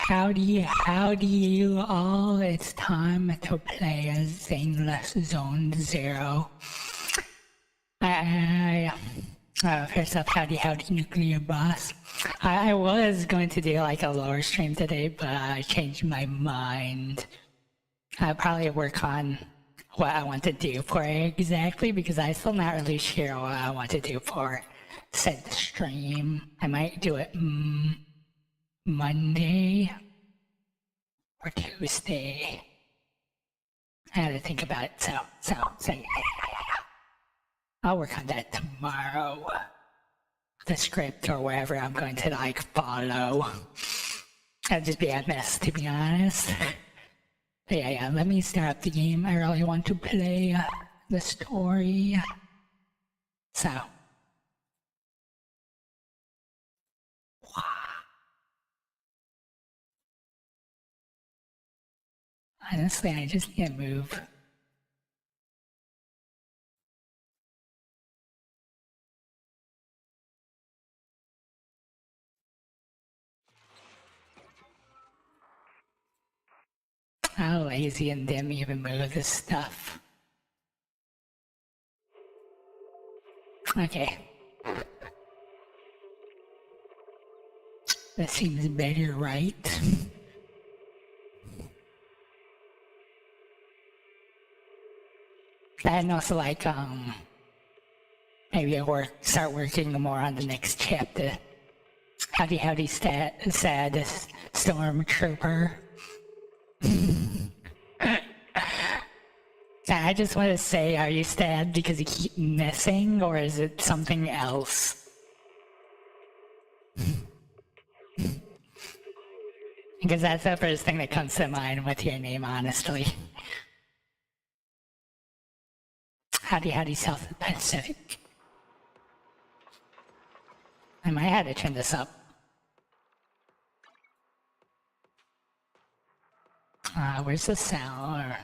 Howdy you all, it's time to play a Zenless Zone Zero. First up, howdy nuclear boss. I was going to do like a lower stream today, but I changed my mind. I'll probably work on what I want to do for it exactly, because I'm still not really sure what I want to do for said stream. I might do it Monday or Tuesday. I had to think about it, so yeah. I'll work on that tomorrow. The script or wherever I'm going to like follow. That'd just be a mess, to be honest. But yeah, let me start up the game. I really want to play the story. So. Honestly, I just need to move. How lazy and dim even move this stuff. Okay. That seems better, right? And also like, maybe I'll start working more on the next chapter. Howdy sad stormtrooper. I just want to say, are you sad because you keep missing, or is it something else? Because that's the first thing that comes to mind with your name, honestly. Howdy South Pacific. I might have to turn this up. Where's the sound?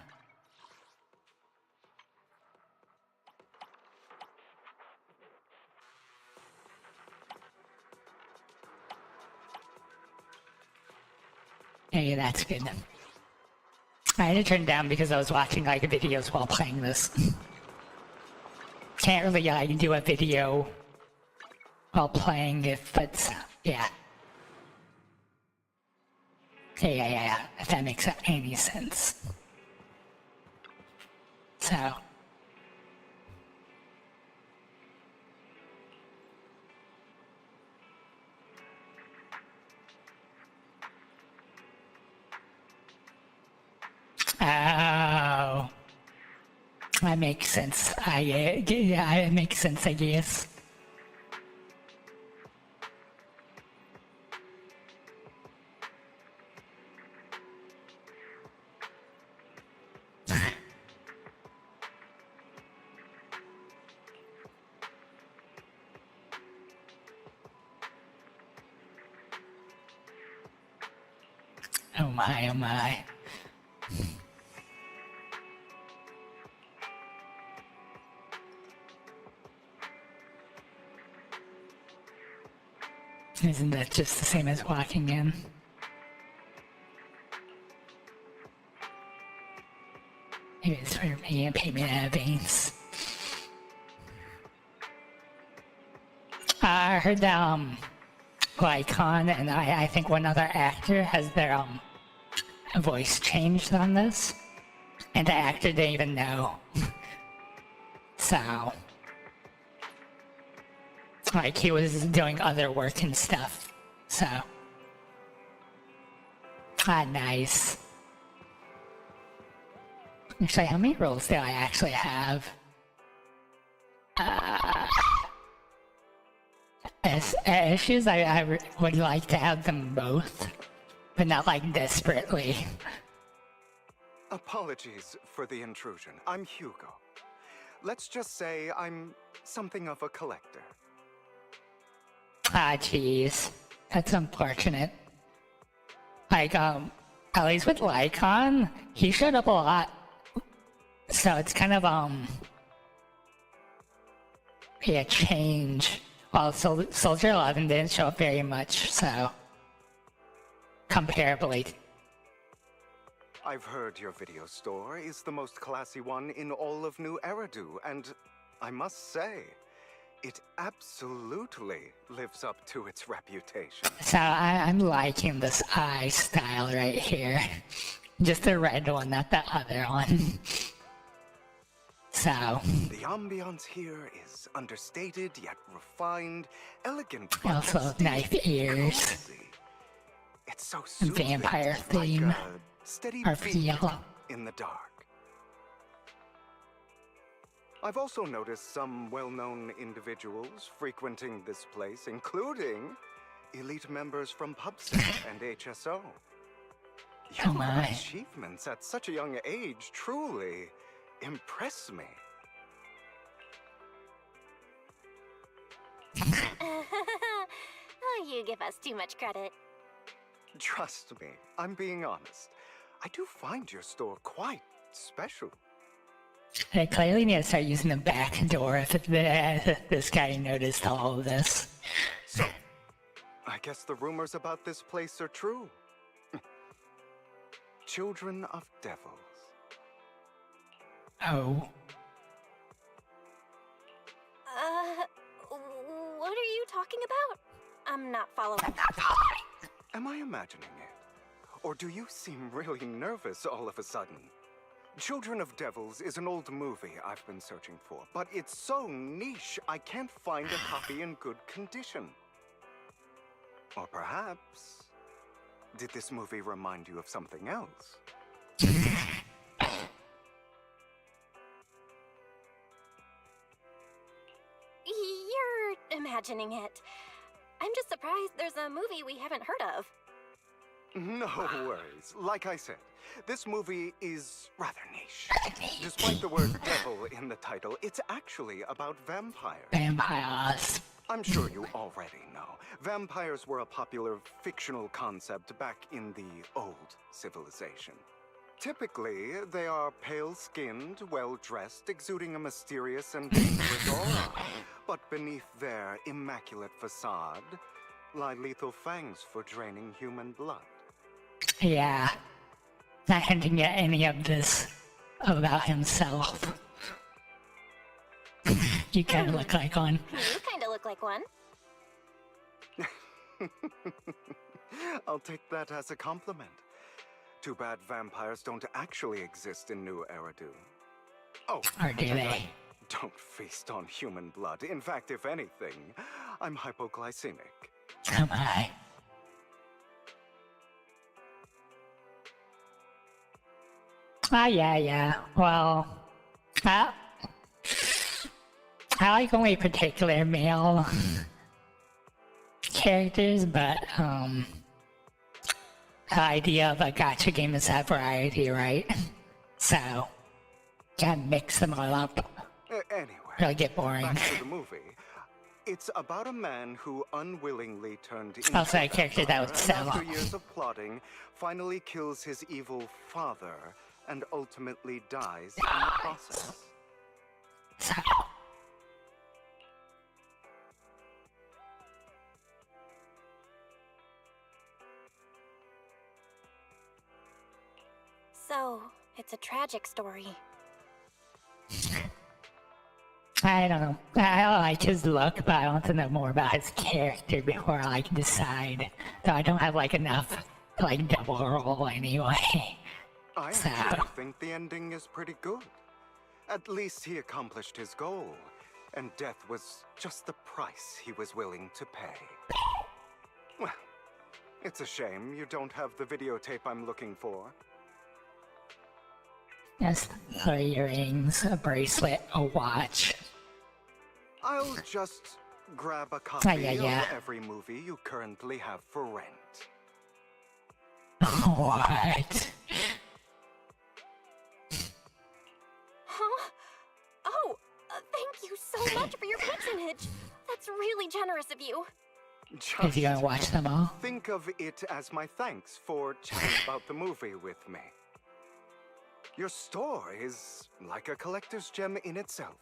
Hey, that's good. I had to turn it down because I was watching like videos while playing this. Can't really do a video while playing it, but yeah. Yeah, if that makes any sense. So. Oh. That makes sense. Yeah, it makes sense, I guess. Oh my. Isn't that just the same as walking in? Maybe it's for me and payment in advance. I heard that Lycon and I think one other actor has their voice changed on this, and the actor didn't even know. So. Like, he was doing other work and stuff, so. Nice. Actually, how many roles do I actually have? As issues, I would like to have them both, but not like desperately. Apologies for the intrusion. I'm Hugo. Let's just say I'm something of a collector. Jeez. That's unfortunate. Like, at least with Lycon, he showed up a lot. So it's kind of, a change. Well, Soldier 11 didn't show up very much, so. comparably. I've heard your video store is the most classy one in all of New Eridu, and I must say, it absolutely lives up to its reputation. So I'm liking this eye style right here. Just the red one, not the other one. So. The ambiance here is understated yet refined, elegant, but Also knife ears. cozy. It's so soothing, Vampire theme. like a steady Or beat feel. in the dark. I've also noticed some well-known individuals frequenting this place, including elite members from PubSec and HSO. Oh Your my. achievements at such a young age truly impress me. Oh, you give us too much credit. Trust me, I'm being honest. I do find your store quite special. I clearly need to start using the back door if this guy noticed all of this. So, I guess the rumors about this place are true. Children of devils. Oh. What are you talking about? I'm not following. Am I imagining it? Or do you seem really nervous all of a sudden? Children of Devils is an old movie I've been searching for, but it's so niche I can't find a copy in good condition. Or perhaps, did this movie remind you of something else? You're imagining it. I'm just surprised there's a movie we haven't heard of. No worries. Like I said, this movie is rather niche. Despite the word devil in the title, it's actually about vampires. Vampires. I'm sure you already know. Vampires were a popular fictional concept back in the old civilization. Typically, they are pale-skinned, well-dressed, exuding a mysterious and dangerous aura. But beneath their immaculate facade lie lethal fangs for draining human blood. Yeah. Not hinting at any of this about himself. You kind of look like one. You kind of look like one. I'll take that as a compliment. Too bad vampires don't actually exist in New Eridu. Oh, Or do and they? I don't feast on human blood. In fact, if anything, I'm hypoglycemic. Come on. Ah, yeah. Well, I like only particular male characters, but, the idea of a gacha game is that variety, right? So, gotta mix them all up. Anyway, It'll get boring. back to the movie. It's about a man who unwillingly turned into Also a a character that would vampire, and sell. after years of plotting, finally kills his evil father and ultimately dies in the process. So, So, it's a tragic story. I don't know. I like his look, but I want to know more about his character before I can decide. So I don't have like enough to like double roll anyway. I So- actually think the ending is pretty good. At least he accomplished his goal, and death was just the price he was willing to pay. Well, it's a shame you don't have the videotape I'm looking for. Just 3 earrings, a bracelet, a watch. I'll just grab a copy yeah. of every movie you currently have for rent. What? Huh? Oh, thank you so much for your patronage. That's really generous of you. Is he gonna Just watch them all? think of it as my thanks for chatting about the movie with me. Your store is like a collector's gem in itself.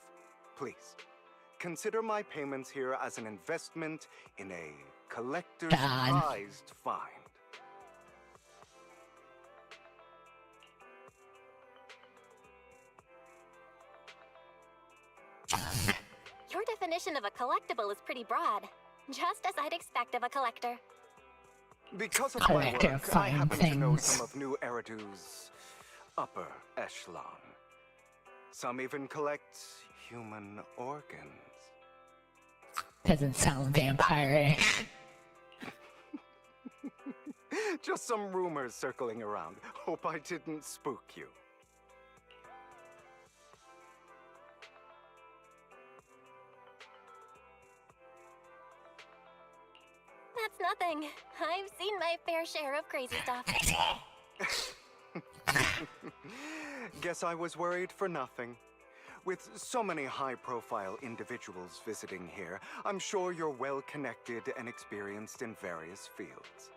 Please, consider my payments here as an investment in a collector's God. prized find. Your definition of a collectible is pretty broad. Just as I'd expect of a collector. Because of my Collector work, I fine happen to know things. some of New Eridu's upper echelon. Some even collect human organs. Doesn't sound vampire-ish. Just some rumors circling around. Hope I didn't spook you. That's nothing. I've seen my fair share of crazy stuff. Guess I was worried for nothing. With so many high-profile individuals visiting here, I'm sure you're well-connected and experienced in various fields.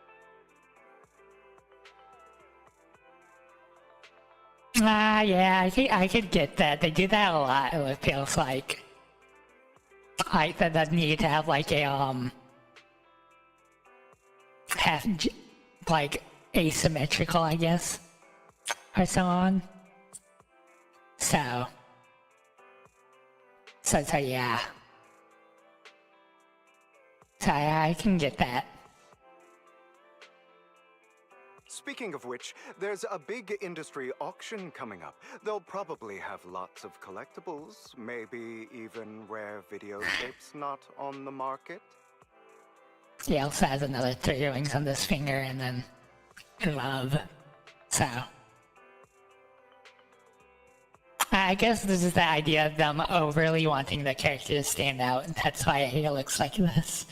Yeah, I could get that. They do that a lot, it feels like. Like, that need to have, like, a, like, asymmetrical, I guess, or so on. So yeah. So I can get that. Speaking of which, there's a big industry auction coming up. They'll probably have lots of collectibles, maybe even rare videotapes not on the market. He also has another 3 rings on this finger and then glove. So I guess this is the idea of them overly wanting the character to stand out, and that's why he looks like this.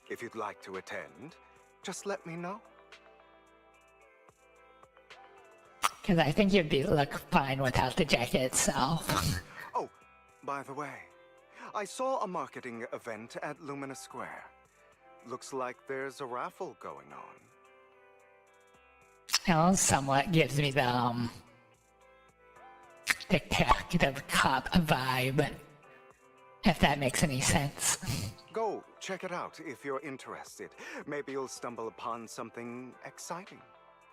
If you'd like to attend, just let me know. Because I think you'd look fine without the jacket itself. Oh, by the way, I saw a marketing event at Lumina Square. Looks like there's a raffle going on. Well, somewhat gives me the detective cop vibe, if that makes any sense. Go check it out if you're interested. Maybe you'll stumble upon something exciting.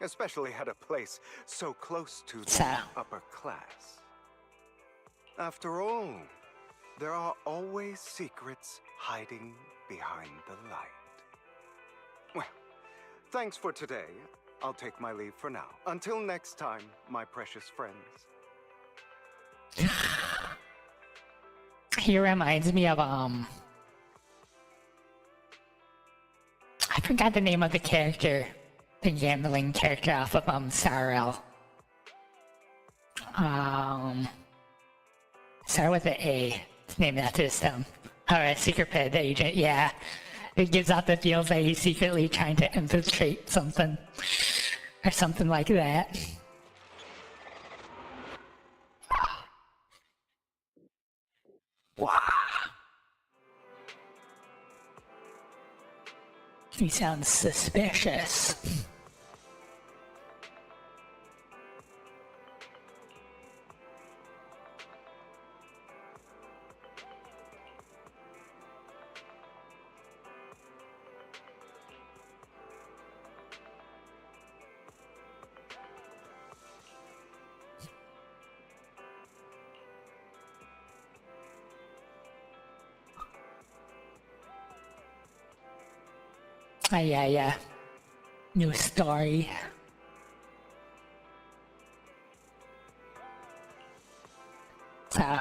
Especially at a place so close to the upper class. After all, there are always secrets hiding behind the light. Well, thanks for today. I'll take my leave for now. Until next time, my precious friends. He reminds me of, I forgot the name of the character. The gambling character off of, Sarel. Start with an A. It's named after his, or secret pit agent, yeah. It gives out the feels that he's secretly trying to infiltrate something. Or something like that. Wow. He sounds suspicious. Yeah. New story. So,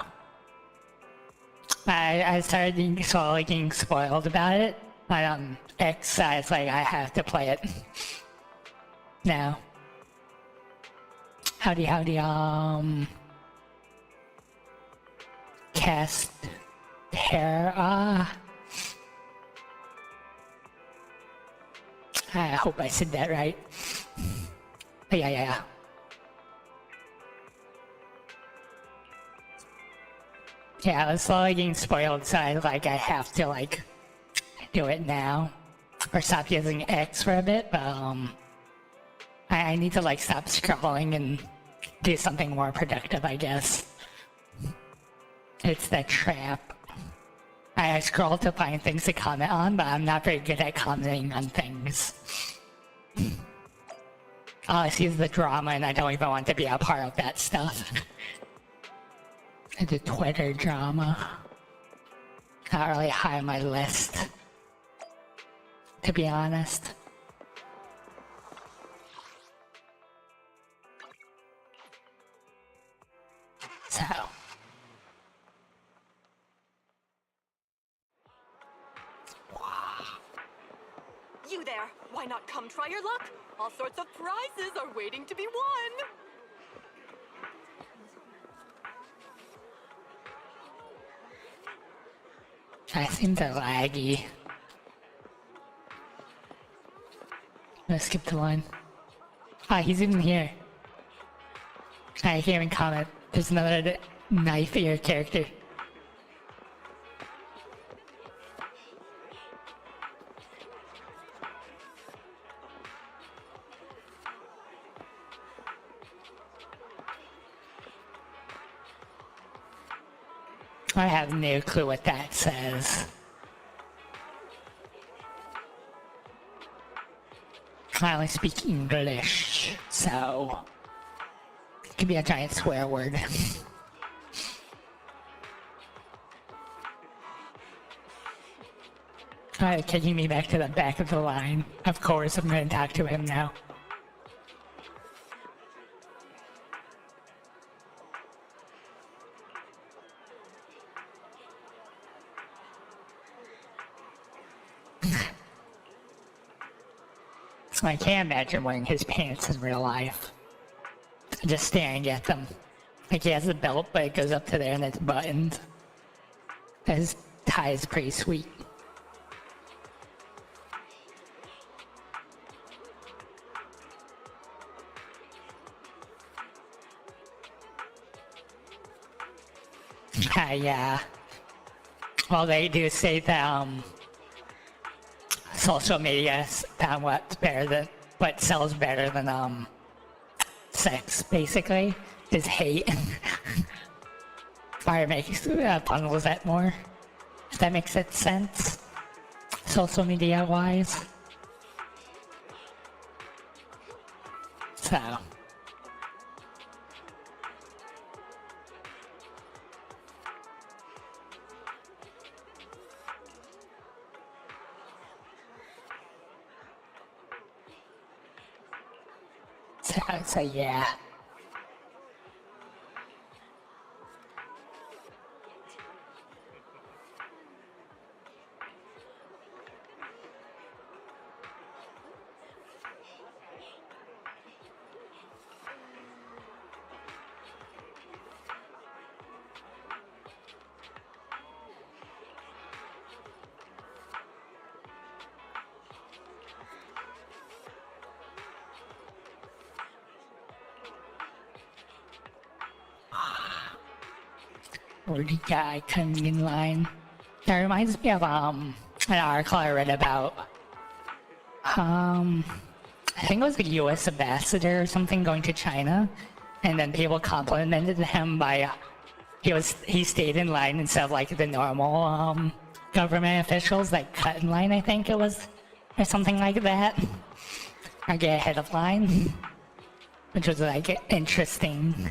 I started slowly getting spoiled about it. On X, I was like, I have to play it now. Howdy, cast Terra. I hope I said that right. Yeah. Yeah, I was slowly getting spoiled, so I have to, do it now. Or stop using X for a bit, but, I need to, stop scrolling and do something more productive, I guess. It's the trap. I scroll to find things to comment on, but I'm not very good at commenting on things. All I see is the drama, and I don't even want to be a part of that stuff. The Twitter drama. Not really high on my list, to be honest. So. You there! Why not come try your luck? All sorts of prizes are waiting to be won! I think they're laggy. Let's skip the line. Ah, he's even here. I can't even comment. There's another knife ear character. I have no clue what that says. I only speak English, so it could be a giant swear word. Alright, taking me back to the back of the line. Of course, I'm going to talk to him now. So I can't imagine wearing his pants in real life. Just staring at them. Like he has a belt, but it goes up to there and it's buttoned. His tie is pretty sweet. Yeah. Well, they do say that, social media is what's better than, what sells better than, sex, basically, is hate. Fire makes bundles that more, if that makes sense, social media wise. So. So yeah. Wordy guy coming in line. That reminds me of an article I read about I think it was the US ambassador or something going to China, and then people complimented him by he stayed in line instead of like the normal government officials that cut in line, I think it was, or something like that, or get ahead of line, which was like interesting.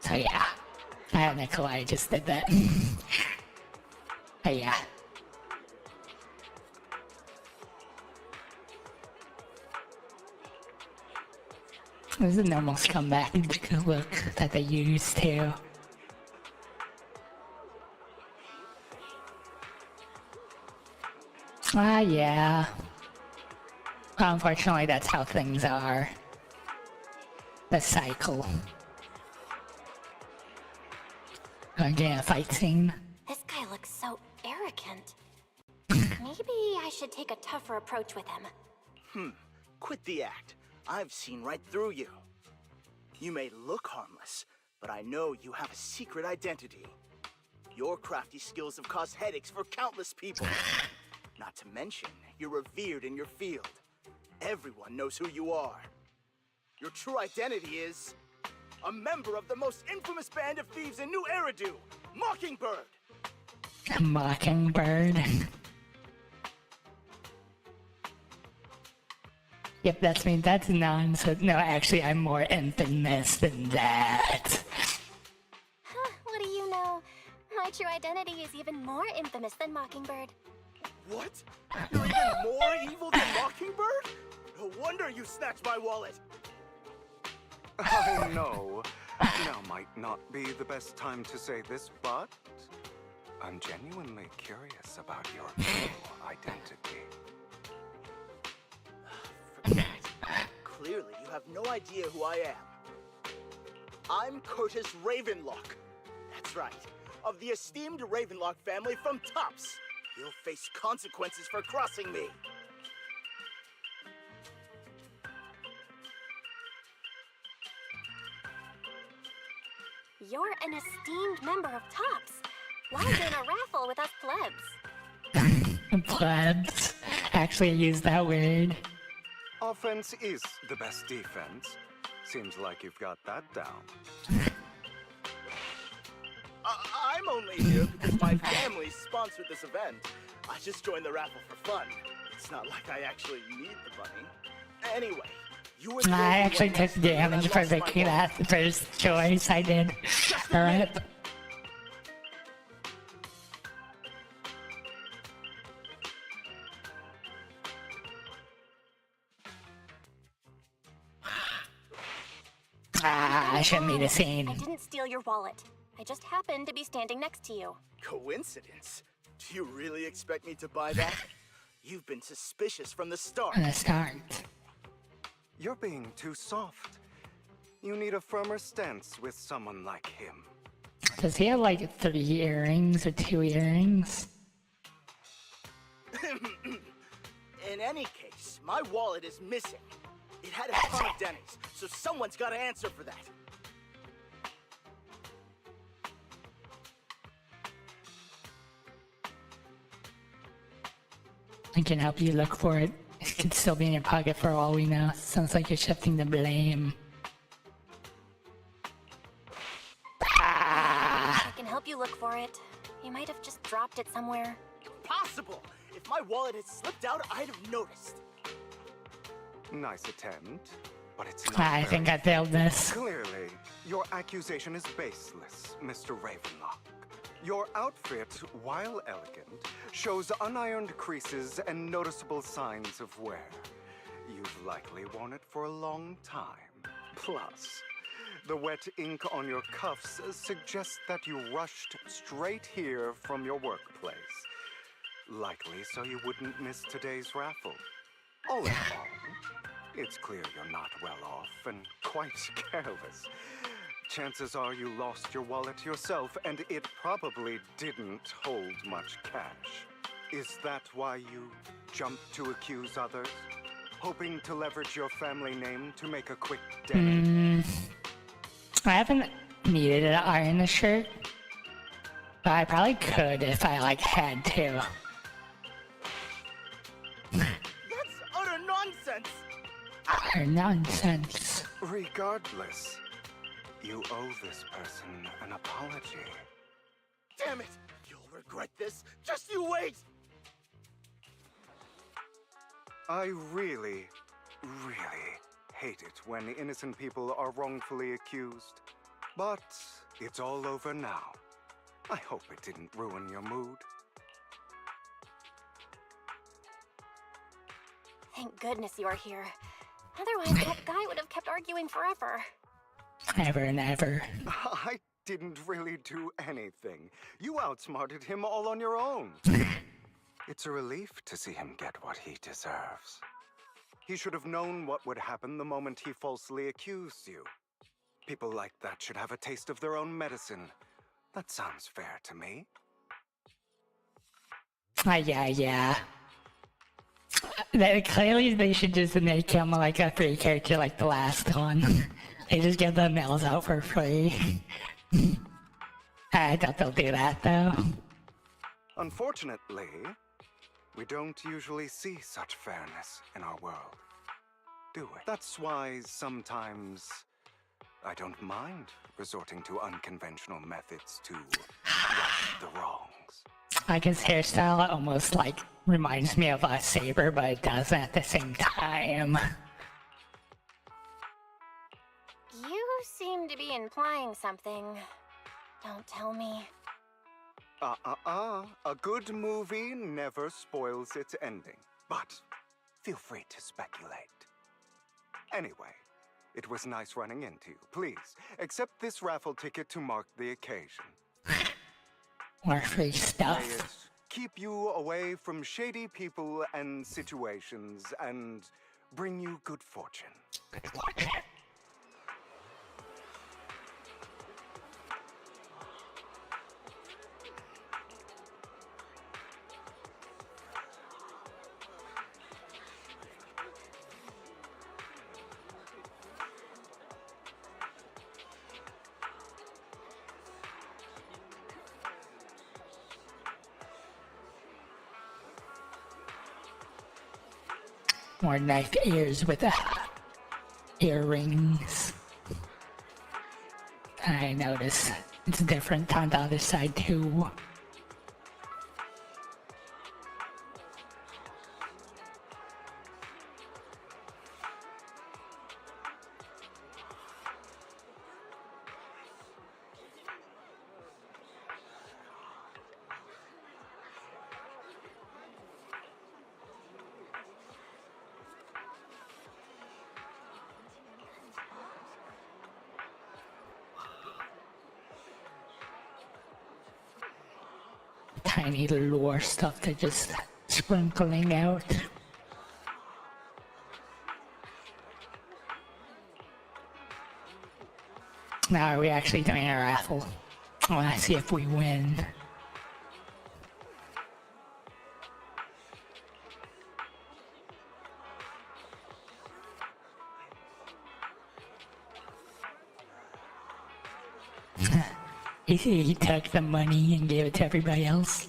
So yeah. Nikolai just did that. But yeah. This is a normal scumbag look that they used to. Yeah. Unfortunately, that's how things are. The cycle. Again, a fight scene. This guy looks so arrogant. Maybe I should take a tougher approach with him. Quit the act. I've seen right through you. You may look harmless, but I know you have a secret identity. Your crafty skills have caused headaches for countless people. Not to mention, you're revered in your field. Everyone knows who you are. Your true identity is a member of the most infamous band of thieves in New Eridu, Mockingbird. Mockingbird. Yep, that's me. That's nonsense. No, actually, I'm more infamous than that. Huh, what do you know? My true identity is even more infamous than Mockingbird. What? You're even more evil than Mockingbird? No wonder you snatched my wallet. I know. Now might not be the best time to say this, but I'm genuinely curious about your true identity. Forget it. Clearly, you have no idea who I am. I'm Curtis Ravenlock. That's right. Of the esteemed Ravenlock family from Tops. You'll face consequences for crossing me. You're an esteemed member of Tops. Why is in a raffle with us plebs? Plebs. Actually, I use that word. Offense is the best defense. Seems like you've got that down. I'm only here because my family sponsored this event. I just joined the raffle for fun. It's not like I actually need the money. Anyway, you were the I only actually one took next to me when I damage for lost my picking wallet. that first choice. I did. Alright. I shouldn't be the I scene. didn't steal your wallet. I just happened to be standing next to you. Coincidence? Do you really expect me to buy that? You've been suspicious from the start. From the start. You're being too soft. You need a firmer stance with someone like him. Does he have like 3 earrings or 2 earrings? In any case, my wallet is missing. It had a ton of Denny's, so someone's got to answer for that. I can help you look for it. It could still be in your pocket for all we know. Sounds like you're shifting the blame. I can help you look for it. You might have just dropped it somewhere. Impossible! If my wallet had slipped out, I'd have noticed. Nice attempt, but it's not I think I failed this. Clearly, your accusation is baseless, Mr. Ravenlock. Your outfit, while elegant, shows unironed creases and noticeable signs of wear. You've likely worn it for a long time. Plus, the wet ink on your cuffs suggests that you rushed straight here from your workplace. Likely so you wouldn't miss today's raffle. All in all, it's clear you're not well off and quite careless. Chances are you lost your wallet yourself, and it probably didn't hold much cash. Is that why you jumped to accuse others? Hoping to leverage your family name to make a quick dent? I haven't needed to iron the shirt, but I probably could if I like had to. That's utter nonsense! Utter nonsense. Regardless, you owe this person an apology. Damn it! You'll regret this. Just you wait! I really hate it when innocent people are wrongfully accused. But it's all over now. I hope it didn't ruin your mood. Thank goodness you are here. Otherwise, that guy would have kept arguing forever. Ever and ever. I didn't really do anything. You outsmarted him all on your own. It's a relief to see him get what he deserves. He should have known what would happen the moment he falsely accused you. People like that should have a taste of their own medicine. That sounds fair to me. Yeah. Clearly they should just make him like a free character like the last one. They just give the males out for free. I doubt they'll do that though. Unfortunately, We don't usually see such fairness in our world, do we? That's why sometimes I don't mind resorting to unconventional methods to right the wrongs. Like his hairstyle almost like reminds me of a Saber, but it doesn't at the same time. You seem to be implying something. Don't tell me. A good movie never spoils its ending, but feel free to speculate. Anyway, it was nice running into you. Please, accept this raffle ticket to mark the occasion. More free May stuff. it keep you away from shady people and situations and bring you good fortune. Good fortune. More knife ears with earrings. I notice it's different on the other side too. Tiny lore stuff they're just sprinkling out. Now are we actually doing a raffle? I want to see if we win. He took the money and gave it to everybody else.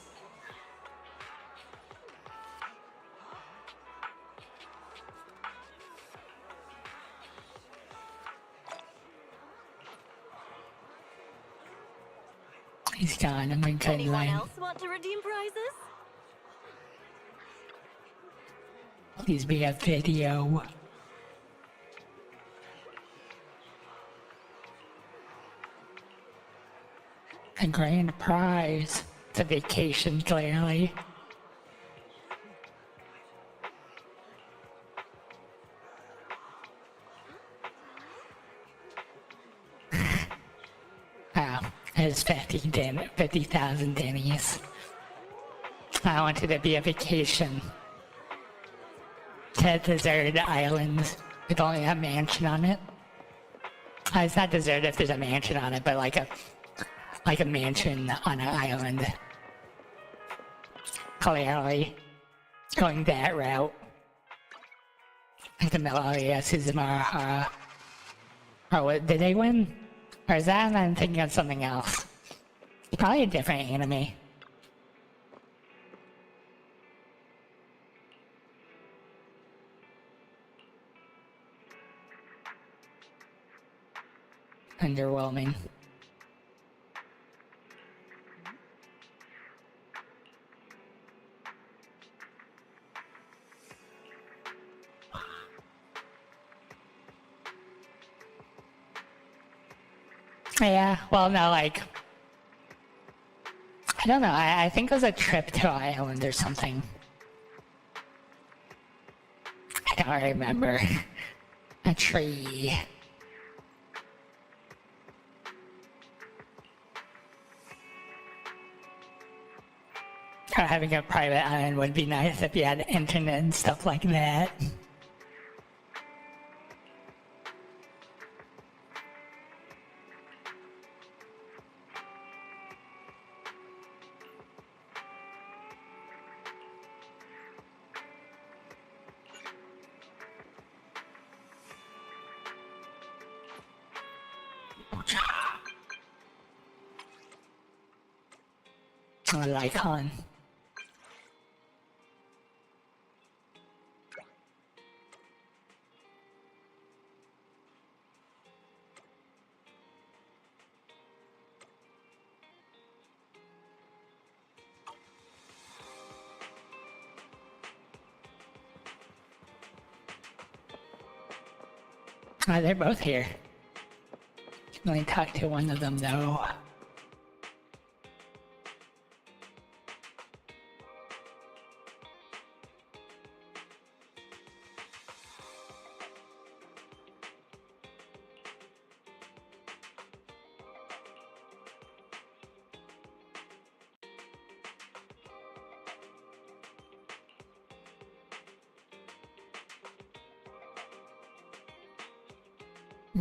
He's gone. I'm in cut Anyone line. else want to redeem prizes? Please be a video. A grand prize. It's a vacation, clearly. Oh, there's 50,000 Denny's. I wanted to be a vacation to a deserted island with only a mansion on it. It's not deserted if there's a mansion on it, but like a mansion on an island. Clearly, going that route. Like the Meloria Suzumara. Oh, what, did they win? Or is that I'm thinking of something else? Probably a different anime. Underwhelming. Yeah, well, no, like, I don't know, I think it was a trip to an island or something. I don't remember. A tree. Having a private island would be nice if you had internet and stuff like that. Lycon. They're both here. Can only talk to one of them though.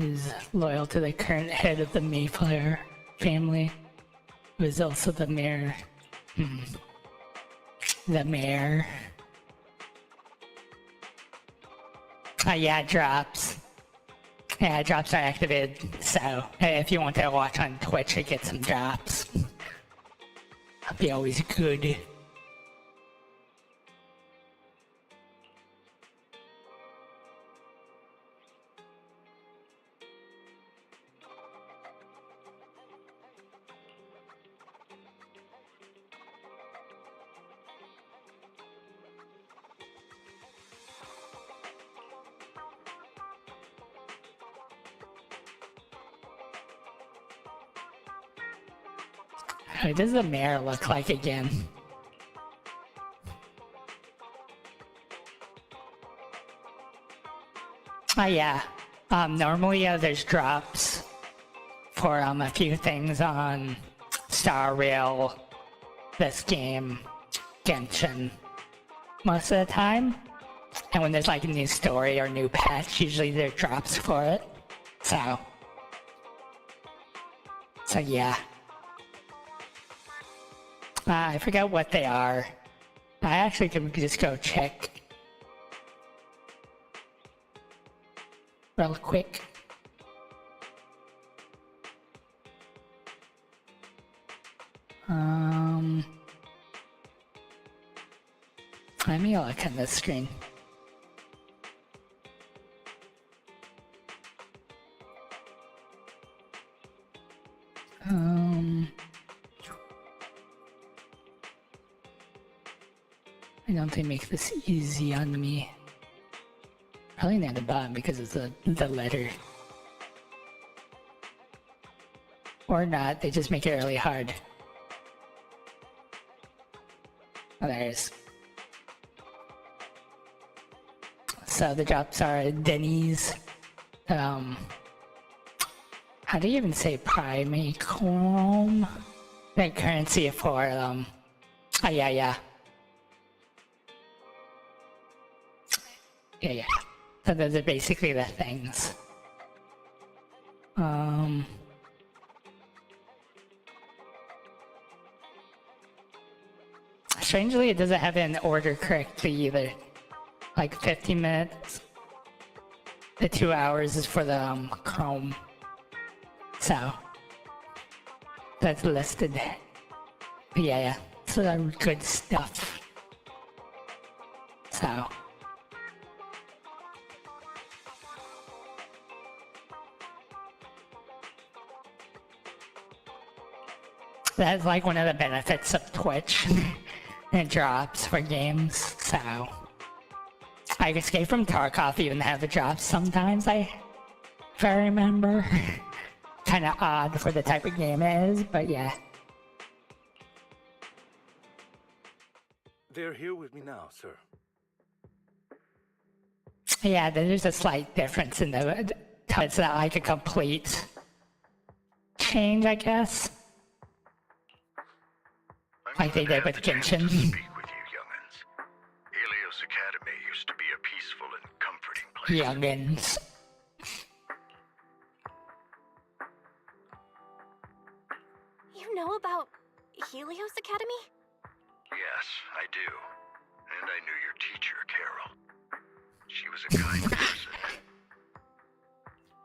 Is loyal to the current head of the Mayflower family, who is also the mayor. The mayor. Yeah, drops. Yeah, drops are activated, so if you want to watch on Twitch and get some drops, that'd be always good. What does the mayor look like again? Oh yeah. Normally there's drops for a few things on Star Rail, this game, Genshin, most of the time. And when there's like a new story or new patch, usually there are drops for it. So yeah. I forgot what they are. I actually can just go check real quick. Let me look on the screen. I don't think make this easy on me. Probably not the bottom because it's the letter. Or not, they just make it really hard. Oh, there it is. So the drops are Denny's. How do you even say Primachrome? The currency for oh yeah. Yeah. So those are basically the things. Strangely, it doesn't have it in order correctly either. Like 50 minutes. The 2 hours is for the Chrome. So that's listed. But yeah. So that's good stuff. So. That's like one of the benefits of Twitch. It drops for games, so. I Escape from Tarkov even have a drop sometimes, if I remember. Kinda odd for the type of game it is, but yeah. They're here with me now, sir. Yeah, there's a slight difference in the. It's not like a complete change, I guess. Like they did with Genshin. Speak with you, young'uns. Helios Academy used to be a peaceful and comforting place. Young'uns. You know about Helios Academy? Yes, I do. And I knew your teacher, Carol. She was a kind person.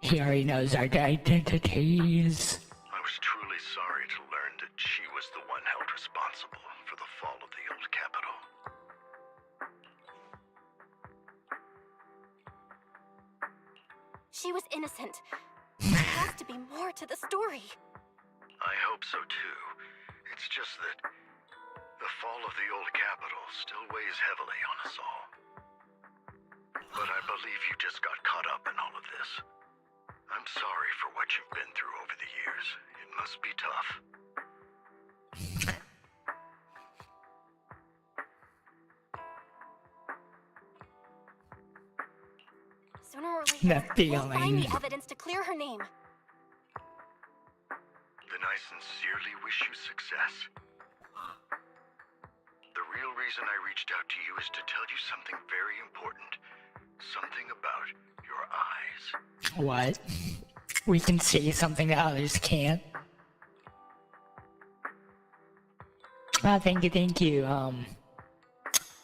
He already knows our identities. I was truly sorry to learn that she was the one held responsible for the fall of the old capital. She was innocent. There has to be more to the story. I hope so too. It's just that the fall of the old capital still weighs heavily on us all. But I believe you just got caught up in all of this. I'm sorry for what you've been through over the years. It must be tough. Sooner or The later, we'll find feeling. the evidence to clear her name. Then I sincerely wish you success. The real reason I reached out to you is to tell you something very important. Something about your eyes. What? We can see something that others can't. Oh, thank you, thank you.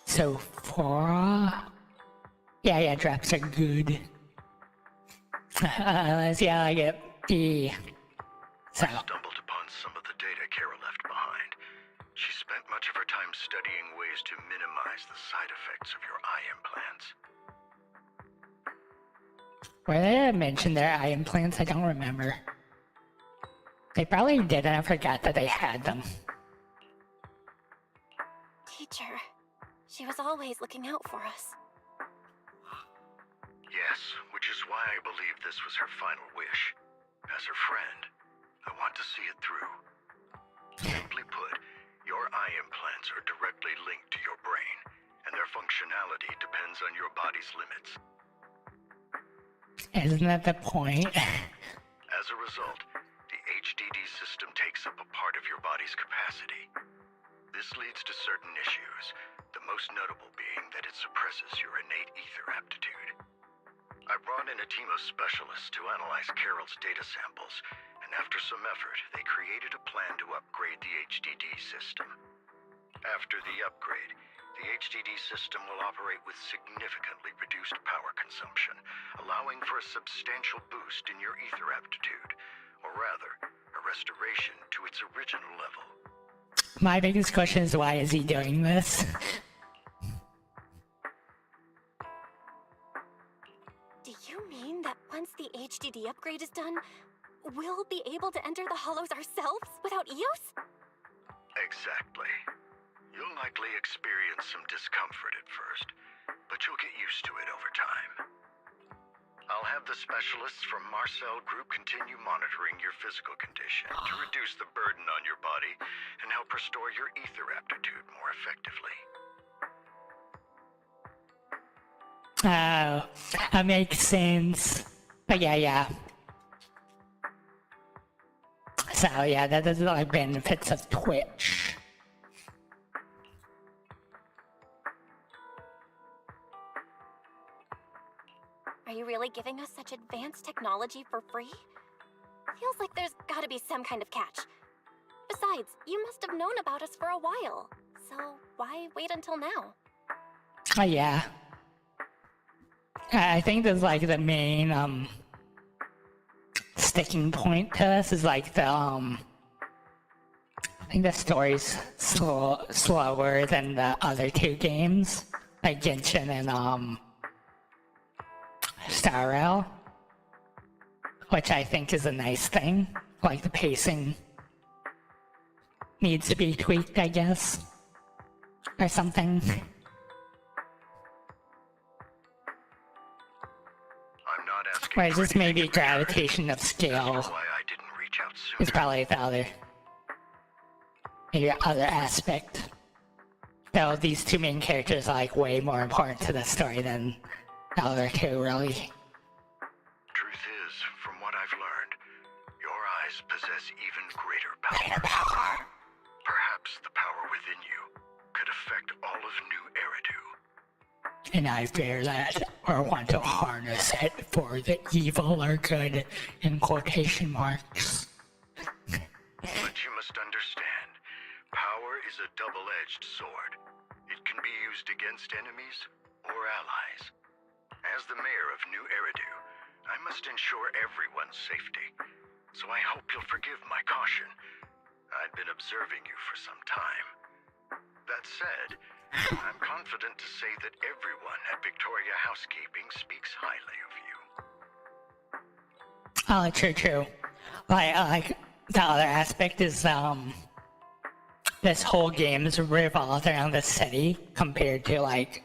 So Sephora? Yeah, drops are good. Yeah, I get the... So, I stumbled upon some of the data Kara left behind. She spent much of her time studying ways to minimize the side effects of your eye implants. where did I mention their eye implants? I don't remember. They probably did, and I forgot that they had them. Teacher, she was always looking out for us. Yes, which is why I believe this was her final wish. As her friend, I want to see it through. Simply put, your eye implants are directly linked to your brain, and their functionality depends on your body's limits. Isn't that the point? As a result, the HDD system takes up a part of your body's capacity. This leads to certain issues, the most notable being that it suppresses your innate ether aptitude. I brought in a team of specialists to analyze Carol's data samples, and after some effort, they created a plan to upgrade the HDD system. After the upgrade, the HDD system will operate with significantly reduced power consumption, allowing for a substantial boost in your ether aptitude, or rather, a restoration to its original level. My biggest question is, why is he doing this? Do you mean that once the HDD upgrade is done, we'll be able to enter the hollows ourselves without EOS? Exactly. You'll likely experience some discomfort at first, but you'll get used to it over time. I'll have the specialists from Marcel Group continue monitoring your physical condition to reduce the burden on your body and help restore your ether aptitude more effectively. Oh, that makes sense. But yeah. So yeah, that is like benefits of Twitch. Are you really giving us such advanced technology for free? Feels like there's gotta be some kind of catch. Besides, you must have known about us for a while. So why wait until now? Oh yeah. I think there's like the main sticking point to us is like the I think the story's slower than the other two games, like Genshin and Star Rail, which I think is a nice thing. Like the pacing needs to be tweaked, I guess, or something. I'm not asking Whereas for this anything maybe in return. gravitation of That's scale why I didn't reach out is sooner. probably the other aspect. Though these two main characters are like way more important to the story than the other two, really. Truth is, from what I've learned, your eyes possess even greater power. Perhaps the power within you could affect all of New Eridu. And I fear that, or want to harness it for the evil or good, in quotation marks. But you must understand, power is a double-edged sword. It can be used against enemies or allies. As the mayor of New Eridu, I must ensure everyone's safety. So I hope you'll forgive my caution. I'd been observing you for some time. That said, I'm confident to say that everyone at Victoria Housekeeping speaks highly of you. Oh, true. Like, the other aspect is, this whole game is revolved around the city compared to, like,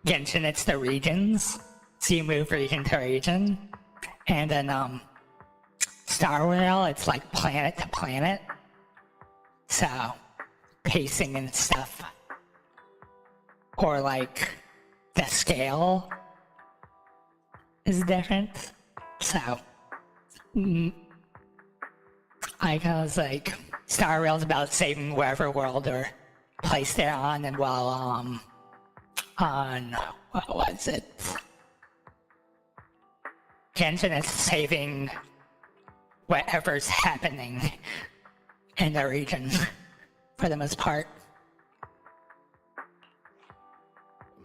Genshin, it's the regions. So you move region to region. And then, Star Rail, it's like planet to planet. So, pacing and stuff. Or like, the scale is different. So, I was like, Star Rail's about saving wherever world or place they're on, and while, on, what was it? Genshin is saving whatever's happening in the region, for the most part.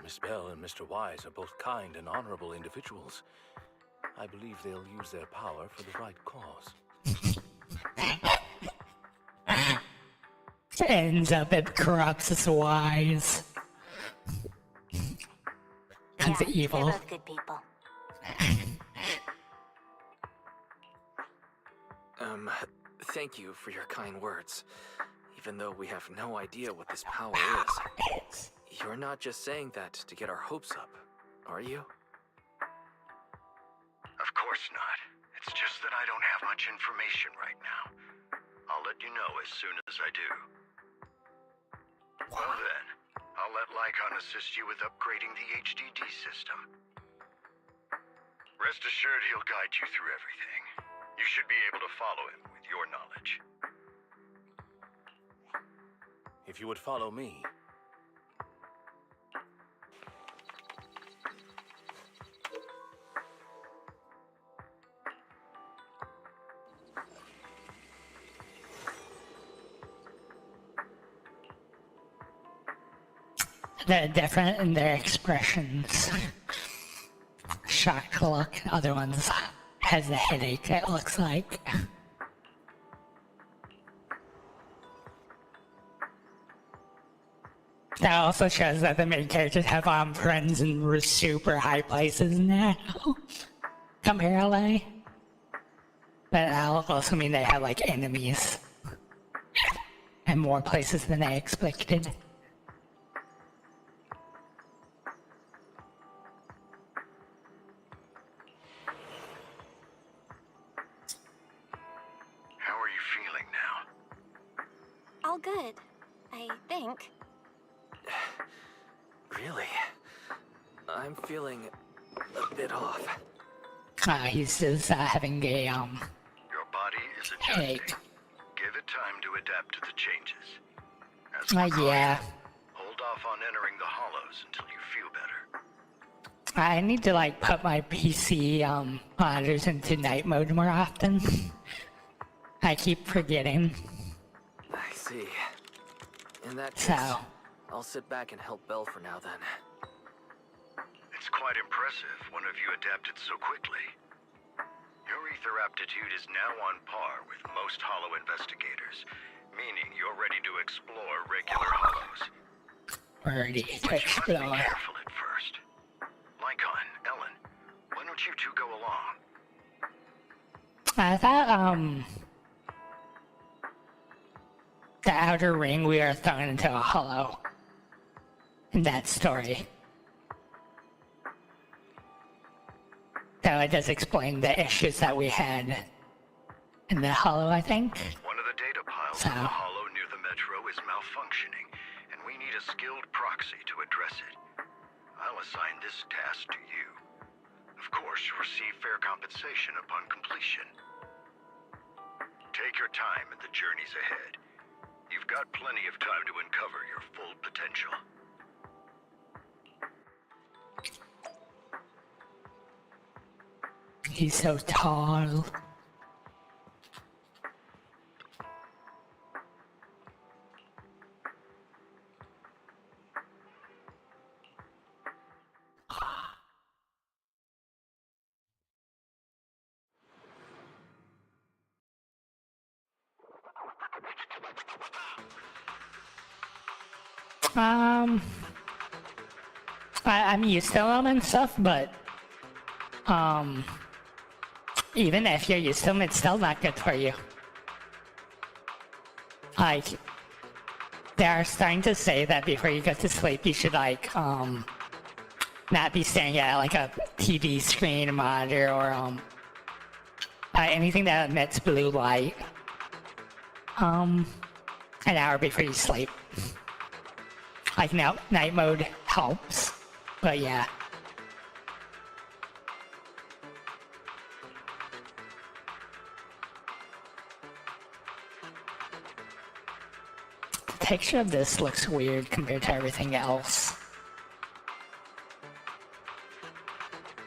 Miss Bell and Mr. Wise are both kind and honorable individuals. I believe they'll use their power for the right cause. Ends up it corrupts us Wise. Kinds of evil. They're both good people. Thank you for your kind words. Even though we have no idea what this power is. You're not just saying that to get our hopes up, are you? Of course not. It's just that I don't have much information right now. I'll let you know as soon as I do. Well then, I'll let Lycon assist you with upgrading the HDD system. Rest assured he'll guide you through everything. You should be able to follow him with your knowledge. If you would follow me. They're different in their expressions. Shocked look, other ones has a headache, it looks like. That also shows that the main characters have friends in super high places now, comparatively. But that'll also mean they have like enemies and more places than they expected. How are you feeling now? All good, I think. Really? I'm feeling a bit off. He's just having a Your body is adjusting. headache. Give it time to adapt to the changes. As a precaution, Yeah. hold off on entering the hollows until you feel better. I need to like put my PC monitors into night mode more often. I keep forgetting. I see. In that case, So, I'll sit back and help Belle for now then. It's quite impressive one of you adapted so quickly. Your ether aptitude is now on par with most hollow investigators, meaning you're ready to explore regular hollows. ready to But you must be explore. careful at first. Lycon, Ellen, why don't you two go along? I thought, the outer ring we are thrown into a hollow in that story. So it does explain the issues that we had in the hollow, I think. One of the data piles So- in the hollow near the metro is malfunctioning, and we need a skilled proxy to address it. I'll assign this task to you. Of course, you'll receive fair compensation upon completion. Take your time in the journeys ahead. You've got plenty of time to uncover your full potential. He's so tall. I'm used to them and stuff, but even if you're used to them, it's still not good for you. Like, they're starting to say that before you go to sleep, you should like not be staring at like a TV screen, monitor, or anything that emits blue light, an hour before you sleep. Like now, night mode helps, but yeah. The texture of this looks weird compared to everything else.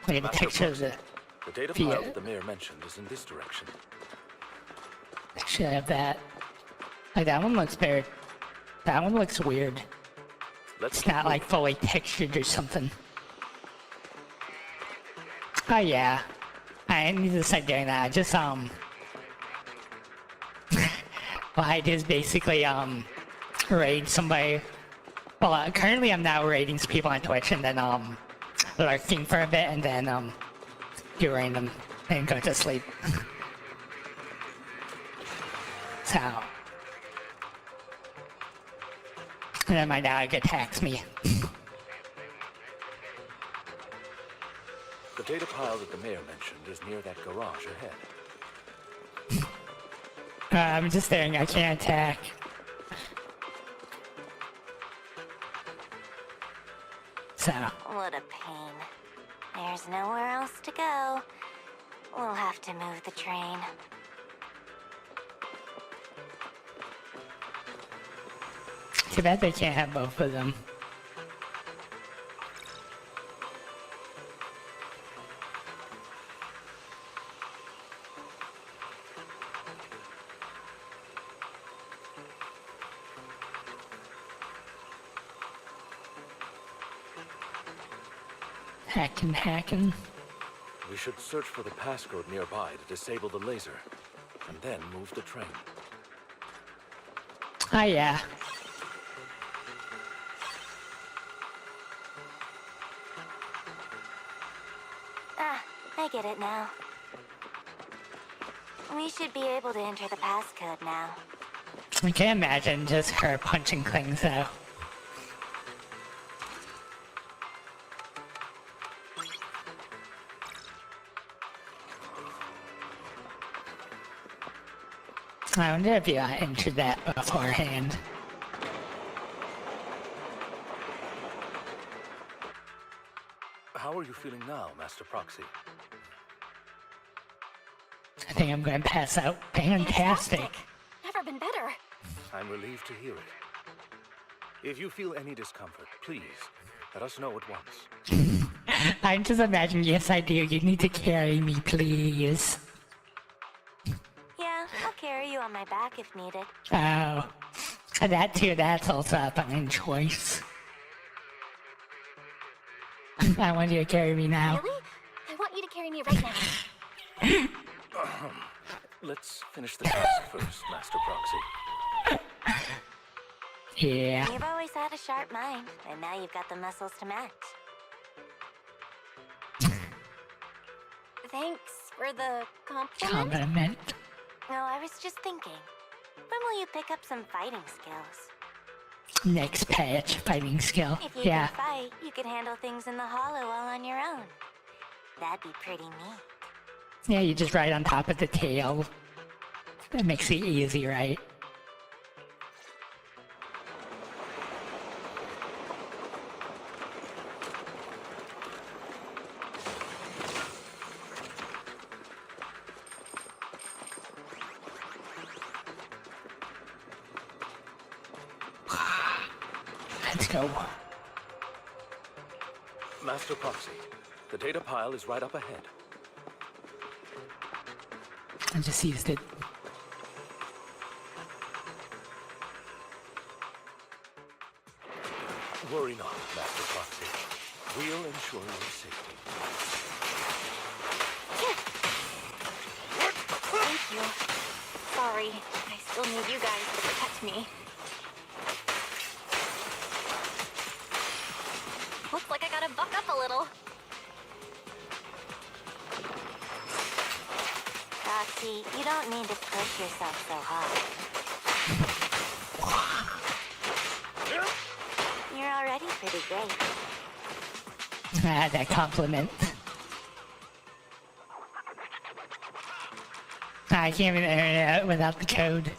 Look at the texture of the data file that the mayor mentioned is in this direction. Texture of that. Like that one looks better. That one looks weird. It's not like fully textured or something. Oh yeah. I need to start doing that. Just what I do is basically raid somebody. Well, currently I'm now raiding some people on Twitch and then lurking for a bit and then do random and go to sleep. So. And then my dog attacks me. The data pile that the mayor mentioned is near that garage ahead. I'm just staring, I can't attack. So. What a pain. There's nowhere else to go. We'll have to move the train. Too bad they can't have both of them. Hacking. We should search for the passcode nearby to disable the laser, and then move the train. Oh yeah. I get it now. We should be able to enter the passcode now. I can't imagine just her punching things though. I wonder if you entered that beforehand. How are you feeling now, Master Proxy? I think I'm going to pass out. Fantastic. Never been better. I'm relieved to hear it. If you feel any discomfort, please let us know at once. I'm just imagining, yes I do, you need to carry me, please. Yeah, I'll carry you on my back if needed. Oh. That too, that's also a fine choice. I want you to carry me now. Really? I want you to carry me right now. Let's finish the task first, Master Proxy. Yeah. You've always had a sharp mind, and now you've got the muscles to match. Thanks for the compliment. No, I was just thinking. When will you pick up some fighting skills? Next patch, fighting skill. If you yeah. can fight, you could handle things in the hollow all on your own. That'd be pretty neat. Yeah, you just ride on top of the tail. That makes it easy, right? Let's go. Master Proxy, the data pile is right up ahead. I just used it. Worry not, Master Proxy. We'll ensure your safety. Thank you. Sorry, I still need you guys to protect me. Looks like I gotta buck up a little. Roxy, you don't need to push yourself so hard. You're already pretty great. Ah, that compliment. I can't even enter it without the code.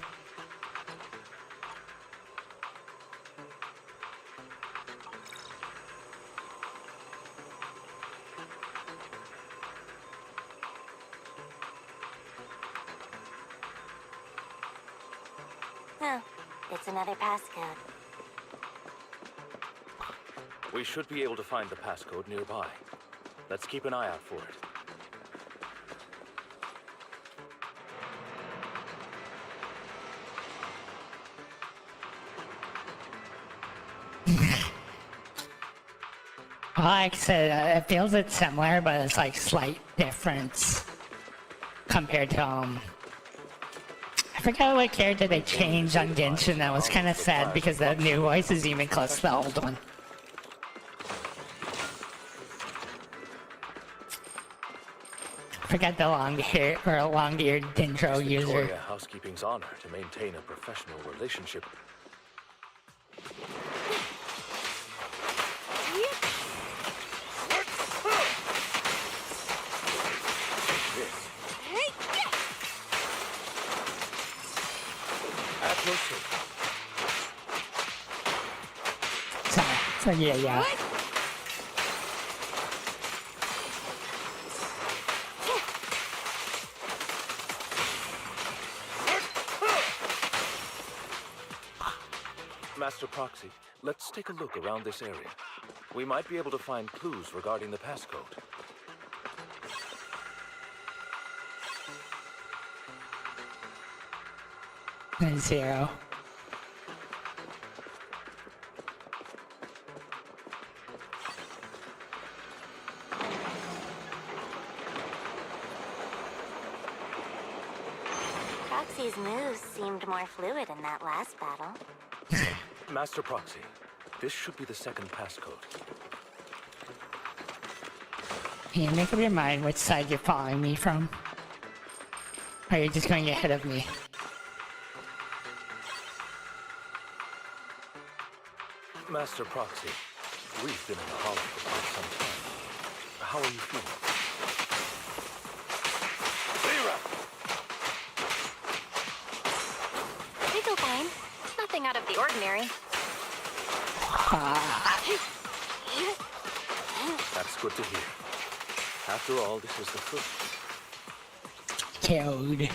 Oh, it's another passcode. We should be able to find the passcode nearby. Let's keep an eye out for it. Well, like I said, it feels it's similar, but it's like slight difference compared to I forgot what character they changed on Genshin. That was kind of sad because the new voice is even close to the old one. Forgot the long hair or long-eared Dendro It's user. Victoria Housekeeping's honor to maintain a professional relationship. At your service. So yeah. Master Proxy, let's take a look around this area. We might be able to find clues regarding the passcode. And 0. Proxy's moves seemed more fluid in that last battle. Master Proxy, this should be the second passcode. Can you make up your mind which side you're following me from? Or are you just going ahead of me? Master Proxy, we've been in the Hollow for quite some time. How are you feeling? I feel fine. Nothing out of the ordinary. That's good to hear. After all, this is the first. Code.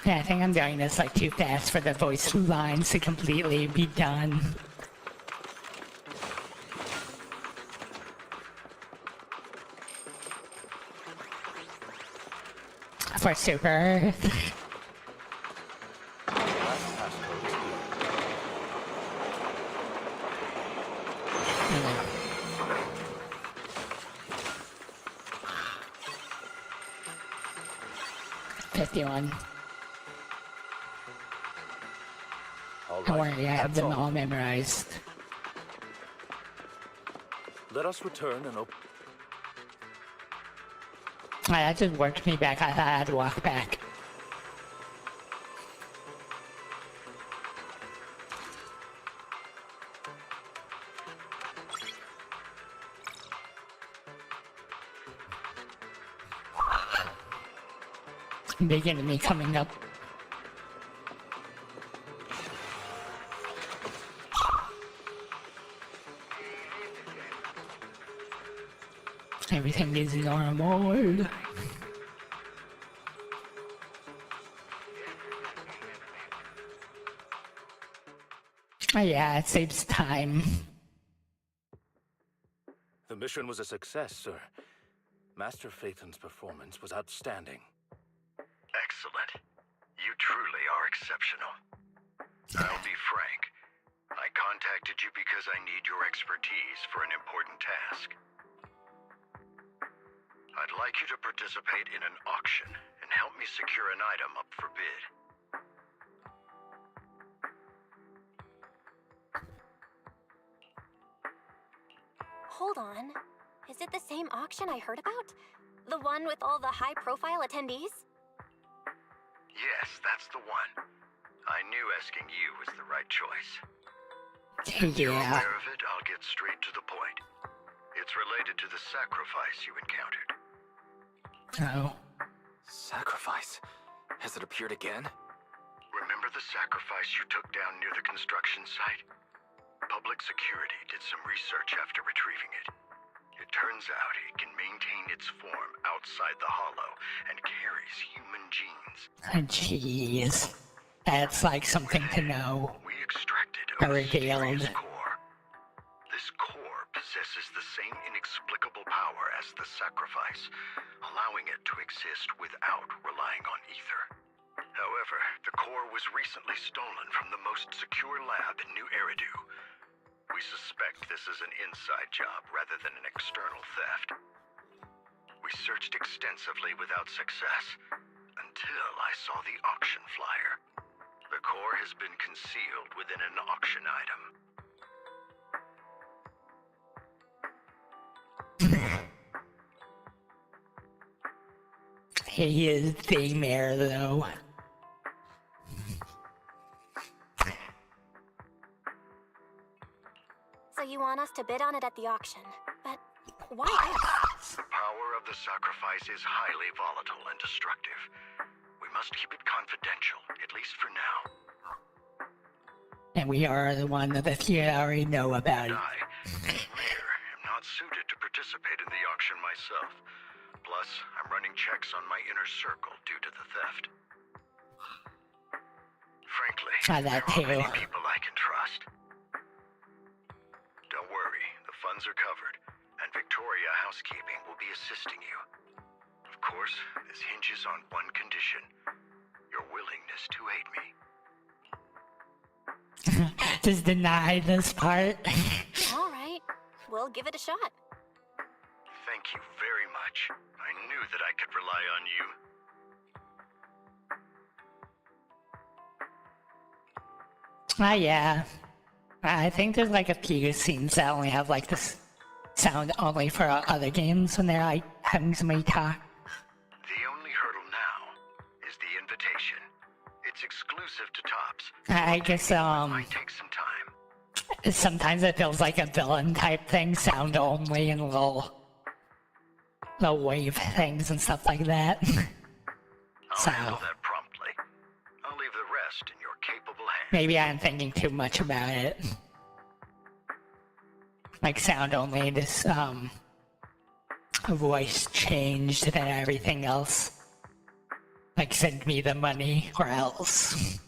Yeah, I think I'm doing this like too fast for the voice lines to completely be done. For Super. Last passcode is here. 51. All right. Don't worry, I have That's them all memorized. Let us return and open. That just worked me back. I thought I had to walk back. Big enemy coming up. Everything is normal. Oh yeah, it saves time. The mission was a success, sir. Master Phaethon's performance was outstanding. Excellent. You truly are exceptional. I'll be frank. I contacted you because I need your expertise for an important task. I'd like you to participate in an auction and help me secure an item up for bid. Hold on. Is it the same auction I heard about? The one with all the high-profile attendees? Yes, that's the one. I knew asking you was the right choice. You're Yeah. aware of it, I'll get straight to the point. It's related to the sacrifice you encountered. Oh. Sacrifice? Has it appeared again? Remember the sacrifice you took down near the construction site? Public security did some research after retrieving it. It turns out it can maintain its form outside the hollow and carries human genes. Jeez. That's like something to know. We extracted Or a revealed. mysterious core. This core possesses the same inexplicable power as the sacrifice, allowing it to exist without relying on ether. However, the core was recently stolen from the most secure lab in New Eridu. We suspect this is an inside job rather than an external theft. We searched extensively without success, until I saw the auction flyer. The core has been concealed within an auction item. He is the mayor, though. So you want us to bid on it at the auction. But why us? The power of the sacrifice is highly volatile and destructive. We must keep it confidential, at least for now. And we are the one that you already know about it. I, Mayor, am not suited to participate in the auction myself. Plus, I'm running checks on my inner circle due to the theft. Frankly, That there too. are many people I can trust. Don't worry, the funds are covered, and Victoria Housekeeping will be assisting you. Of course, this hinges on one condition: your willingness to aid me. Just deny this part. All right, we'll give it a shot. Thank you very much. I knew that I could rely on you. Yeah. I think there's like a few scenes that only have like this sound only for other games when they're like having somebody talk. The only hurdle now is the invitation. It's exclusive to Tops. I guess Might take some time. sometimes it feels like a villain type thing, sound only and little wave things and stuff like that. I'll So handle that promptly. I'll leave the rest in your capable hands. maybe I'm thinking too much about it. Like sound only, this voice changed and everything else. Like send me the money or else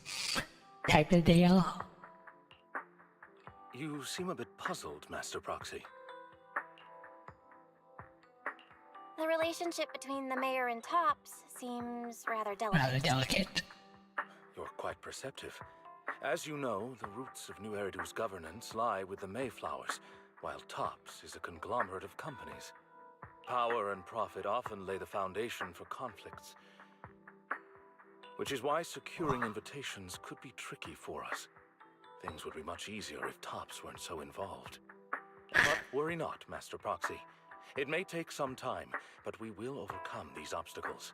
type of deal. You seem a bit puzzled, Master Proxy. The relationship between the mayor and Tops seems rather Rather delicate. delicate. You're quite perceptive. As you know, the roots of New Eridu's governance lie with the Mayflowers, while Tops is a conglomerate of companies. Power and profit often lay the foundation for conflicts, which is why securing invitations could be tricky for us. Things would be much easier if Tops weren't so involved. But worry not, Master Proxy. It may take some time, but we will overcome these obstacles.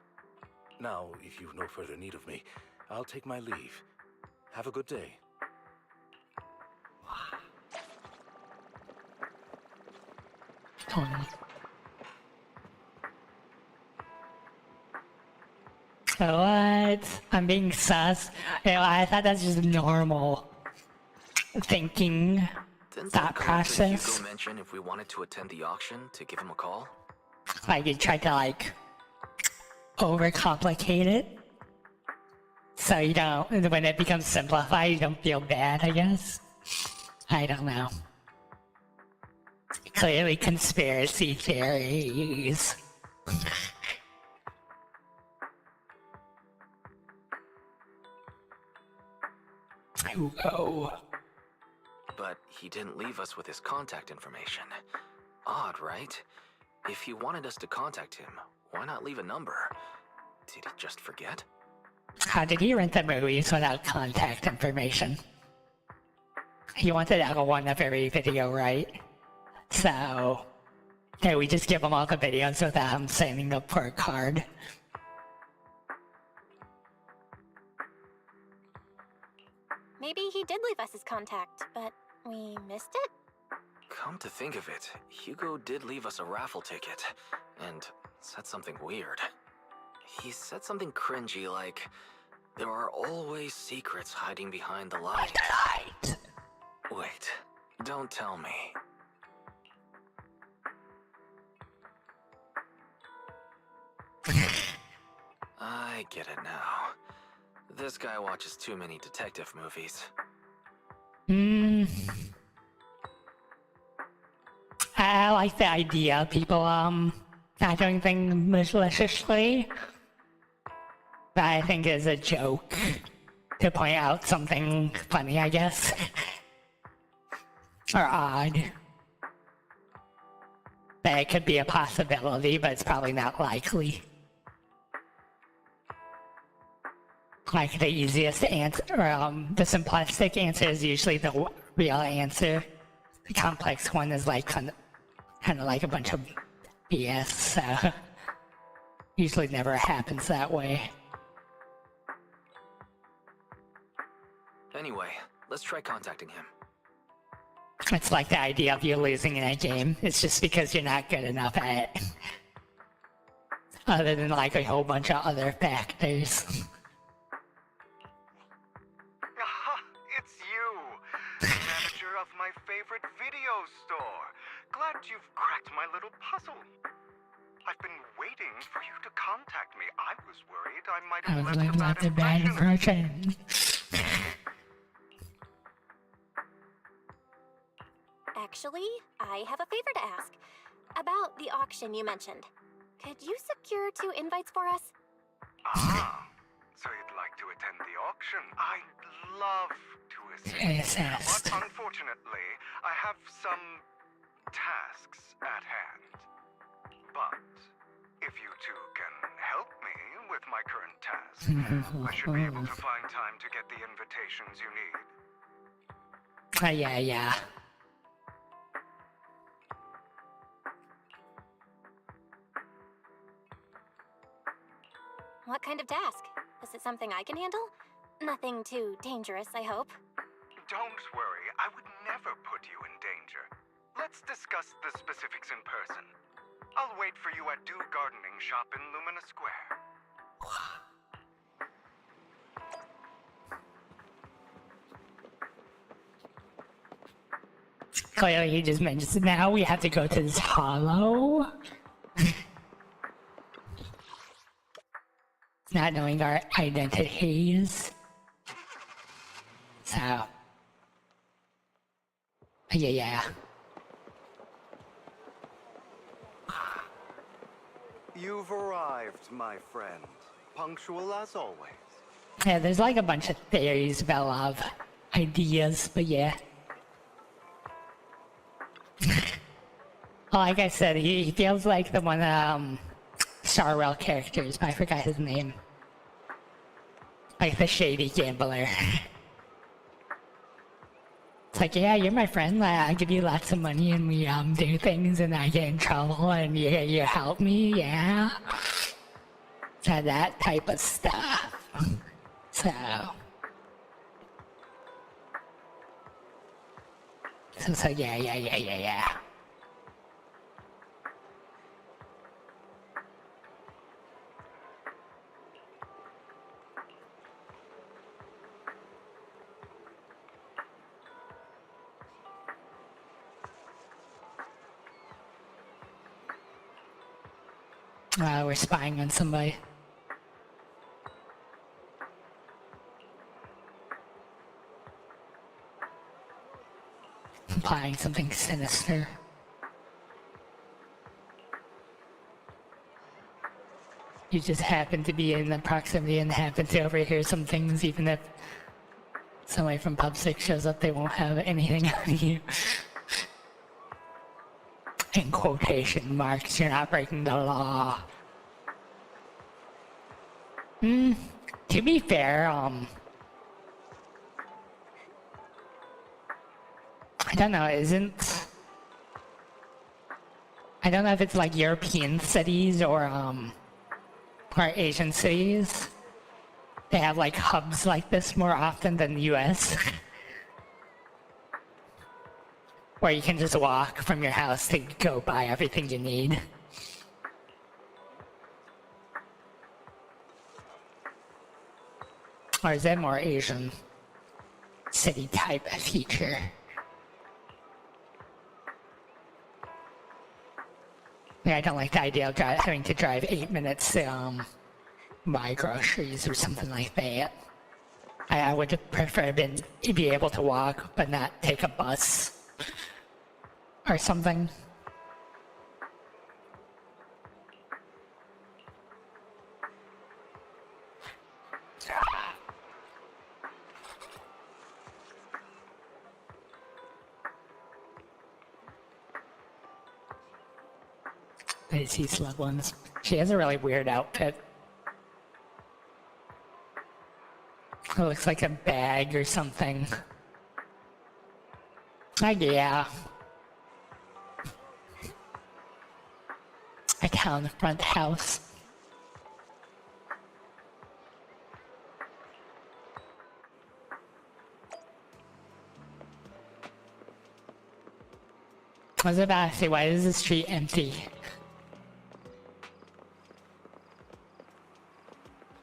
Now, if you've no further need of me, I'll take my leave. Have a good day. Totally. What? I'm being sus? I thought that's just normal thinking Didn't thought that process. Hugo mention if we wanted to attend the auction to give him a call? Like you tried to like overcomplicate it. So you don't, when it becomes simplified, you don't feel bad, I guess. I don't know. Clearly conspiracy theories. Hugo. But he didn't leave us with his contact information. Odd, right? If he wanted us to contact him, why not leave a number? Did he just forget? How did he rent the movies without contact information? He wanted L1 of every video, right? So, yeah, we just give him all the videos without him signing up for a card. Maybe he did leave us his contact, but we missed it? Come to think of it, Hugo did leave us a raffle ticket. And said something weird. He said something cringy like, there are always secrets hiding behind the light. Wait, don't tell me. I get it now. This guy watches too many detective movies. I like the idea of people, not doing things maliciously. But I think it's a joke to point out something funny, I guess. Or odd. That it could be a possibility, but it's probably not likely. Like the easiest answer, or the simplistic answer is usually the real answer. The complex one is like kind of like a bunch of BS, so usually never happens that way. Anyway, let's try contacting him. It's like the idea of you losing in a game. It's just because you're not good enough at it. Other than like a whole bunch of other factors. It's you, the manager of my favorite video store. Glad you've cracked my little puzzle. I've been waiting for you to contact me. I was worried I might have left a bad impression. Actually, I have a favor to ask. About the auction you mentioned. Could you secure 2 invites for us? So you'd like to attend the auction? I'd love to assist. But unfortunately, I have some tasks at hand. But if you two can help me with my current tasks, I should be able to find time to get the invitations you need. Yeah. What kind of task? Is it something I can handle? Nothing too dangerous, I hope. Don't worry, I would never put you in danger. Let's discuss the specifics in person. I'll wait for you at Do Gardening Shop in Lumina Square. Clearly he just mentions now we have to go to this hollow. Not knowing our identities. So. Yeah. You've arrived, my friend. Punctual as always. Yeah, there's like a bunch of theories about love ideas, but yeah. Like I said, he feels like the one Starwell characters, but I forgot his name. Like the shady gambler. It's like, yeah, you're my friend, like, I give you lots of money and we do things and I get in trouble and you help me, yeah. So that type of stuff. So yeah. We're spying on somebody. Implying something sinister. You just happen to be in the proximity and happen to overhear some things, even if somebody from Pub 6 shows up, they won't have anything on you. In quotation marks, you're not breaking the law. To be fair, I don't know, I don't know if it's like European cities or Asian cities. They have like hubs like this more often than the US. Where you can just walk from your house to go buy everything you need. Or is that more Asian city type feature? Yeah, I don't like the idea of having to drive 8 minutes to buy groceries or something like that. I would prefer to be able to walk, but not take a bus or something. I see slug ones. She has a really weird outfit. It looks like a bag or something. Yeah. A town front house. I was about to say, why is the street empty?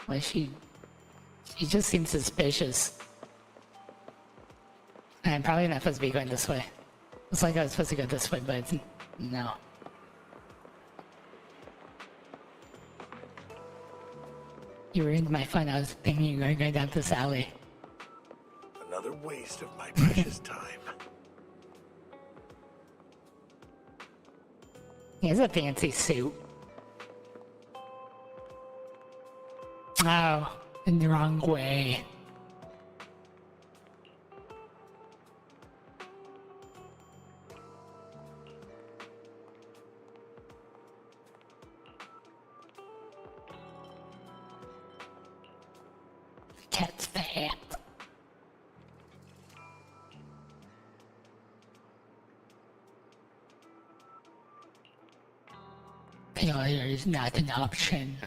Why she just seems suspicious. I'm probably not supposed to be going this way. Looks like I was supposed to go this way, but no. You ruined my fun. I was thinking you were going to go down this alley. Another waste of my precious time. He has a fancy suit. Oh, in the wrong way. Cat's fat. Failure is not an option.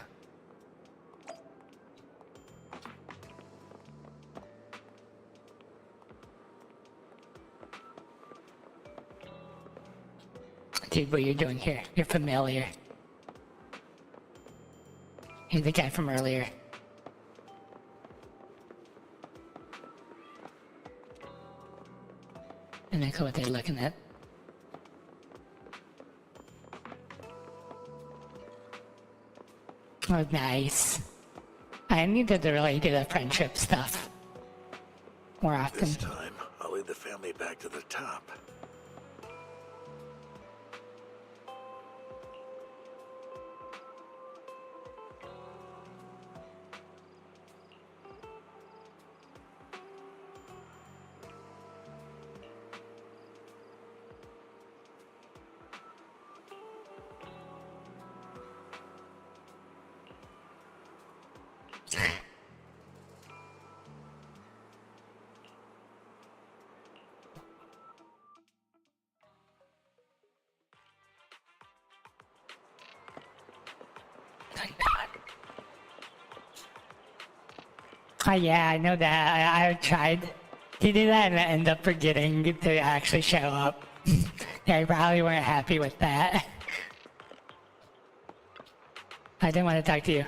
Dude, what you're doing here? You're familiar. You're the guy from earlier. And that's what they're looking at. Oh, nice. I needed to really do the friendship stuff more often. This time, I'll lead the family back to the top. Oh yeah, I know that. I tried to do that and I ended up forgetting to actually show up. Yeah, I probably weren't happy with that. I didn't want to talk to you.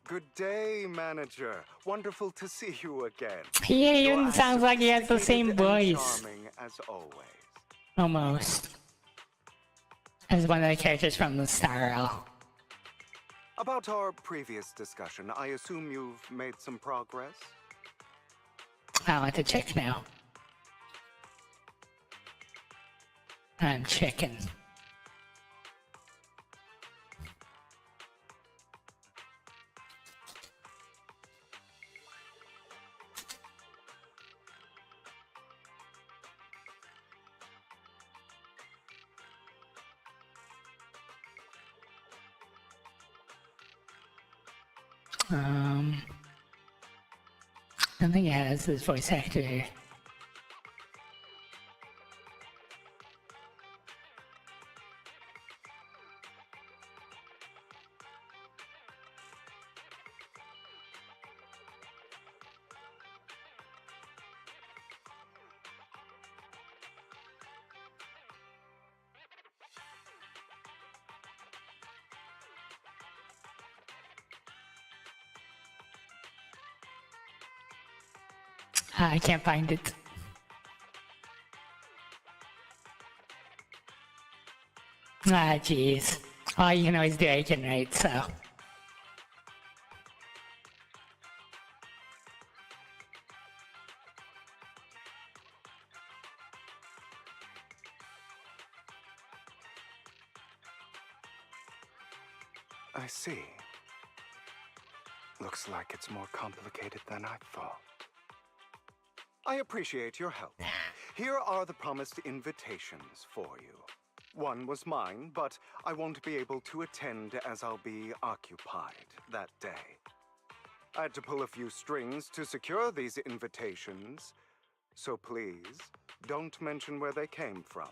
Good day, manager. Wonderful to see you again. He even You're as sounds like he has the same sophisticated and voice. charming as always. Almost. As one of the characters from the Star Rail. About our previous discussion, I assume you've made some progress? I want to check now. I'm checking. I think it has his voice actor here. I can't find it. Ah, jeez. All you can always do I can write, so. I see. Looks like it's more complicated than I thought. I appreciate your help. Here are the promised invitations for you. One was mine, but I won't be able to attend as I'll be occupied that day. I had to pull a few strings to secure these invitations, so please don't mention where they came from.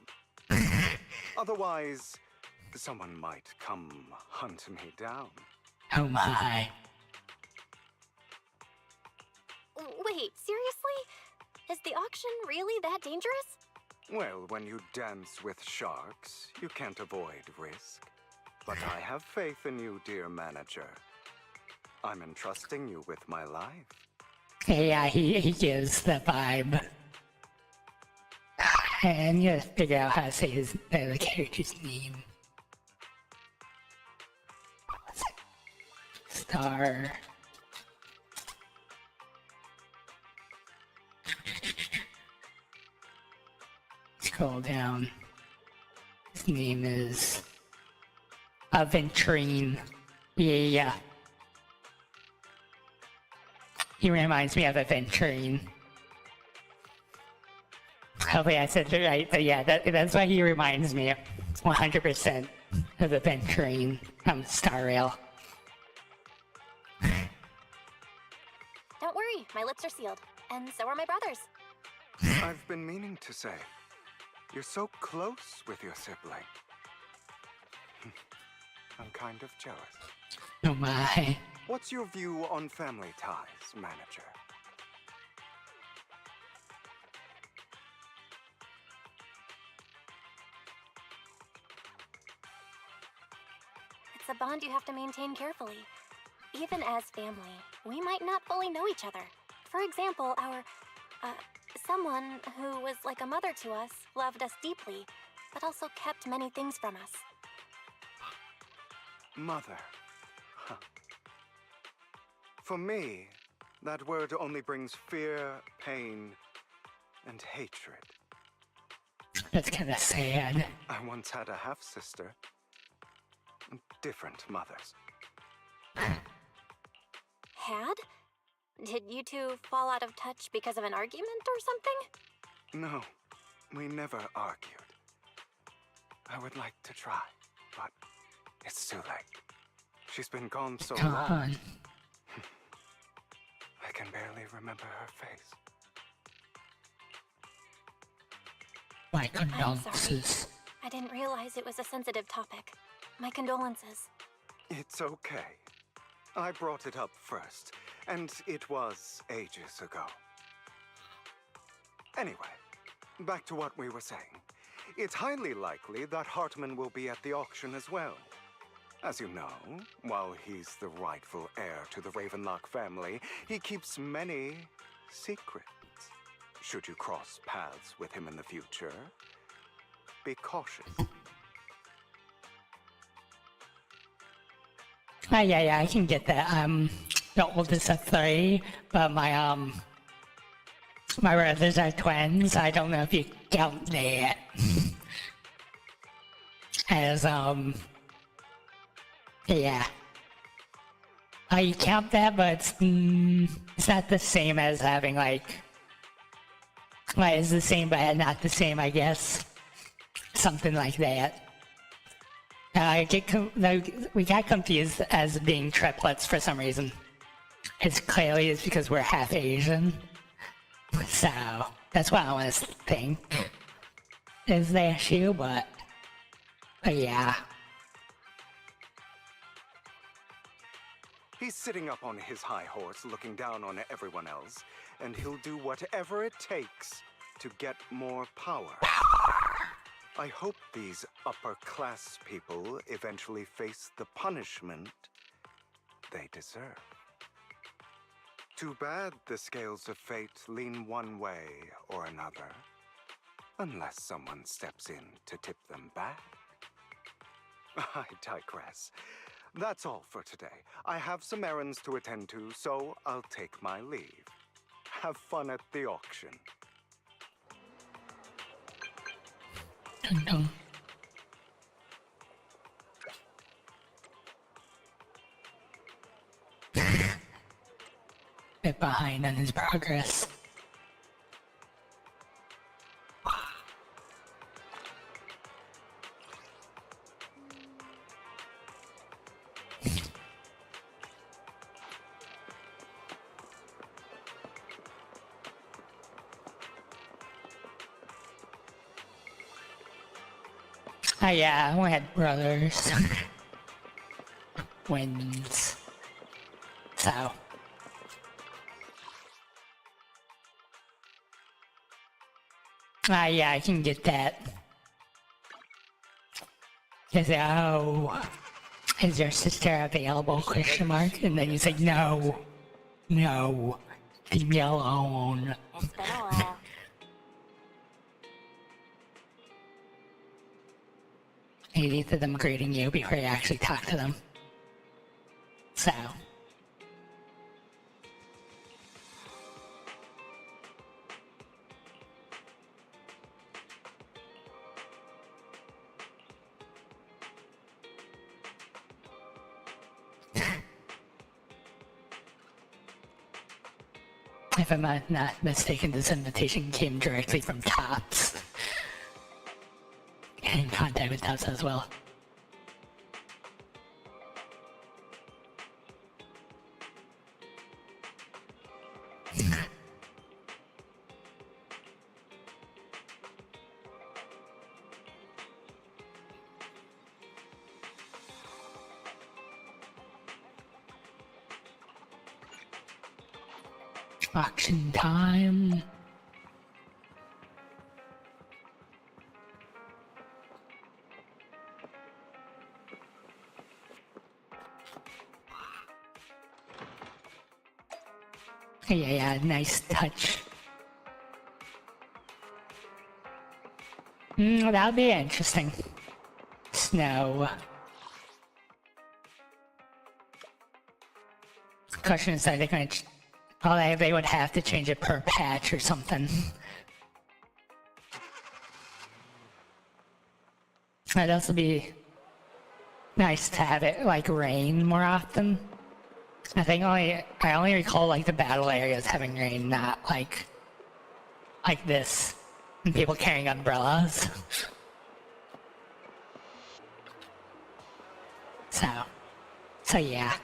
Otherwise, someone might come hunt me down. Oh my. Wait, seriously? Is the auction really that dangerous? Well, when you dance with sharks, you can't avoid risk. But I have faith in you, dear manager. I'm entrusting you with my life. Yeah, he gives the vibe. And you gotta figure out how to say the character's name. Star. Scroll down. His name is Aventurine. Yeah. He reminds me of Aventurine. Hopefully I said it right, but yeah, that's why he reminds me 100% of Aventurine from Star Rail. Don't worry, my lips are sealed. And so are my brother's. I've been meaning to say, you're so close with your sibling. I'm kind of jealous. Oh my. What's your view on family ties, manager? It's a bond you have to maintain carefully. Even as family, we might not fully know each other. For example, someone who was like a mother to us loved us deeply, but also kept many things from us. Mother. Huh. For me, that word only brings fear, pain, and hatred. That's kinda sad. I once had a half-sister. Different mothers. Had? Did you two fall out of touch because of an argument or something? No, we never argued. I would like to try, but it's too late. She's been gone so long. Gone. I can barely remember her face. My condolences. I didn't realize it was a sensitive topic. My condolences. It's okay. I brought it up first, and it was ages ago. Anyway, back to what we were saying. It's highly likely that Hartman will be at the auction as well. As you know, while he's the rightful heir to the Ravenlock family, he keeps many secrets. Should you cross paths with him in the future, be cautious. Yeah, I can get that. The oldest of 3, but my brothers are twins. I don't know if you count that as, yeah. You count that, but it's not the same as having, like, well, it's the same, but not the same, I guess. Something like that. We got confused as being triplets for some reason. It's clearly because we're half Asian. So, that's what I want to think is the issue, but yeah. He's sitting up on his high horse, looking down on everyone else, and he'll do whatever it takes to get more power. I hope these upper-class people eventually face the punishment they deserve. Too bad the scales of fate lean one way or another. Unless someone steps in to tip them back. I digress. That's all for today. I have some errands to attend to, so I'll take my leave. Have fun at the auction. Dun dun. Bit behind on his progress. Oh yeah, we had brothers. Twins. So. Ah yeah, I can get that. Cause oh, is your sister available? Question mark. And then you say no, no, leave me alone. It's been a while. Either of them greeting you before you actually talk to them. So. If I'm not mistaken, this invitation came directly from Tops. In contact with Tops as well. Auction time. Yeah, nice touch. That'll be interesting. Snow. Question is, are they going to... Oh, they would have to change it per patch or something. It'd also be nice to have it, like, rain more often. I only recall, like, the battle areas having rain, not, like this. And people carrying umbrellas. So yeah.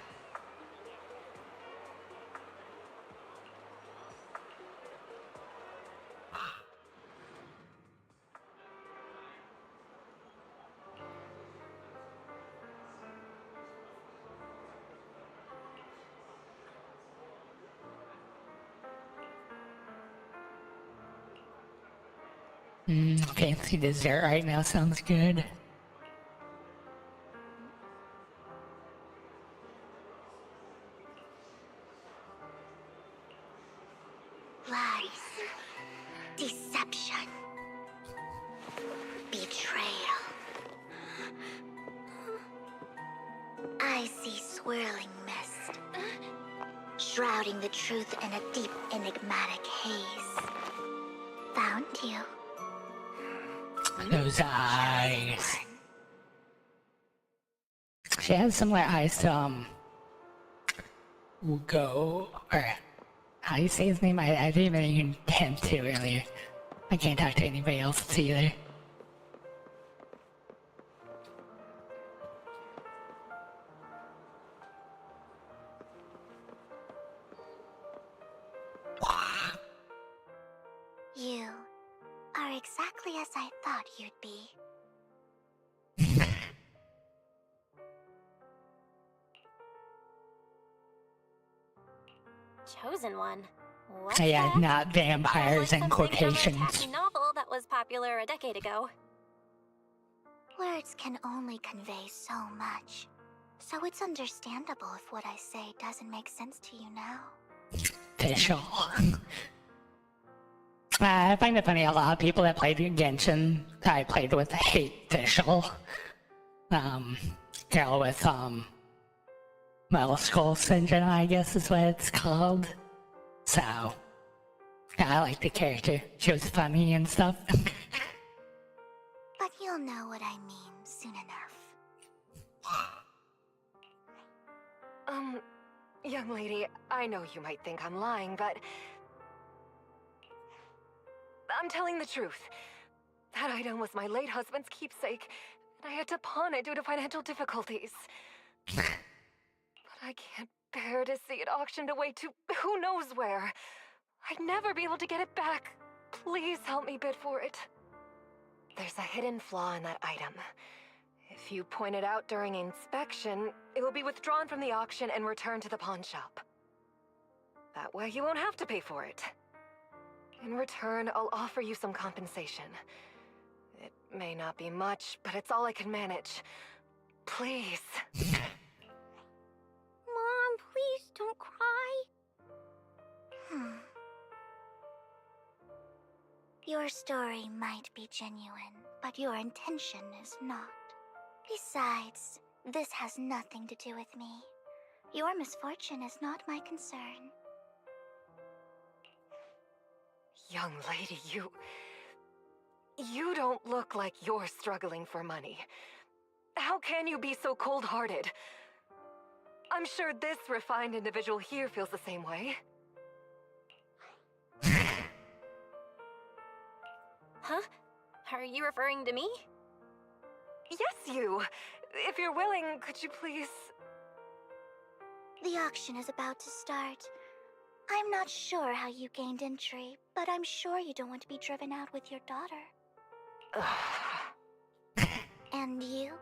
Fancy dessert right now sounds good. Lies, deception, betrayal. I see swirling mist, shrouding the truth in a deep, enigmatic haze. Found you. Those eyes. She has similar eyes to, Go, or how do you say his name? I didn't even attempt to earlier. I can't talk to anybody else either. You are exactly as I thought you'd be. Chosen one. What's Yeah, that? not vampires in Sounds like something from a quotations. tacky novel that was popular a decade ago. Words can only convey so much. So it's understandable if what I say doesn't make sense to you now. official. I find it funny, a lot of people that played Genshin that I played with hate official. Girl with, well, skull syndrome, I guess is what it's called. So, I like the character. She was funny and stuff. But you'll know what I mean soon enough. Young lady, I know you might think I'm lying, but I'm telling the truth. That item was my late husband's keepsake, and I had to pawn it due to financial difficulties. But I can't bear to see it auctioned away to who knows where. I'd never be able to get it back. Please help me bid for it. There's a hidden flaw in that item. If you point it out during inspection, it will be withdrawn from the auction and returned to the pawn shop. That way you won't have to pay for it. In return, I'll offer you some compensation. It may not be much, but it's all I can manage. Please. Mom, please don't cry. Your story might be genuine, but your intention is not. Besides, this has nothing to do with me. Your misfortune is not my concern. Young lady, you don't look like you're struggling for money. How can you be so cold-hearted? I'm sure this refined individual here feels the same way. Huh? Are you referring to me? Yes, you. If you're willing, could you please... The auction is about to start. I'm not sure how you gained entry, but I'm sure you don't want to be driven out with your daughter. And you?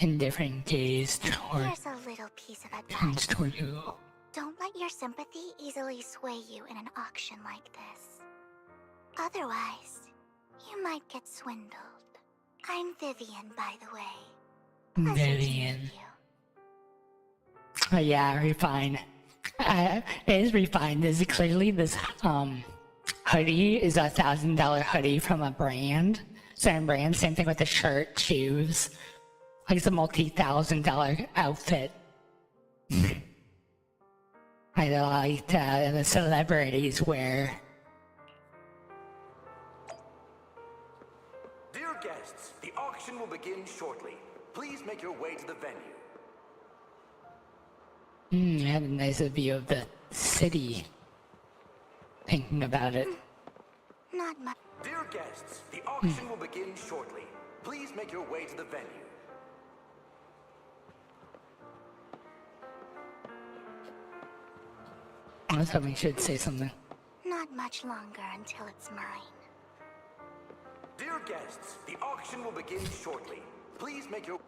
Indifferent gaze toward Here's a little piece of advice. toward you. Don't let your sympathy easily sway you in an auction like this. Otherwise, you might get swindled. I'm Vivian, by the way. Pleasure to Vivian. meet you. Oh yeah, refined. It is refined. This is clearly this hoodie is $1,000 hoodie from a brand. Certain brand. Same thing with the shirt, shoes. Like it's a multi-$1,000 outfit. I like the celebrities wear. Dear guests, the auction will begin shortly. Please make your way to the venue. I had a nice view of the city. Thinking about it. Not much. Dear guests, the auction will begin shortly. Please make your way to the venue. I was hoping she'd say something. Not much longer until it's mine. Dear guests, the auction will begin shortly. Please make your...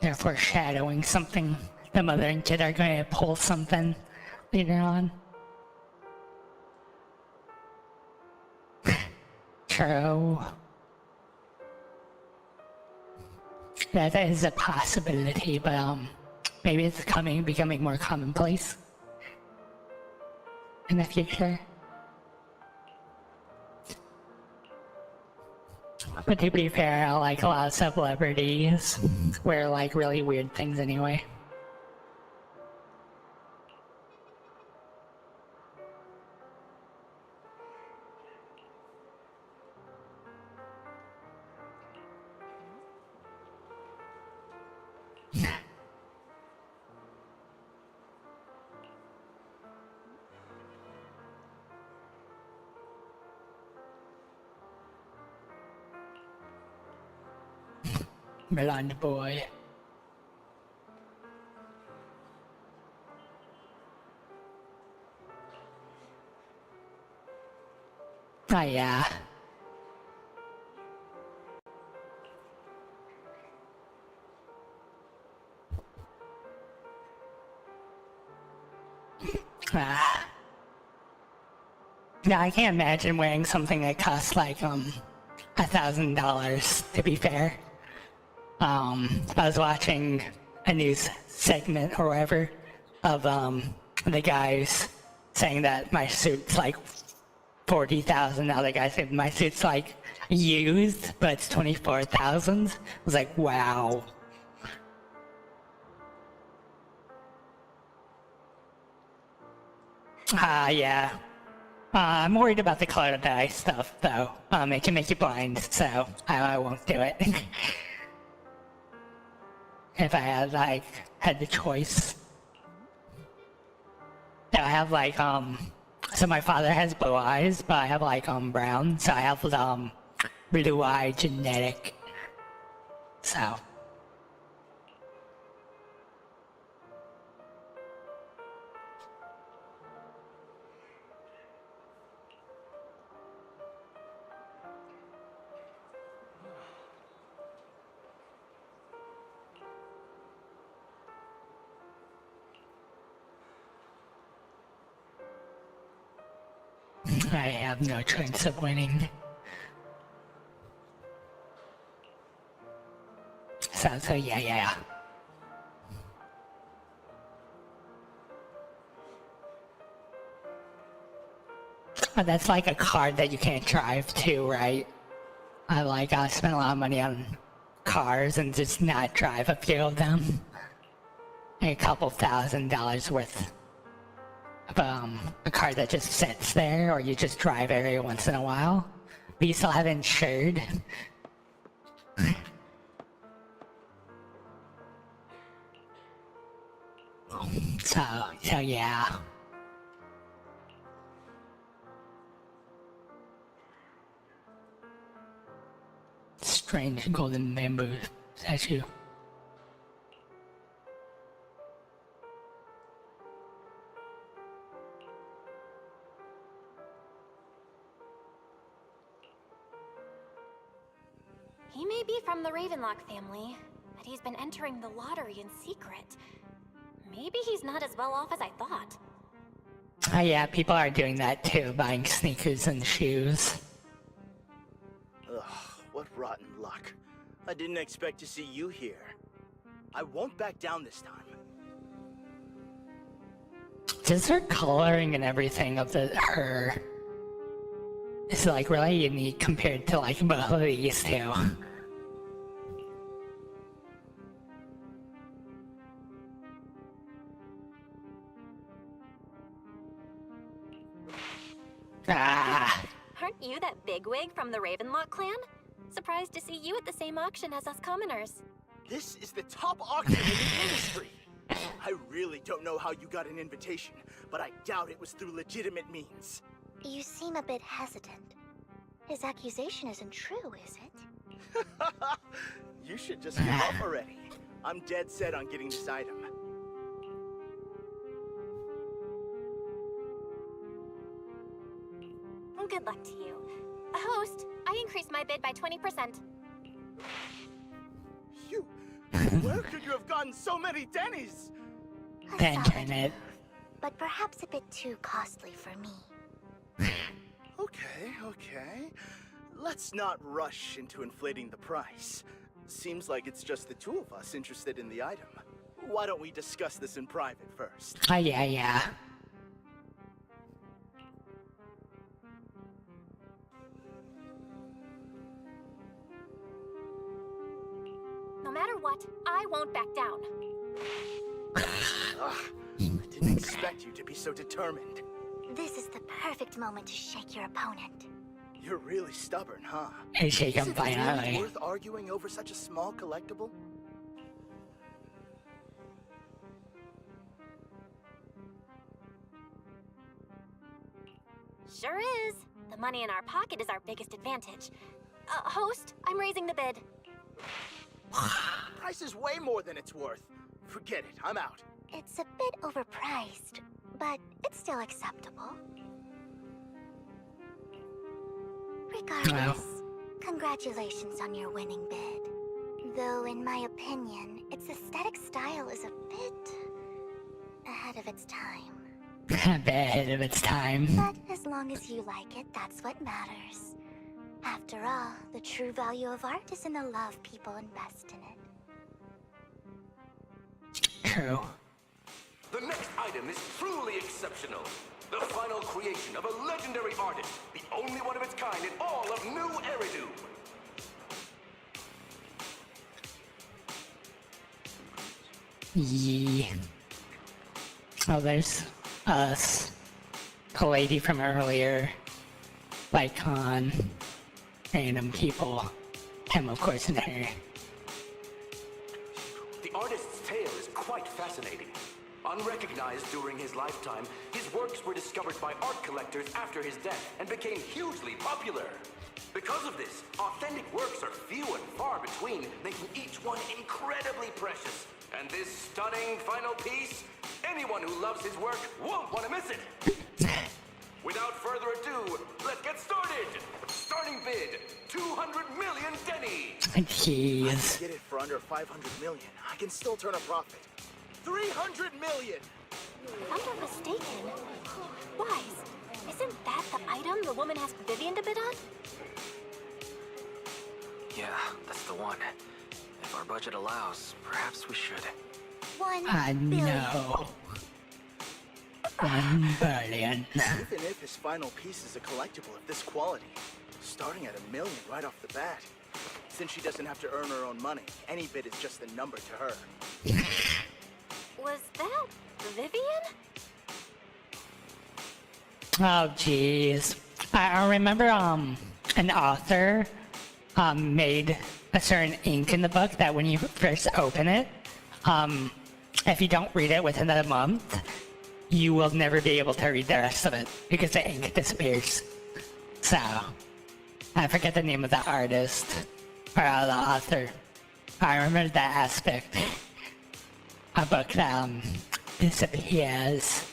They're foreshadowing something. The mother and kid are going to pull something later on. True. That is a possibility, but maybe it's becoming more commonplace in the future. But to be fair, I like a lot of celebrities wear like really weird things anyway. Blonde boy. Oh, yeah. Yeah, I can't imagine wearing something that costs like $1,000, to be fair. I was watching a news segment or whatever of the guys saying that my suit's like 40,000. Now the guy said my suit's like used, but it's 24,000. I was like, wow. Yeah. I'm worried about the color dye stuff, though. It can make you blind, so I won't do it. If I had the choice. Yeah, I have so my father has blue eyes, but I have brown, so I have blue eye genetic. So. I have no chance of winning. So yeah. But that's like a card that you can't drive too, right? I spent a lot of money on cars and just not drive a few of them. A couple $1,000 worth of a car that just sits there, or you just drive every once in a while. But you still have insured. So yeah. Strange golden bamboo statue. He may be from the Ravenlock family, but he's been entering the lottery in secret. Maybe he's not as well off as I thought. Oh yeah, people are doing that too, buying sneakers and shoes. Ugh, what rotten luck. I didn't expect to see you here. I won't back down this time. Just her coloring and everything of her is really unique compared to both of these two. Aren't you that bigwig from the Ravenlock clan? Surprised to see you at the same auction as us commoners. This is the top auction in the industry. I really don't know how you got an invitation, but I doubt it was through legitimate means. You seem a bit hesitant. His accusation isn't true, is it? You should just give up already. I'm dead set on getting this item. Good luck to you. Host, I increased my bid by 20%. Where could you have gotten so many Denny's? Internet. But perhaps a bit too costly for me. Okay. Let's not rush into inflating the price. Seems like it's just the two of us interested in the item. Why don't we discuss this in private first? Oh yeah. No matter what, I won't back down. I didn't expect you to be so determined. This is the perfect moment to shake your opponent. You're really stubborn, huh? I shake him Is it really violently. worth arguing over such a small collectible? Sure is. The money in our pocket is our biggest advantage. Host, I'm raising the bid. Price is way more than it's worth. Forget it, I'm out. It's a bit overpriced, but it's still acceptable. Regardless, congratulations on your winning bid. Though, in my opinion, its aesthetic style is a bit ahead of its time. A bit ahead of its time. But as long as you like it, that's what matters. After all, the true value of art is in the love people invest in it. True. The next item is truly exceptional. The final creation of a legendary artist, the only one of its kind in all of New Eridu. Yeah. Oh, there's us. The lady from earlier. Lycon. Random people. Him, of course, and her. The artist's tale is quite fascinating. Unrecognized during his lifetime, his works were discovered by art collectors after his death and became hugely popular. Because of this, authentic works are few and far between, making each one incredibly precious. And this stunning final piece, anyone who loves his work won't want to miss it. Without further ado, let's get started! Starting bid, 200 million Denny! Jeez. I can get it for under 500 million. I can still turn a profit. 300 million! If I'm not mistaken, Wise, isn't that the item the woman asked Vivian to bid on? Yeah, that's the one. If our budget allows, perhaps we should. 1 I billion. know. 1 billion. Even if his final piece is a collectible of this quality, starting at $1 million right off the bat. Since she doesn't have to earn her own money, any bid is just a number to her. Was that Vivian? Oh, jeez. I remember, an author, made a certain ink in the book that when you first open it, if you don't read it within a month, you will never be able to read the rest of it because the ink disappears. So, I forget the name of the artist or the author. I remember that aspect. A book that disappears.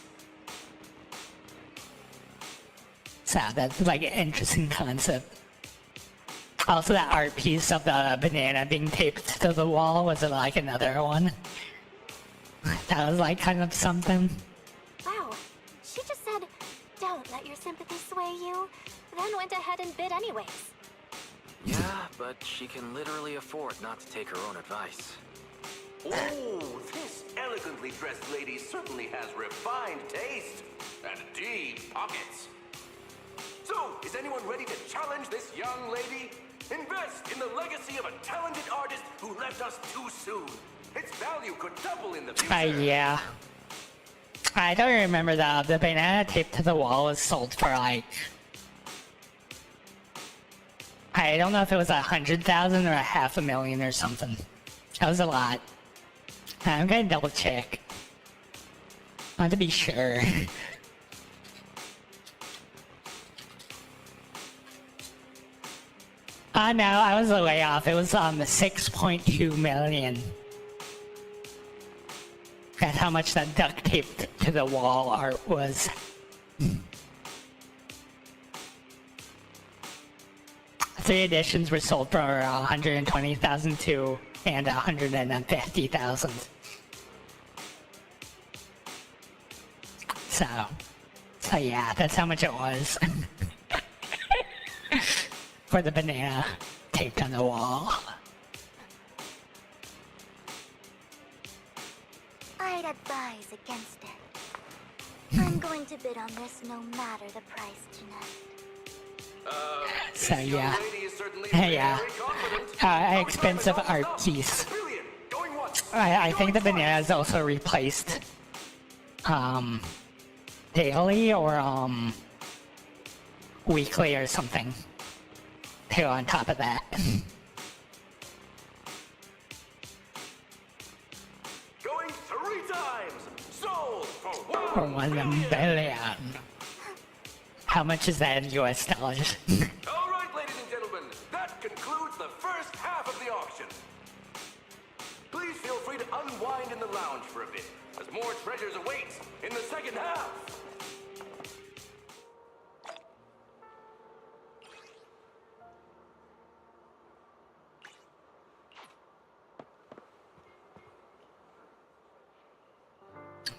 So that's like an interesting concept. Also, that art piece of the banana being taped to the wall was like another one. That was like kind of something. Wow, she just said, don't let your sympathy sway you, then went ahead and bid anyways. Yeah, but she can literally afford not to take her own advice. Oh, this elegantly dressed lady certainly has refined taste and deep pockets. So, is anyone ready to challenge this young lady? Invest in the legacy of a talented artist who left us too soon. Its value could double in the future. Yeah. I don't remember that. The banana taped to the wall was sold for like... I don't know if it was 100,000 or 500,000 or something. That was a lot. I'm gonna double check. I want to be sure. No, I was way off. It was 6.2 million. That's how much that duct taped to the wall art was. 3 editions were sold for 120,000 to and 150,000. So yeah, that's how much it was. For the banana taped on the wall. I'd advise against it. I'm going to bid on this no matter the price tonight. So this young yeah. lady is certainly Yeah. very confident. Expensive art piece. Brilliant. Going once. I think the banana is also replaced daily or weekly or something. Too on top of that. Going 3 times. Sold for For 1 billion. How much is that in US dollars? All right, ladies and gentlemen, that concludes the first half of the auction. Please feel free to unwind in the lounge for a bit, as more treasures await in the second half.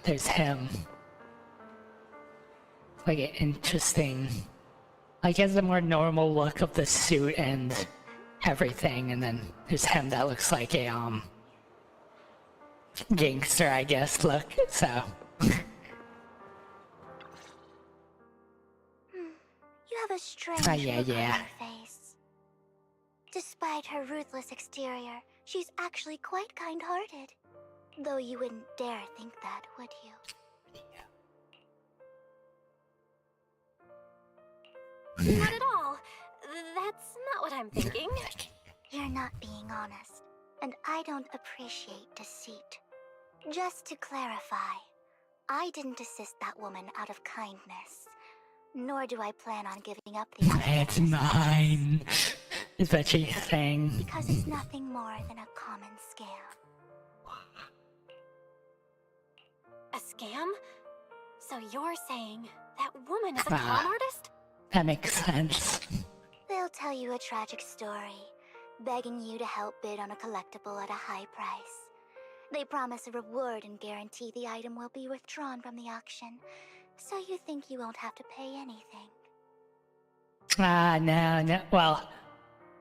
there's him. Like an interesting, like he has a more normal look of the suit and everything, and then there's him that looks like a gangster, I guess, look, so. You have a strange Yeah, look yeah. on your face. Despite her ruthless exterior, she's actually quite kind-hearted. Though you wouldn't dare think that, would you? Not at all. That's not what I'm thinking. You're not being honest, and I don't appreciate deceit. Just to clarify, I didn't assist that woman out of kindness, nor do I plan on giving up the It's mine, is what she's saying. because it's nothing more than a common scam. A scam? So you're saying that woman is a con artist? That makes sense. They'll tell you a tragic story, begging you to help bid on a collectible at a high price. They promise a reward and guarantee the item will be withdrawn from the auction, so you think you won't have to pay anything. No. Well,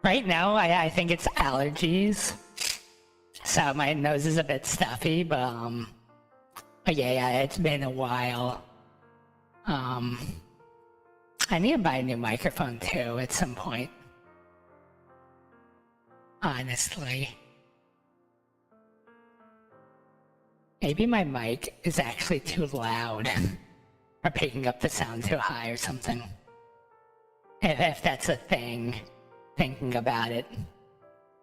right now I think it's allergies. So my nose is a bit stuffy, but yeah, it's been a while. I need to buy a new microphone too at some point. Honestly. Maybe my mic is actually too loud. Or picking up the sound too high or something. If that's a thing, thinking about it.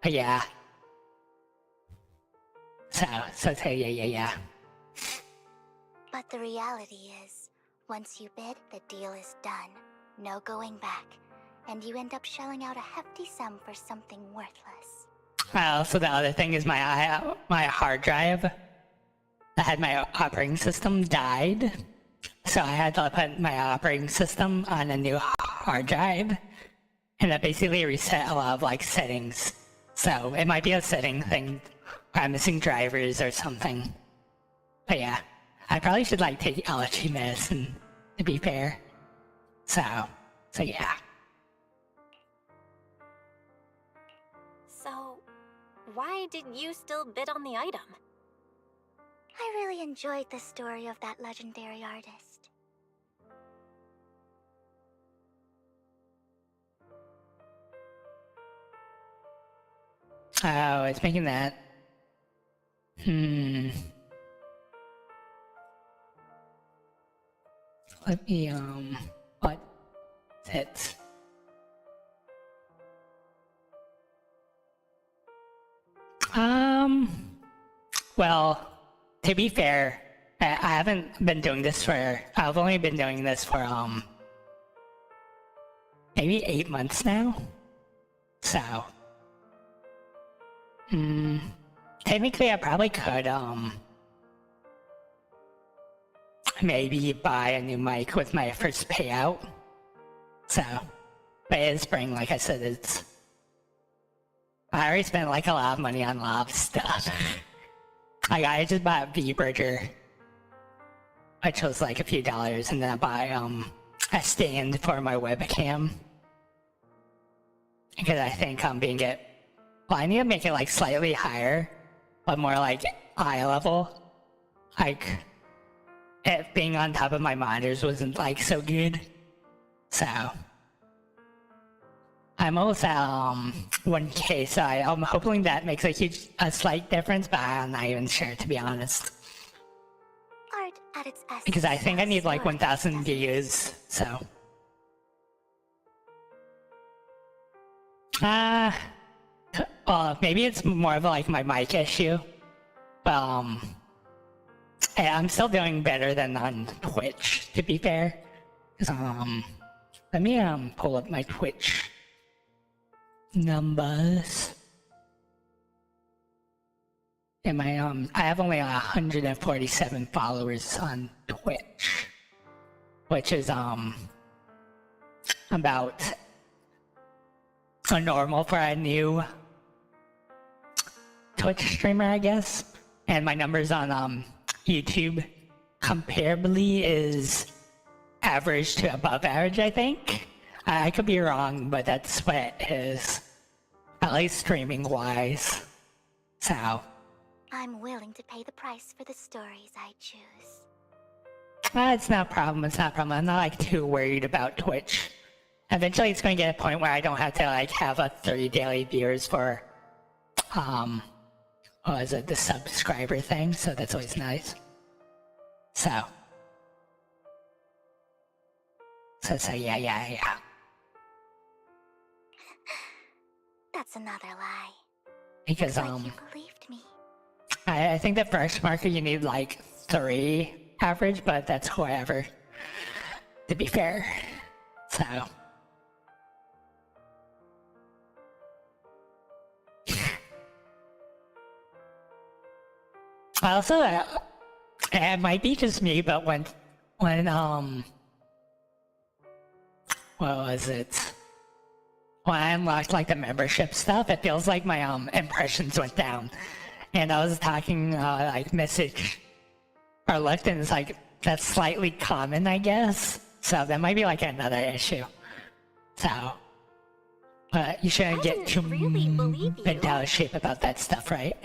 But yeah. So yeah. But the reality is, once you bid, the deal is done. No going back. And you end up shelling out a hefty sum for something worthless. So the other thing is my hard drive that had my operating system died. So I had to put my operating system on a new hard drive. And that basically reset a lot of like settings. So it might be a setting thing. Or I'm missing drivers or something. But yeah, I probably should like take allergy medicine, to be fair. So yeah. So, why did you still bid on the item? I really enjoyed the story of that legendary artist. Oh, it's making that. Let me, what is it? Well, to be fair, I haven't been doing this I've only been doing this for, maybe 8 months now. So, technically I probably could, maybe buy a new mic with my first payout. So, but it's spring, like I said, I already spent like a lot of money on a lot of stuff. Like I just bought V-Burger, which was like a few dollars, and then I bought a stand for my webcam. Because I think I'm being I need to make it like slightly higher, but more like eye level. Like, it being on top of my monitors wasn't like so good. So, I'm almost at 1K, so I'm hoping that makes a slight difference, but I'm not even sure, to be honest. Art at its essence. Because I think I need like 1,000 views, so. Well, maybe it's more of like my mic issue, but I'm still doing better than on Twitch, to be fair. Let me pull up my Twitch numbers. And I have only 147 followers on Twitch, which is about normal for a new Twitch streamer, I guess. And my numbers on YouTube comparably is average to above average, I think. I could be wrong, but that's what it is. At least streaming-wise. So. I'm willing to pay the price for the stories I choose. It's not a problem, it's not a problem. I'm not like too worried about Twitch. Eventually it's going to get a point where I don't have to like have a 30 daily viewers for, what is it, the subscriber thing, so that's always nice. So yeah. That's another lie. Because, Like you believed me. I think the first marker you need like 3 average, but that's whatever, to be fair. So. Also, it might be just me, but when what was it? When I unlocked like the membership stuff, it feels like my impressions went down. And I was talking like message or looked, and it's like that's slightly common, I guess. So that might be like another issue. So, but you shouldn't get too bent out of shape about that stuff, right?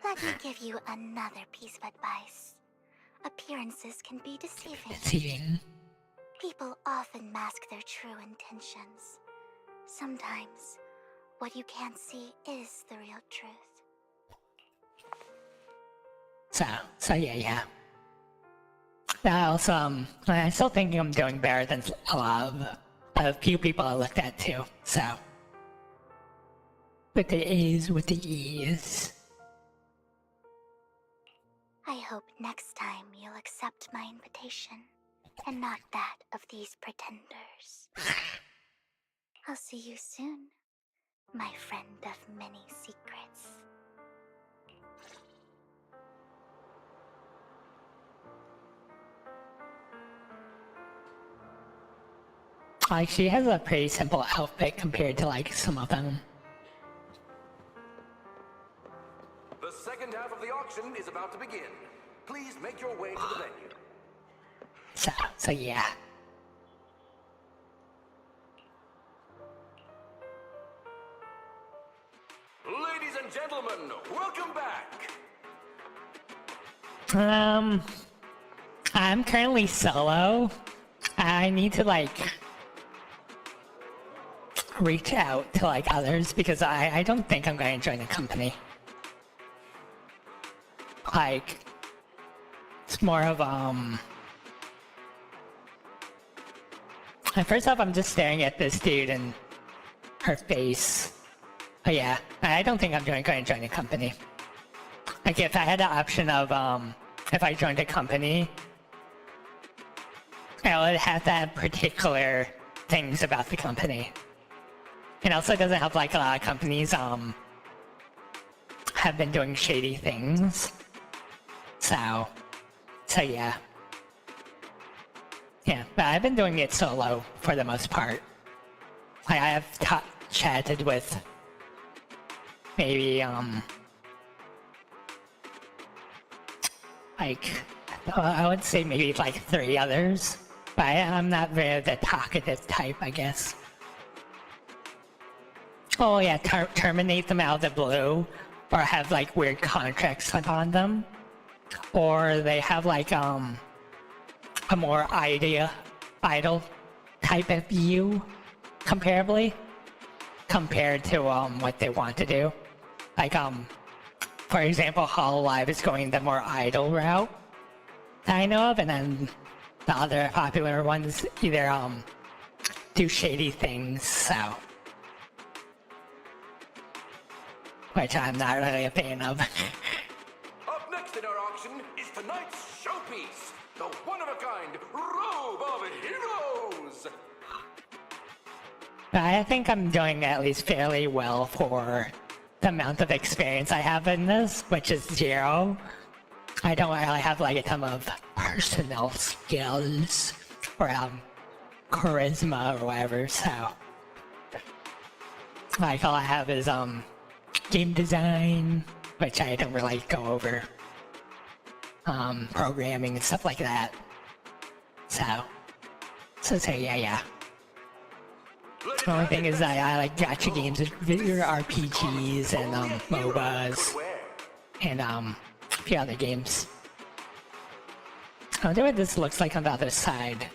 Let me give you another piece of advice. Appearances can be deceiving. Deceiving. People often mask their true intentions. Sometimes, what you can't see is the real truth. So yeah. Also, I still think I'm doing better than a few people I looked at too. So, with the E's. I hope next time you'll accept my invitation, and not that of these pretenders. I'll see you soon, my friend of many secrets. Like, she has a pretty simple outfit compared to like some of them. The second half of the auction is about to begin. Please make your way to the venue. So yeah. Ladies and gentlemen, welcome back. I'm currently solo. I need to like reach out to like others because I don't think I'm going to join a company. Like, it's more of first off, I'm just staring at this dude and her face. But yeah, I don't think I'm going to join a company. Like, if I had the option of if I joined a company, I would have to have particular things about the company. It also doesn't help like a lot of companies have been doing shady things. So yeah. Yeah, but I've been doing it solo for the most part. Like, I have chatted with maybe like, I would say maybe like 3 others. But I'm not very the talkative type, I guess. Oh yeah, terminate them out of the blue, or have like weird contracts on them, or they have like a more idle type of view, comparably, compared to what they want to do. Like for example, Hololive is going the more idle route that I know of, and then the other popular ones either do shady things, so. Which I'm not really a fan of. Up next in our auction is tonight's showpiece, the one-of-a-kind Robe of Heroes! I think I'm doing at least fairly well for the amount of experience I have in this, which is 0. I don't really have like a ton of personnel skills or charisma or whatever, so like all I have is game design, which I don't really go over programming and stuff like that. So yeah. The only thing is I like gacha games, your RPGs and MOBAs and a few other games. I wonder what this looks like on the other side.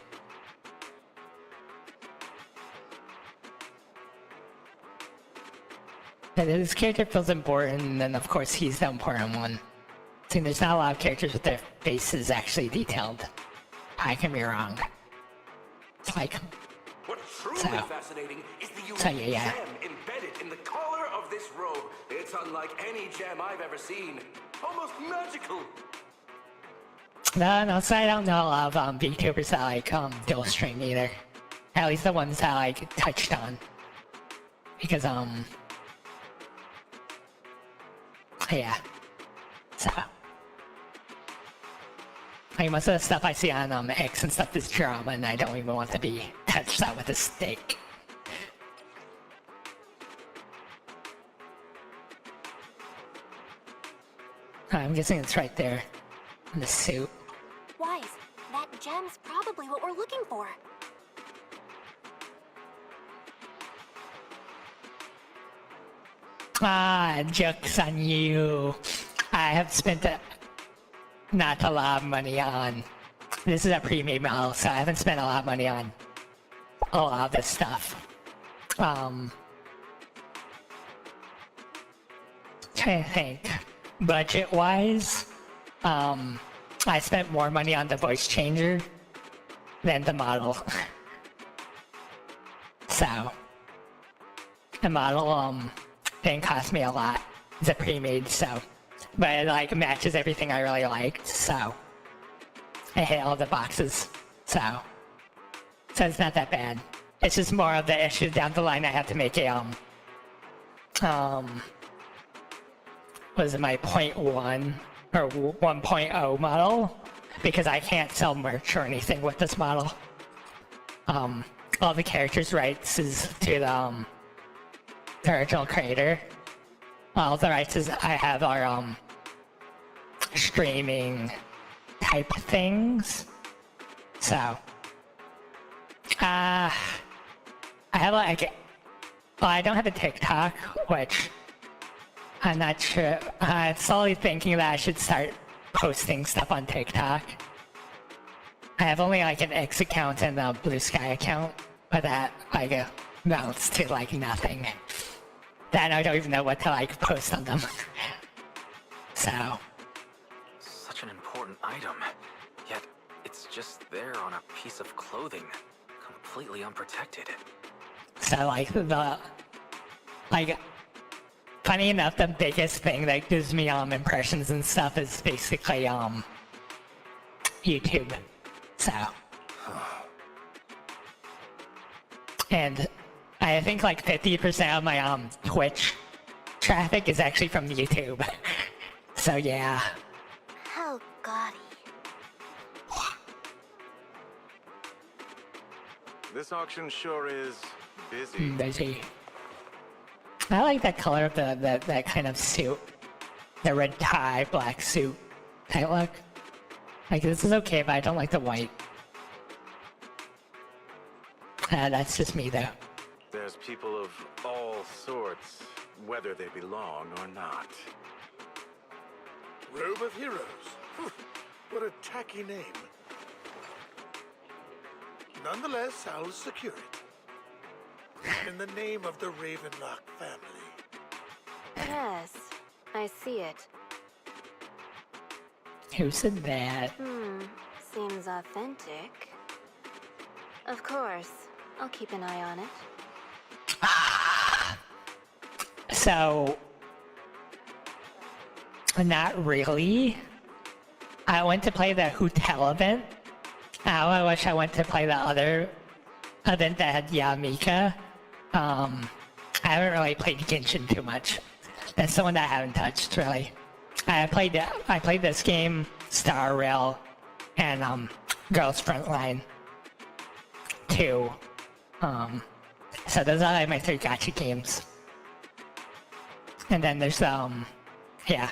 Yeah, this character feels important, and then of course he's the important one. See, there's not a lot of characters with their faces actually detailed. I can be wrong. Like, What's truly fascinating is the unique yeah. gem embedded in the collar of this robe. It's unlike any gem I've ever seen. Almost magical. No, so I don't know a lot of VTubers that like dual stream either. At least the ones that like touched on. Because yeah. So like most of the stuff I see on X and stuff is drama, and I don't even want to be touched out with a stick. I'm guessing it's right there in the suit. Wise, that gem's probably what we're looking for. Ah, joke's on you. I have spent not a lot of money on... This is a pre-made model, so I haven't spent a lot of money on a lot of this stuff. Trying to think. Budget-wise, I spent more money on the voice changer than the model. So, the model, didn't cost me a lot. It's a pre-made, so... But it, like, matches everything I really liked, so... I hit all the boxes, so it's not that bad. It's just more of the issue down the line I have to make a, was it my 0.1 or 1.0 model? Because I can't sell merch or anything with this model. All the characters' rights is to the original creator. All the rights I have are streaming type things. So I have like, well, I don't have a TikTok, which I'm not sure. I'm slowly thinking that I should start posting stuff on TikTok. I have only like an X account and a Blue Sky account, but that like amounts to like nothing. Then I don't even know what to like post on them. So. Such an important item, yet it's just there on a piece of clothing, completely unprotected. So like funny enough, the biggest thing that gives me impressions and stuff is basically YouTube. So and I think like 50% of my Twitch traffic is actually from YouTube. So yeah. How gaudy. This auction sure is busy. Busy. I like that color of that kind of suit. The red tie, black suit type look. Like this is okay, but I don't like the white. That's just me though. There's people of all sorts, whether they belong or not. Robe of Heroes. What a tacky name. Nonetheless, I'll secure it. In the name of the Ravenlock family. Yes, I see it. Who said that? Seems authentic. Of course, I'll keep an eye on it. So, not really. I went to play the Hotel event. I wish I went to play the other event that had Yamika. I haven't really played Genshin too much. That's the one that I haven't touched, really. I played this game, Star Rail, and Girls Frontline 2. So those are like my 3 gacha games. And then there's yeah.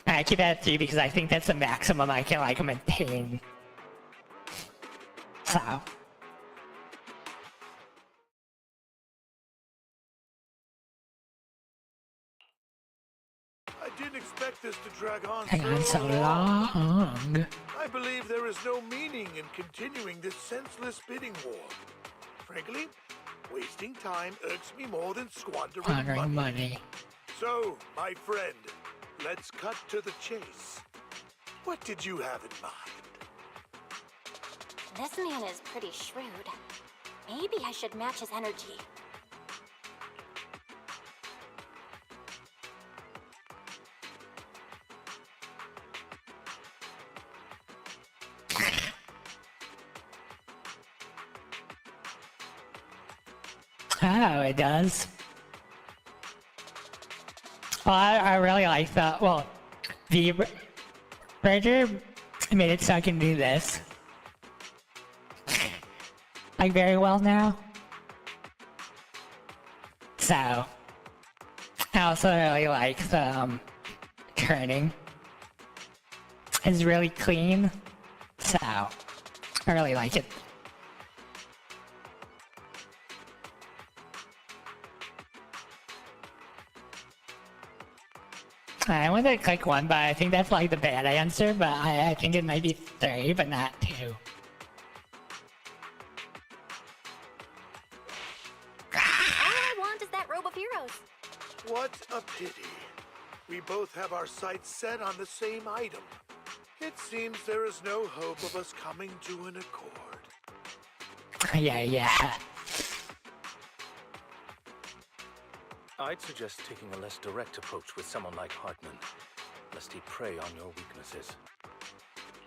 I keep it at 3 because I think that's the maximum I can like maintain. So. I didn't expect this to drag on Hang on so long. I believe there is no meaning in continuing this senseless bidding war. Frankly, wasting time irks me more than squandering money. So, my friend, let's cut to the chase. What did you have in mind? This man is pretty shrewd. Maybe I should match his energy. Oh, it does. Well, I really like that. Well, the Bridger made it so I can do this. Like, very well now. So, I also really like the turning. It's really clean. So, I really like it. I want to click 1, but I think that's like the bad answer, but I think it might be 3, but not 2. All I want is that robe of heroes. What a pity. We both have our sights set on the same item. It seems there is no hope of us coming to an accord. Yeah. I'd suggest taking a less direct approach with someone like Hartman, lest he prey on your weaknesses.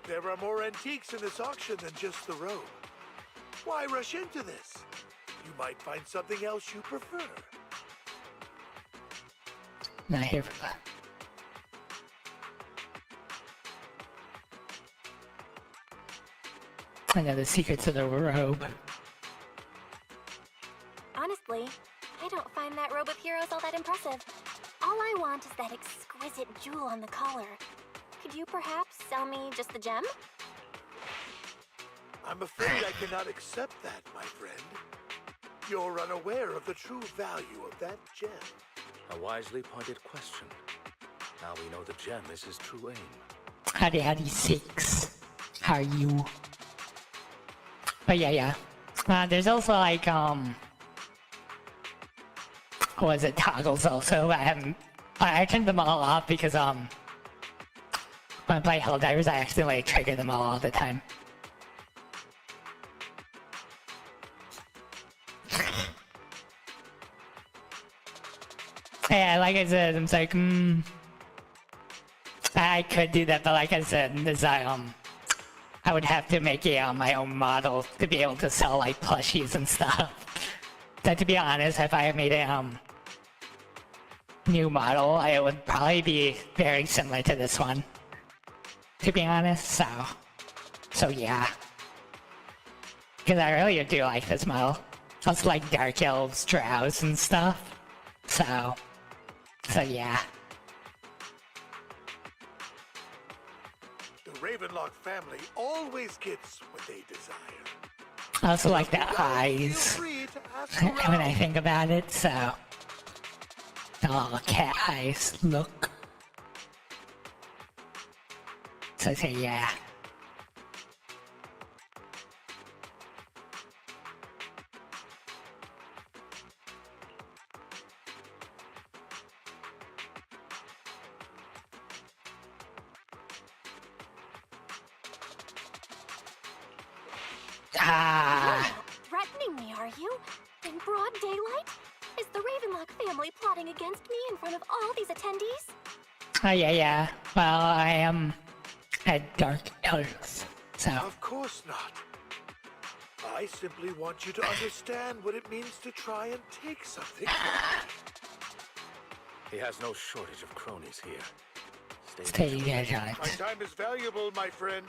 There are more antiques in this auction than just the robe. Why rush into this? You might find something else you prefer. Not here for that. I know the secrets of the robe. Honestly, I don't find that robe of heroes all that impressive. All I want is that exquisite jewel on the collar. Could you perhaps sell me just the gem? I'm afraid I cannot accept that, my friend. You're unaware of the true value of that gem. A wisely pointed question. Now we know the gem is his true aim. Howdy 6. How are you? But yeah. There's also like, what was it, toggles also. I turned them all off because, when I play Helldivers, I accidentally trigger them all the time. Yeah, like I said, I'm like, I could do that, but like I said, I would have to make my own model to be able to sell like plushies and stuff. But to be honest, if I made a new model, it would probably be very similar to this one. To be honest, so yeah. Because I really do like this model. Also like Dark Elves, Drows, and stuff. So yeah. The Ravenlock family always gets what they desire. I also like the eyes when I think about it, so. Oh, cat eyes, look. So yeah. Threatening me, are you? In broad daylight? Is the Ravenlock family plotting against me in front of all these attendees? Oh yeah. Well, I am a Dark Elf, so. Of course not. I simply want you to understand what it means to try and take something. He has no shortage of cronies here. Stay there, John. My time is valuable, my friend.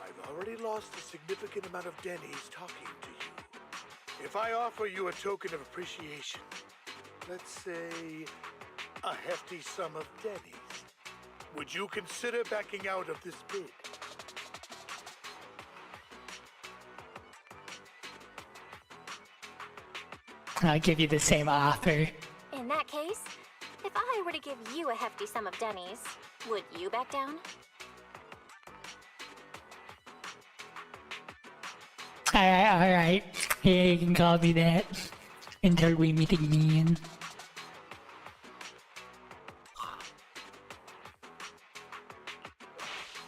I've already lost a significant amount of Denny's talking to you. If I offer you a token of appreciation, let's say a hefty sum of Denny's, Would you consider backing out of this bid? I'll give you the same offer. In that case, if I were to give you a hefty sum of Denny's, would you back down? Alright. Yeah, you can call me that. Until we meet again.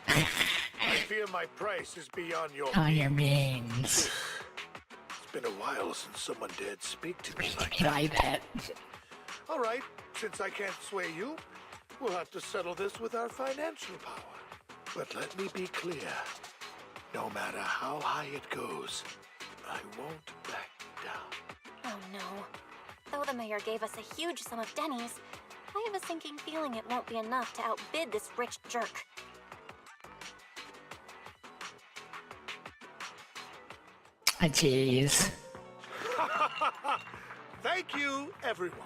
I fear my price is beyond your On your means. It's been a while since someone dared speak to me like Try that. All right, since I can't sway you, we'll have to settle this with our financial power. But let me be clear. No matter how high it goes, I won't back down. Oh no. Though the mayor gave us a huge sum of Denny's, I have a sinking feeling it won't be enough to outbid this rich jerk. Jeez. Thank you, everyone.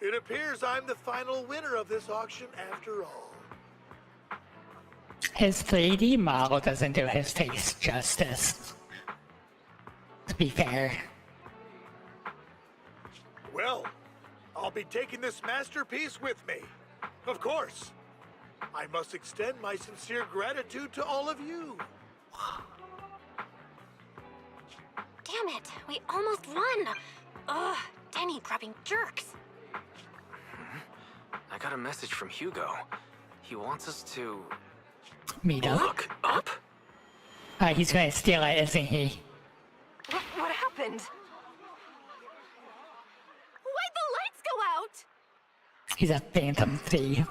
It appears I'm the final winner of this auction after all. His 3D model doesn't do his face justice. To be fair. Well, I'll be taking this masterpiece with me. Of course. I must extend my sincere gratitude to all of you. Damn it, we almost won! Ugh, Denny grabbing jerks. I got a message from Hugo. He wants us to Meet up. look up. He's gonna steal it, isn't he? What happened? Why'd the lights go out? He's a phantom thief.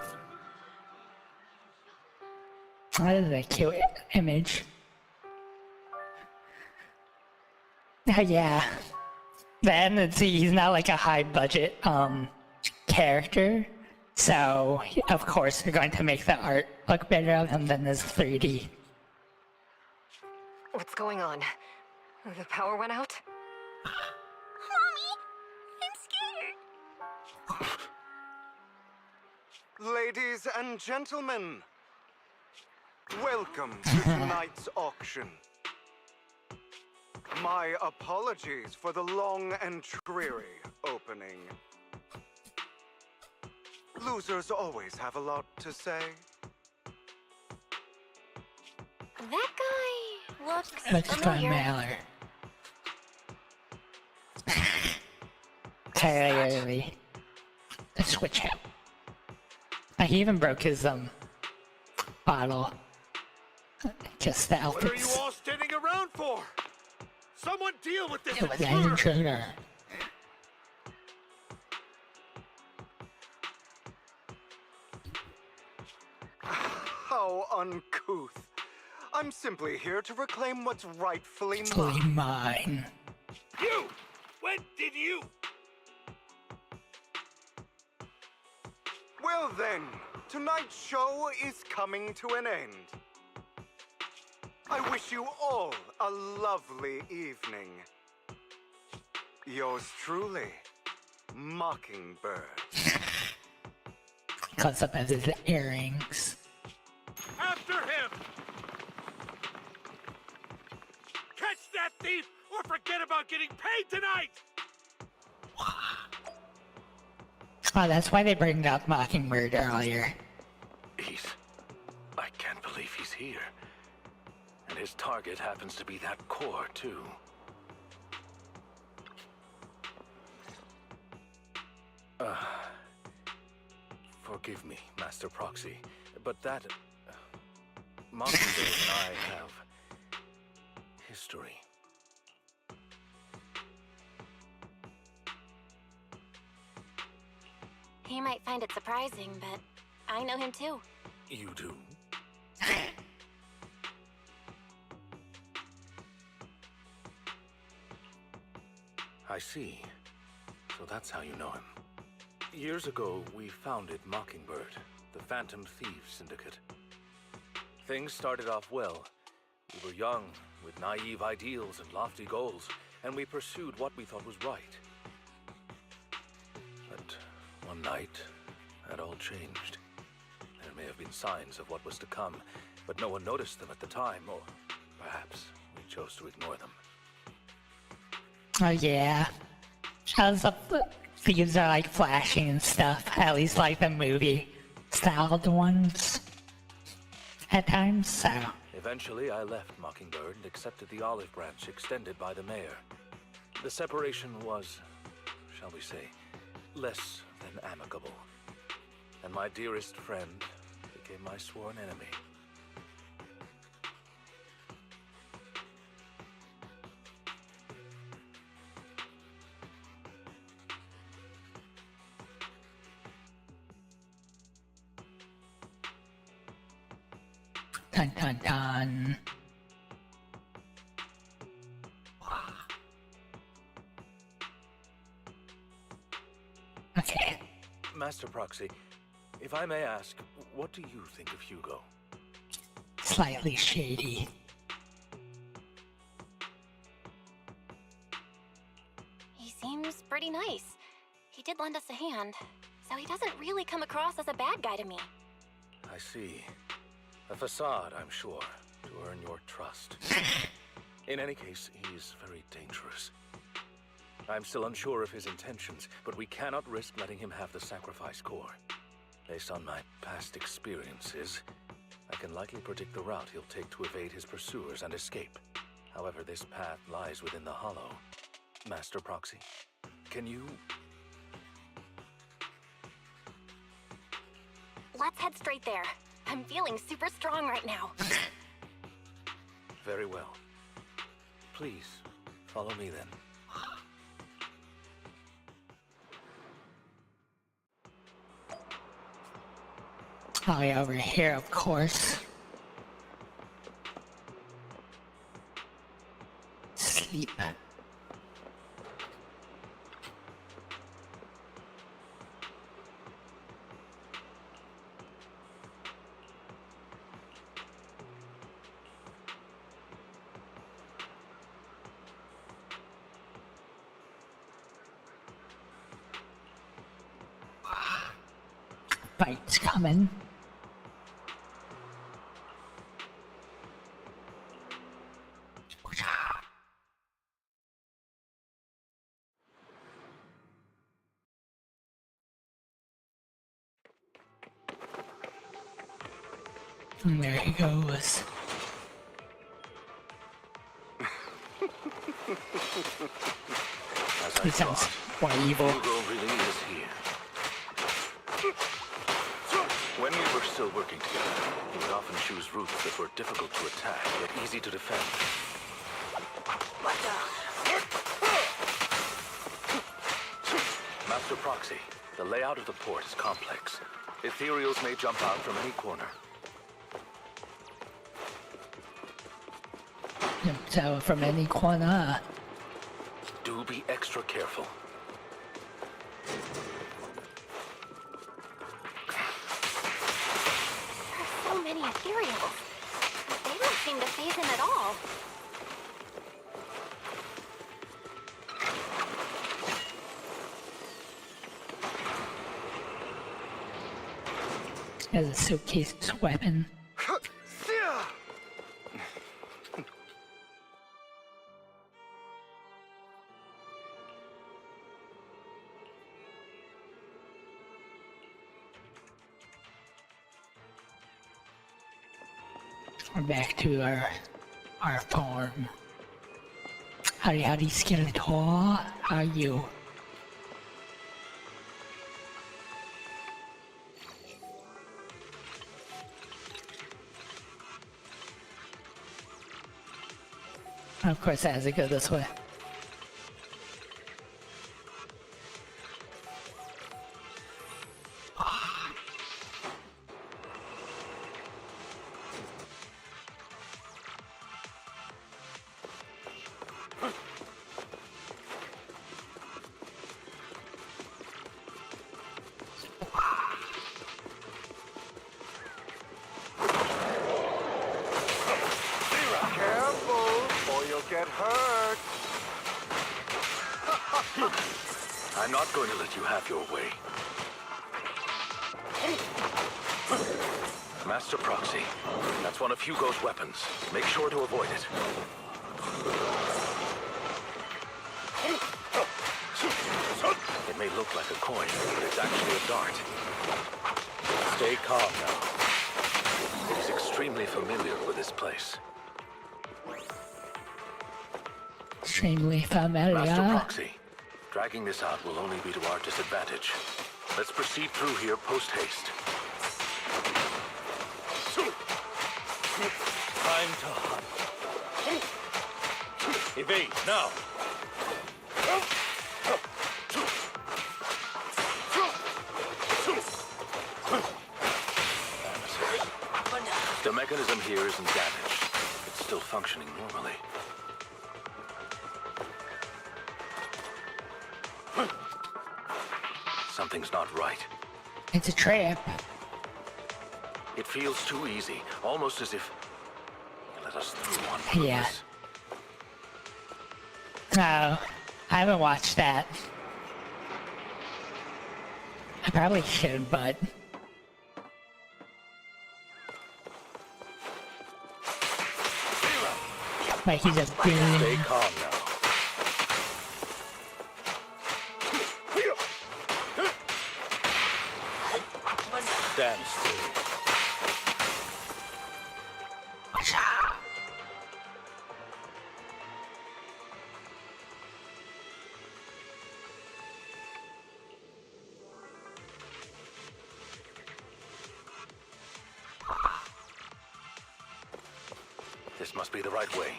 That is a cute image. Oh yeah. Then see, he's not like a high budget character. So of course they're going to make the art look better of him than this 3D. What's going on? The power went out? Mommy, I'm scared. Ladies and gentlemen, welcome to tonight's auction. My apologies for the long and dreary opening. Losers always have a lot to say. That guy looks Let's go familiar. Mallor. Entirely. Let's switch out. He even broke his bottle. Just the What are you outfits. all standing around for? Someone deal with this It was an intruder. How uncouth. I'm simply here to reclaim what's rightfully Totally mine. mine. You! When did you? Well then, tonight's show is coming to an end. I wish you all a lovely evening. Yours truly, Mockingbird. Close up of his earrings. After him! Catch that thief or forget about getting paid tonight! Oh, that's why they bring up Mockingbird earlier. I can't believe he's here. And his target happens to be that core, too. Forgive me, Master Proxy, but that... Mockingbird and I have... history. He might find it surprising, but I know him too. You do? I see. So that's how you know him. Years ago, we founded Mockingbird, the Phantom Thieves Syndicate. Things started off well. We were young, with naive ideals and lofty goals, and we pursued what we thought was right. But one night, that all changed. may have been signs of what was to come, but no one noticed them at the time, or perhaps we chose to ignore them. Oh yeah. Shows up thieves are like flashing and stuff, at least like the movie styled ones at times, so. Eventually, I left Mockingbird and accepted the olive branch extended by the mayor. The separation was, shall we say, less than amicable. And my dearest friend became my sworn enemy. Dun dun dun. Okay. Master Proxy, if I may ask, what do you think of Hugo? Slightly shady. He seems pretty nice. He did lend us a hand, so he doesn't really come across as a bad guy to me. I see. A facade, I'm sure, to earn your trust. In any case, he's very dangerous. I'm still unsure of his intentions, but we cannot risk letting him have the sacrifice core. Based on my past experiences, I can likely predict the route he'll take to evade his pursuers and escape. However, this path lies within the Hollow. Master Proxy, can you... Let's head straight there. I'm feeling super strong right now. Very well. Please, follow me then. Oh yeah, over here, of course. Sleep. Fight's coming. And there he goes. As He I sounds thought, quite evil. Hugo really is here. When we were still working together, he would often choose routes that were difficult to attack, yet easy to defend. Master Proxy, the layout of the port is complex. Ethereals may jump out from any corner. So from any corner. Do be extra careful. There are so many ethereals. But they don't seem to phase him at all. There's a suitcase weapon. We're back to our farm. Howdy, Skeletor. How are you? Of course, it has to go this way. Get hurt. I'm not going to let you have your way. Master Proxy. That's one of Hugo's weapons. Make sure to avoid it. It may look like a coin, but it's actually a dart. Stay calm now. He's extremely familiar with this place. Extremely familiar. Master Proxy, dragging this out will only be to our disadvantage. Let's proceed through here post-haste. Time to hunt. Evade, now! The mechanism here isn't damaged. It's still functioning normally. Something's not right. It's a trap. It feels too easy, almost as if you let us through on purpose. Yeah. No, I haven't watched that. I probably should, but... Like he's a Stay billion. calm now. Stand still. This must be the right way.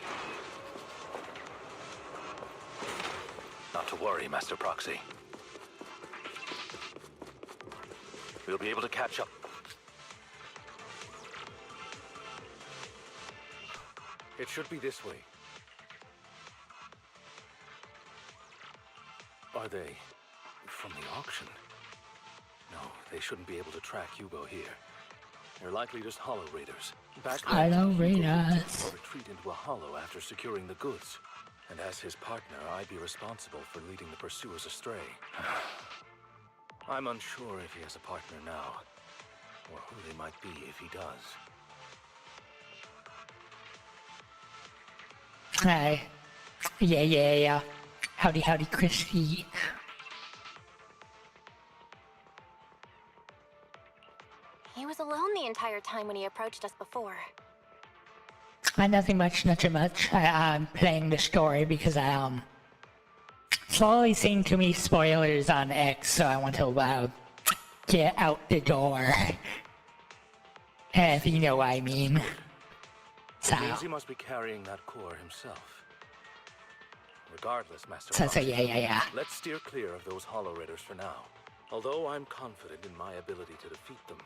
Not to worry, Master Proxy. We'll be able to catch up. It should be this way. Are they from the auction? No, they shouldn't be able to track Hugo here. They're likely just hollow raiders. Hollow raiders. Or retreat into a hollow after securing the goods. And as his partner, I'd be responsible for leading the pursuers astray. I'm unsure if he has a partner now, or who they might be if he does. Hi. Yeah. Howdy, Christy. He was alone the entire time when he approached us before. Nothing much. I'm playing the story because I, slowly seeing too many spoilers on X, so I want to, get out the door. If you know what I mean. So. Means he must be carrying that core himself. Regardless, Master So Proxy, yeah. let's steer clear of those hollow raiders for now. Although I'm confident in my ability to defeat them,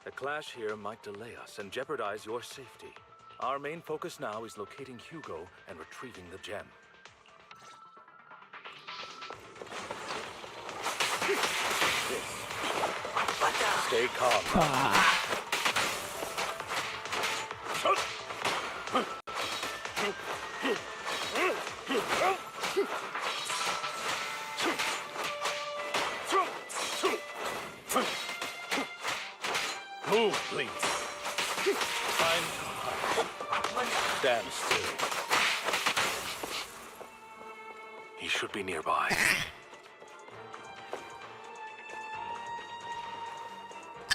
the clash here might delay us and jeopardize your safety. Our main focus now is locating Hugo and retrieving the gem. Stay calm. Move, please. Time to hunt. Stand still. He should be nearby.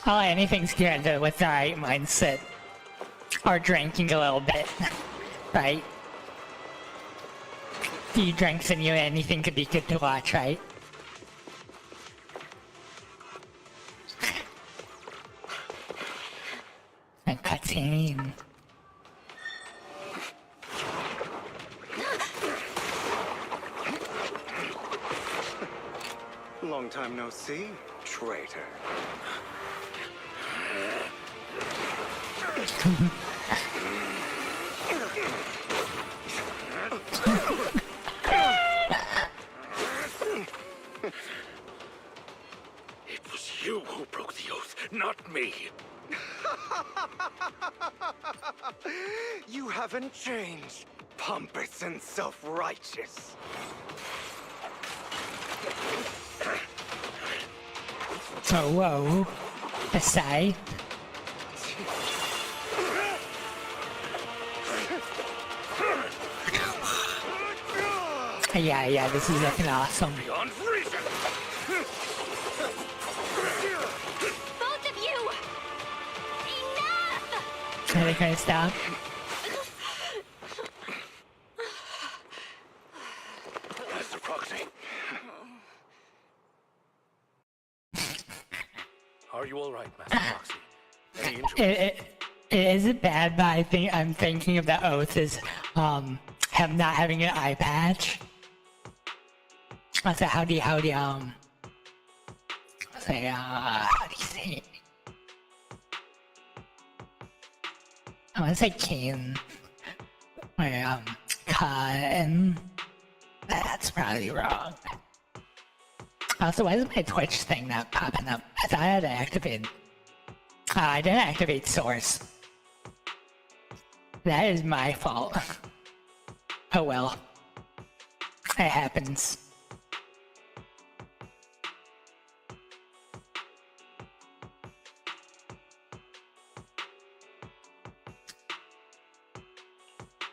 Oh, anything's good with the right mindset. Or drinking a little bit. Right? Few drinks and anything could be good to watch, right? And cutscene. Long time no see, traitor. It was you who broke the oath, not me. You haven't changed, pompous and self-righteous. Oh, whoa. Aside. Yeah, this is looking awesome. Beyond reason! Both of you! Enough! Are they gonna stop? Master Proxy. Are you all right, Master Proxy? Any injuries? It isn't bad, but I'm thinking of the oath as not having an eye patch. So how do you say it? I want to say Kane or Cotton. That's probably wrong. Also, why is my Twitch thing not popping up? I thought I had to activate. I didn't activate Source. That is my fault. Oh well. It happens.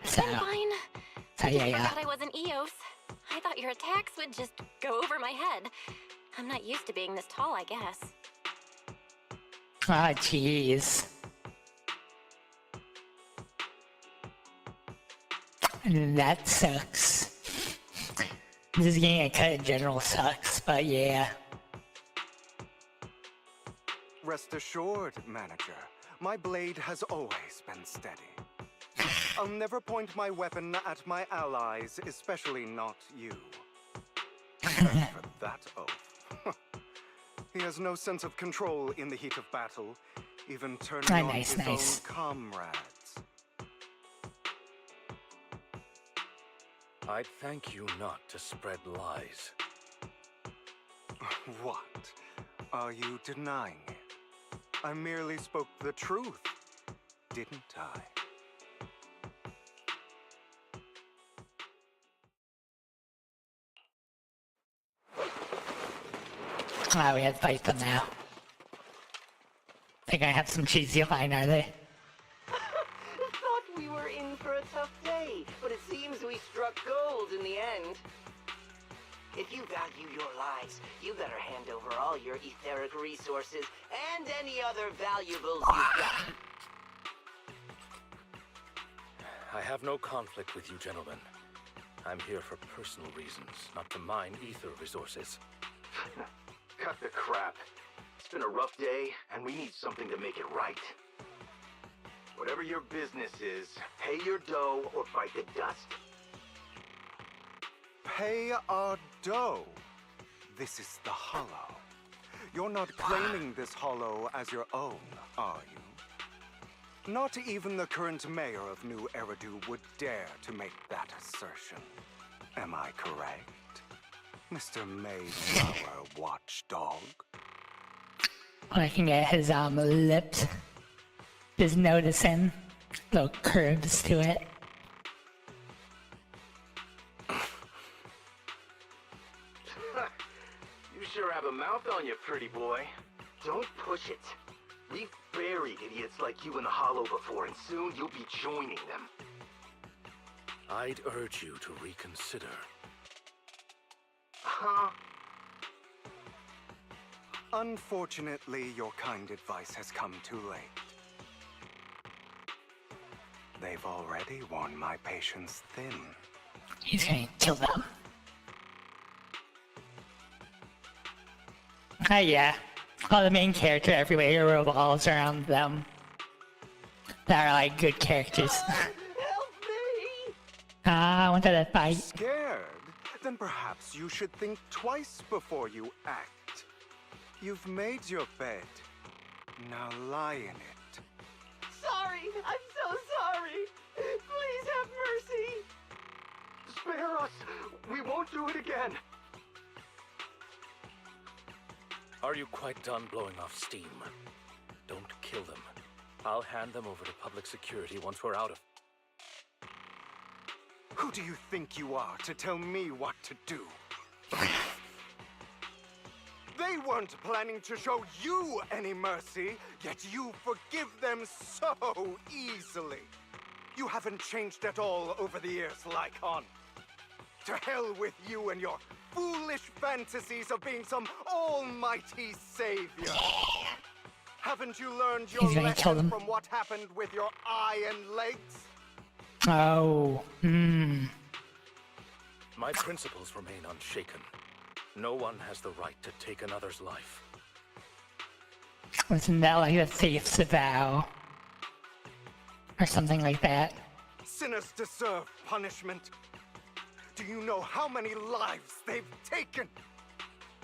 So, Fine. so I yeah. forgot I wasn't Eos. I thought your attacks would just go over my head. I'm not used to being this tall, I guess. Ah, jeez. That sucks. This game a cut in general sucks, but yeah. Rest assured, manager, my blade has always been steady. I'll never point my weapon at my allies, especially not you. As for that oath, he has no sense of control in the heat of battle, even turning on his own comrades. I'd thank you not to spread lies. What? Are you denying it? I merely spoke the truth, didn't I? Ah, we had to fight them now. They're gonna have some cheesy line, are they? Thought we were in for a tough day, but it seems we struck gold in the end. If you value your lives, you better hand over all your etheric resources and any other valuables you've got. I have no conflict with you, gentlemen. I'm here for personal reasons, not to mine ether resources. Cut the crap. It's been a rough day, and we need something to make it right. Whatever your business is, pay your dough or bite the dust. Pay our dough. This is the Hollow. You're not claiming this Hollow as your own, are you? Not even the current mayor of New Eridu would dare to make that assertion. Am I correct, Mr. Mayflower Watchdog? Looking at his lips, just noticing little curves to it. You sure have a mouth on you, pretty boy. Don't push it. We've buried idiots like you in the Hollow before, and soon you'll be joining them. I'd urge you to reconsider. Huh? Unfortunately, your kind advice has come too late. They've already worn my patience thin. He's gonna kill them. Yeah. All the main character everywhere revolves around them. That are like good characters. Help me! I wanted to fight. Scared? Then perhaps you should think twice before you act. You've made your bed. Now lie in it. Sorry! I'm so sorry! Please have mercy! Spare us! We won't do it again! Are you quite done blowing off steam? Don't kill them. I'll hand them over to public security once we're out of... Who do you think you are to tell me what to do? They They weren't planning to show you any mercy, yet you forgive them so easily. You haven't changed at all over the years, Lycon. To hell with you and your foolish fantasies of being some almighty savior. Haven't you learned your lesson from what happened with your eye and legs? Oh, My principles remain unshaken. No one has the right to take another's life. Wasn't that like a thief's vow? Or something like that? Sinners deserve punishment. Do you know how many lives they've taken?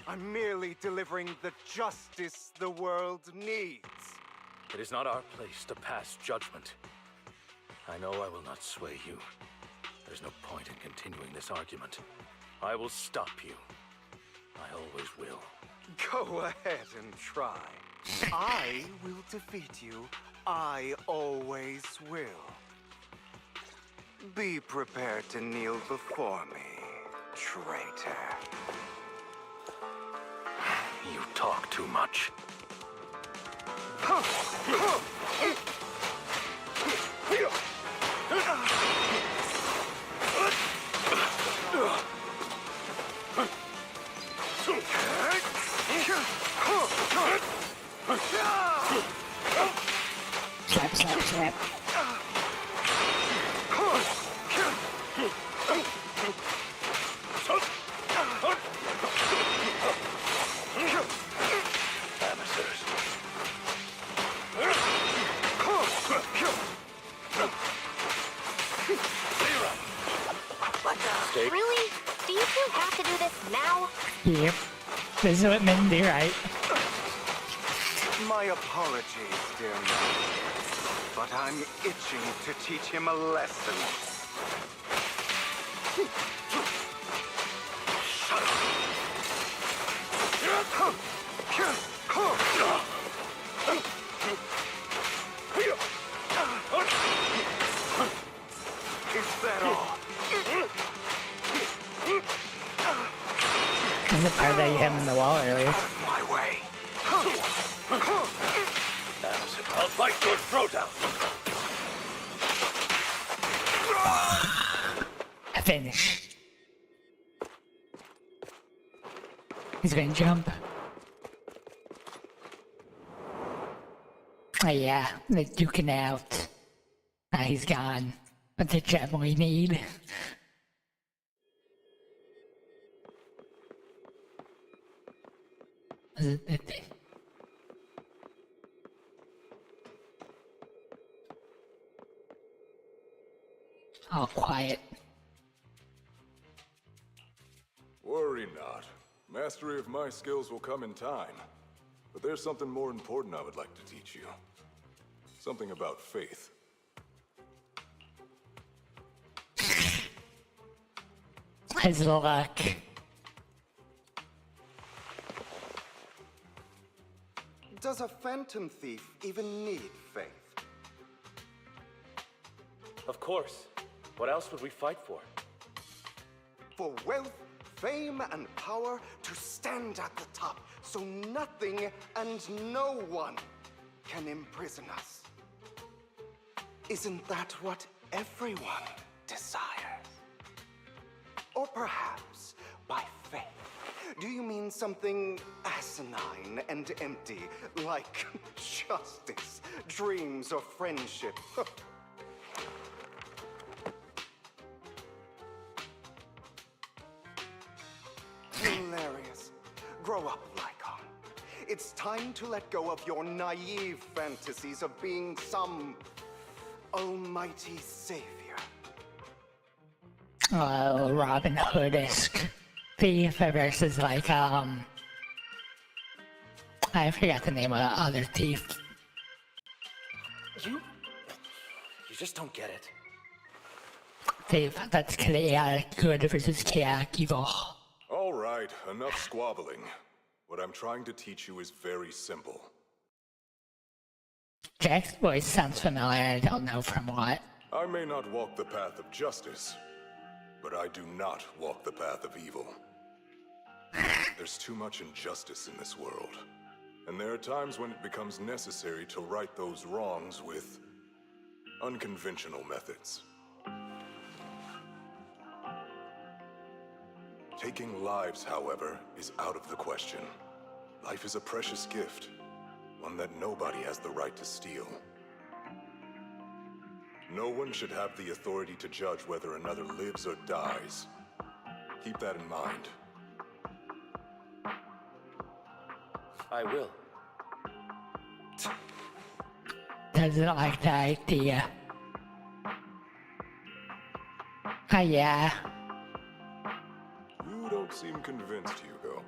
I'm merely delivering the justice the world needs. It is not our place to pass judgment. I know I will not sway you. There's no point in continuing this argument. I will stop you. I always will. Go ahead and try. I will defeat you. I always will. Be prepared to kneel before me, traitor. You talk too much. Slap, slap, slap. Really? Do you two have to do this now? Yep. This is what men do, right? My apologies, dear man. But I'm itching to teach him a lesson. Is that all? There's a part that you had in the wall earlier. My way. I'll bite your throat out. Finish. He's gonna jump. Oh yeah, they're duking out. Ah, he's gone. But the gem we need. All quiet. Worry not. Mastery of my skills will come in time. But there's something more important I would like to teach you. Something about faith. His luck. Does a phantom thief even need faith? Of course. What else would we fight for? For wealth, fame, and power to stand at the top so nothing and no one can imprison us. Isn't that what everyone desires? Or perhaps by faith, do you mean something asinine and empty, like justice, dreams, or friendship? Hilarious. Grow up, Lycon. It's time to let go of your naive fantasies of being some almighty savior. Oh, Robin Hood-esque thief versus like, I forgot the name of the other thief. You just don't get it. Thief that's chaotic good versus chaotic evil. All right, enough squabbling. What I'm trying to teach you is very simple. Jack's voice sounds familiar, I don't know from what. I may not walk the path of justice, but I do not walk the path of evil. There's too much injustice in this world. And there are times when it becomes necessary to right those wrongs with unconventional methods. Taking lives, however, is out of the question. Life is a precious gift, one that nobody has the right to steal. No one should have the authority to judge whether another lives or dies. Keep that in mind. I will. Doesn't like the idea. Oh yeah. You don't seem convinced, Hugo.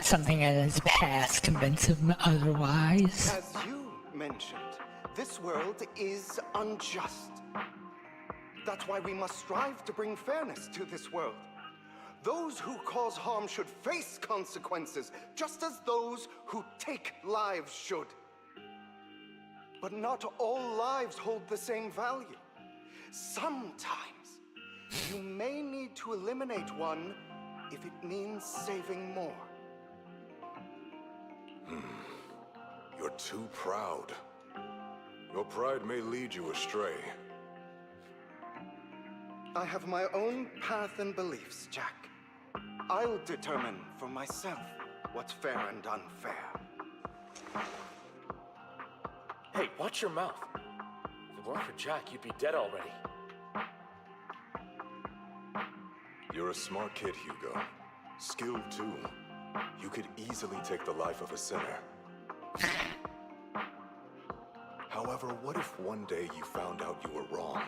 Something in his past convinces him otherwise. As you mentioned, this world is unjust. That's why we must strive to bring fairness to this world. Those who cause harm should face consequences, just as those who take lives should. But not all lives hold the same value. Sometimes, you may need to eliminate one if it means saving more. You're too proud. Your pride may lead you astray. I have my own path and beliefs, Jack. I'll determine for myself what's fair and unfair. Hey, watch your mouth. If it weren't for Jack, you'd be dead already. You're a smart kid, Hugo. Skilled too. You could easily take the life of a sinner. However, what if one day you found out you were wrong?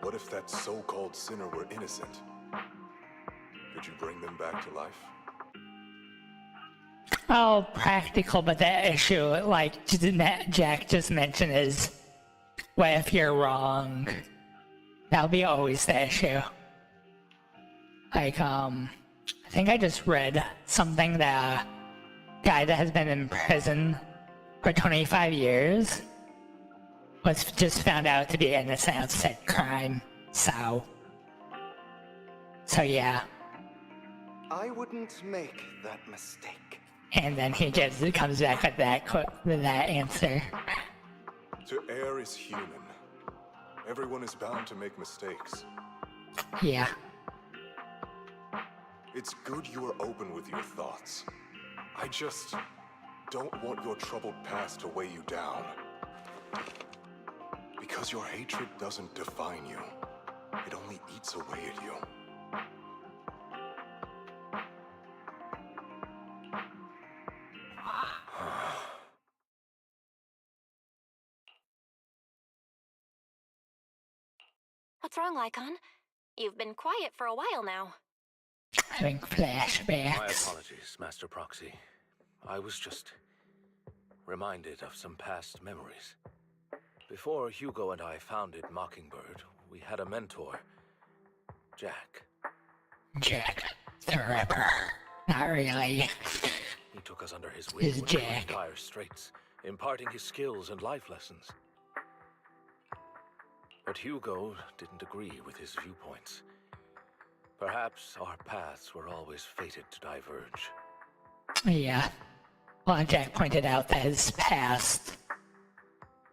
What if that so-called sinner were innocent? Could you bring them back to life? Oh, practical, but the issue, like Jack just mentioned, is what if you're wrong? That'll be always the issue. Like, I think I just read something that a guy that has been in prison for 25 years was just found out to be innocent of said crime. So yeah. I wouldn't make that mistake. And then he just comes back with that answer. To err is human. Everyone is bound to make mistakes. Yeah. It's good you are open with your thoughts. I just don't want your troubled past to weigh you down. Because your hatred doesn't define you. It only eats away at you. What's wrong, Lycon? You've been quiet for a while now. Having flashbacks. My apologies, Master Proxy. I was just reminded of some past memories. Before Hugo and I founded Mockingbird, we had a mentor, Jack. Jack the Ripper. Not really. He took us under his wing Is when we were in Jack. dire straits, imparting his skills and life lessons. But Hugo didn't agree with his viewpoints. Perhaps our paths were always fated to diverge. Yeah. Well, Jack pointed out that his past,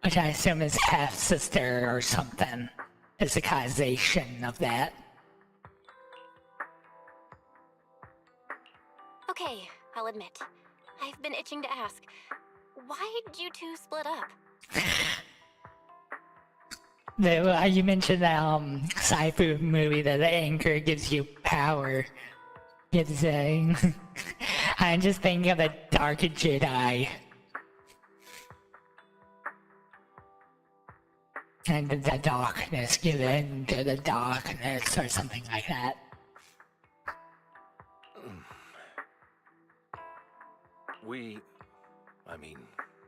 which I assume is half-sister or something, is the causation of that. Okay, I'll admit. I've been itching to ask, why did you two split up? You mentioned that sci-fi movie that the anchor gives you power. I'm just thinking of the Dark Jedi. And the darkness, give in to the darkness or something like that.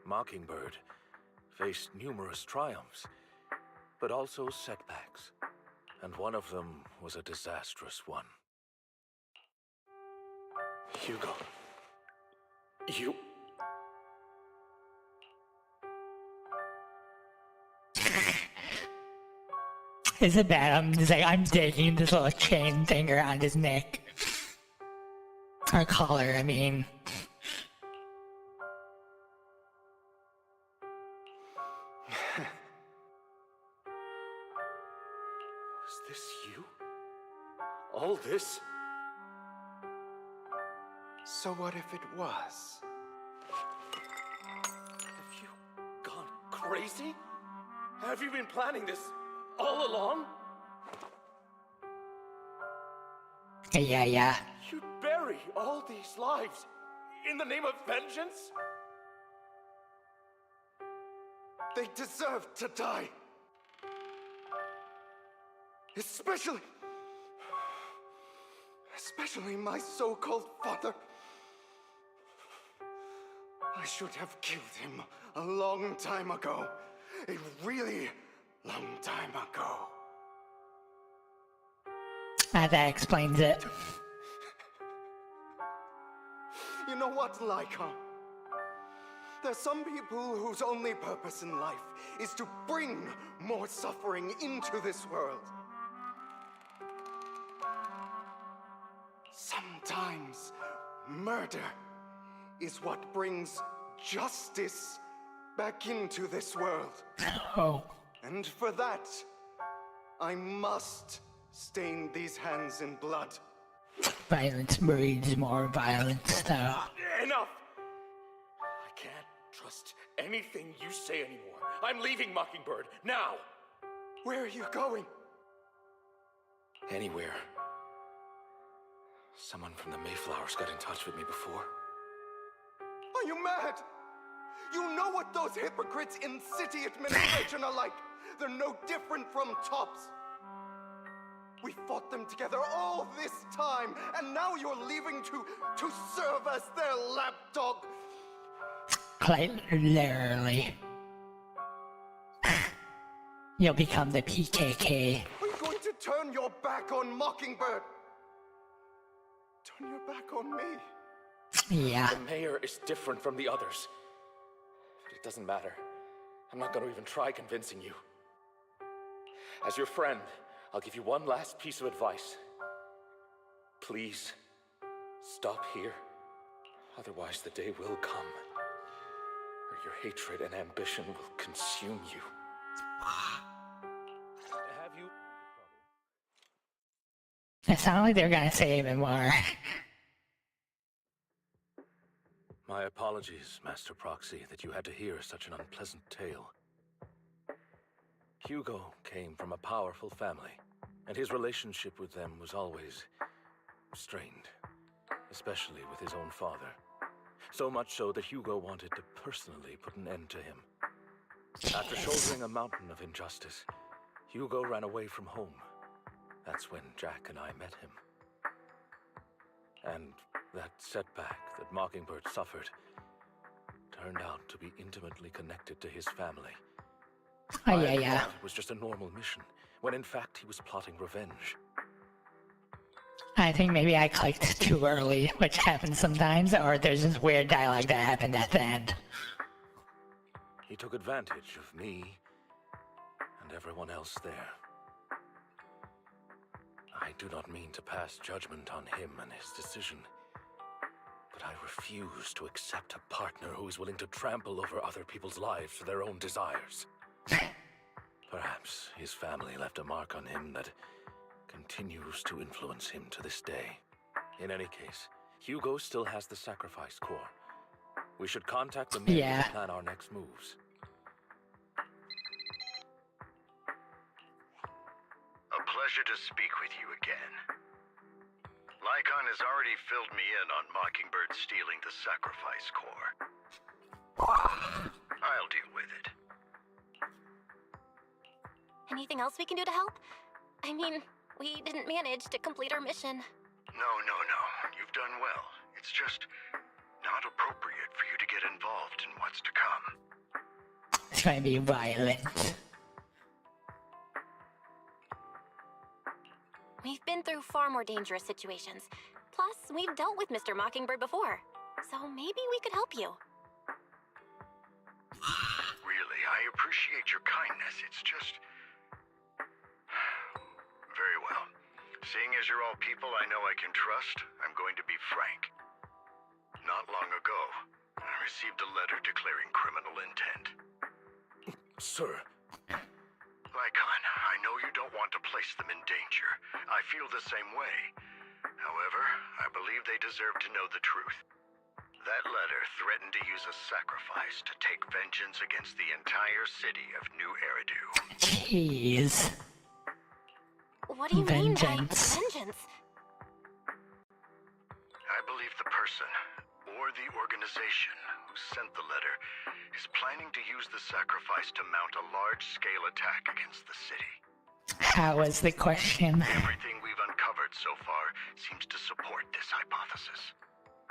Mockingbird faced numerous triumphs, but also setbacks, and one of them was a disastrous one. Hugo, you... Is it bad? I'm digging this little chain thing around his neck. Or collar, I mean. Was this you? All this? So what if it was? Have you gone crazy? Have you been planning this all along? Yeah. You'd bury all these lives in the name of vengeance? They deserve to die. Especially my so-called father. I should have killed him a long time ago. A really long time ago. That explains it. You know what, Lyca? There's some people whose only purpose in life is to bring more suffering into this world. Sometimes murder is what brings justice back into this world. Oh. And for that, I must stain these hands in blood. Violence breeds more violence, though. Enough! I can't trust anything you say anymore. I'm leaving Mockingbird, now! Where are you going? Anywhere. Someone from the Mayflowers got in touch with me before. Are you mad? You know what those hypocrites in city administration are like. They're no different from tops. We fought them together all this time, and now you're leaving to serve as their lapdog. Quite literally. You'll become the PKK. Are you going to turn your back on Mockingbird? Turn your back on me? Yeah. The mayor is different from the others. But it doesn't matter. I'm not going to even try convincing you. As your friend, I'll give you one last piece of advice. Please, stop here. Otherwise, the day will come where your hatred and ambition will consume you. Have you... It sounded like they're gonna say even more. My apologies, Master Proxy, that you had to hear such an unpleasant tale. Hugo came from a powerful family, and his relationship with them was always strained, especially with his own father. So much so that Hugo wanted to personally put an end to him. After shouldering a mountain of injustice, Hugo ran away from home. That's when Jack and I met him. And that setback that Mockingbird suffered turned out to be intimately connected to his family. Oh, I yeah. thought it was just a normal mission, when in fact he was plotting revenge. I think maybe I clicked too early, which happens sometimes, or there's this weird dialogue that happened at the end. He took advantage of me and everyone else there. I do not mean to pass judgment on him and his decision, but I refuse to accept a partner who is willing to trample over other people's lives for their own desires. Perhaps his family left a mark on him that continues to influence him to this day. In any case, Hugo still has the sacrifice core. We should contact the mayor to plan our next moves. A pleasure to speak with you again. Lycon has already filled me in on Mockingbird stealing the sacrifice core. I'll deal with it. Anything else we can do to help? I mean, we didn't manage to complete our mission. No. You've done well. It's just not appropriate for you to get involved in what's to come. It's gonna be violent. We've been through far more dangerous situations. Plus, we've dealt with Mr. Mockingbird before. So maybe we could help you. Really, I appreciate your kindness. It's just... Very well. Seeing as you're all people I know I can trust, I'm going to be frank. Not long ago, I received a letter declaring criminal intent. Sir. Lycon, I know you don't want to place them in danger. I feel the same way. However, I believe they deserve to know the truth. That letter threatened to use a sacrifice to take vengeance against the entire city of New Eridu. Jeez. What do you mean by Vengeance. vengeance? I believe the person, or the organization, who sent the letter is planning to use the sacrifice to mount a large-scale attack against the city. How is the question? Everything we've uncovered so far seems to support this hypothesis.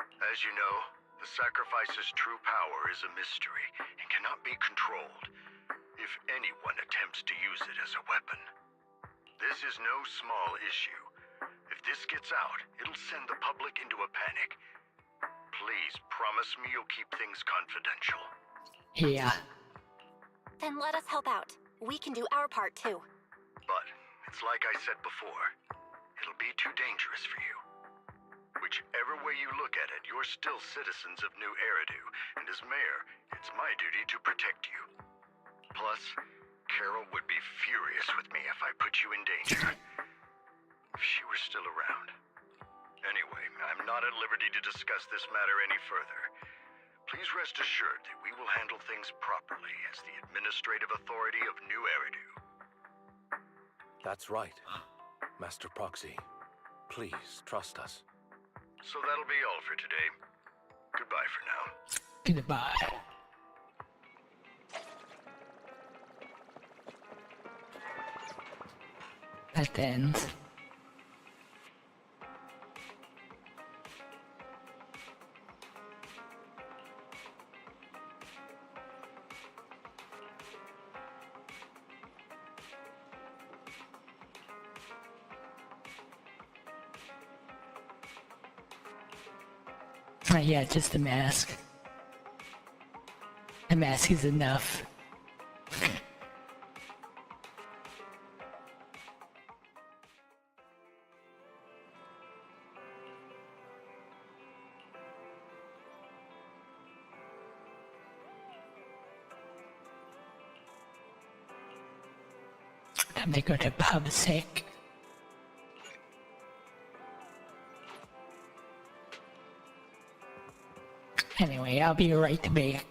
As you know, the sacrifice's true power is a mystery and cannot be controlled, if anyone attempts to use it as a weapon. This is no small issue. If this gets out, it'll send the public into a panic. Please promise me you'll keep things confidential. Yeah. Then let us help out. We can do our part too. But, it's like I said before, it'll be too dangerous for you. Whichever way you look at it, you're still citizens of New Eridu, and as mayor, it's my duty to protect you. Plus, Carol would be furious with me if I put you in danger. If she were still around. Anyway, I'm not at liberty to discuss this matter any further. Please rest assured that we will handle things properly as the administrative authority of New Eridu. That's right. Master Proxy, please trust us. So that'll be all for today. Goodbye for now. Goodbye. That ends. Yeah, just a mask. A mask is enough. Time to go to PubSec. Anyway, I'll be right back.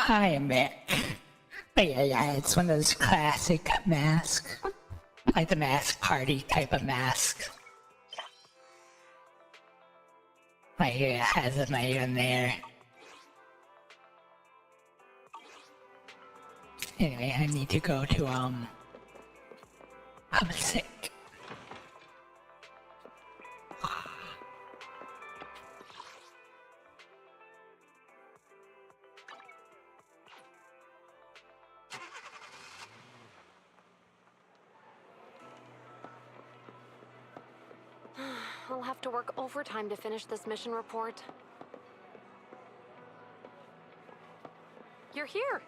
Hi, Mick. But yeah, it's one of those classic masks. Like the mask party type of mask. Like it has a maid in there. Anyway, I need to go to, I'm sick. I'll have to work overtime to finish this mission report. You're here!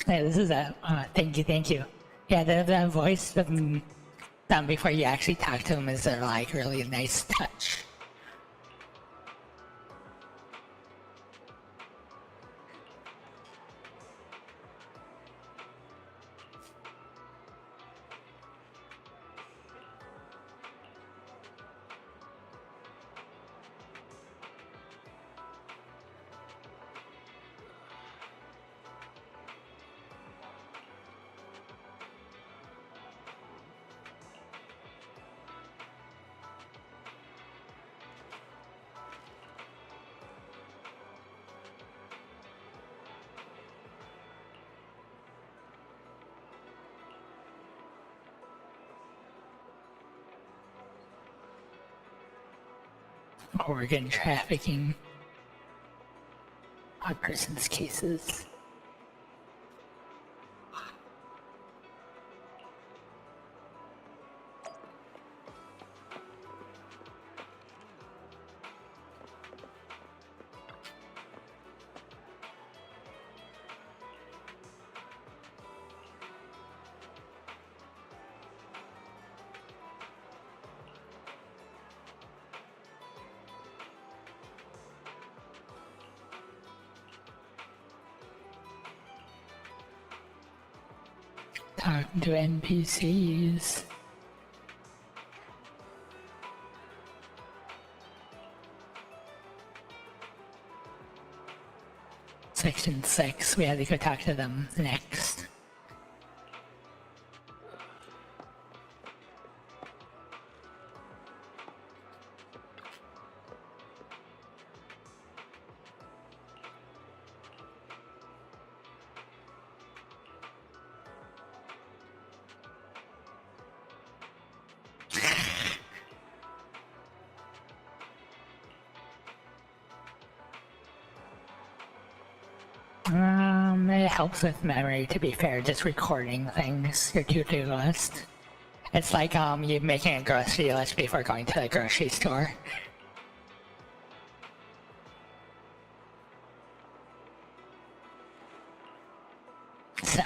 Yeah, this is a, thank you. Yeah, the voice of them before you actually talk to them is like really a nice touch. Organ trafficking. Odd persons cases. Talking to NPCs. Section 6, we had to go talk to them next. It helps with memory, to be fair, just recording things, your to-do list. It's like, you making a grocery list before going to the grocery store. So.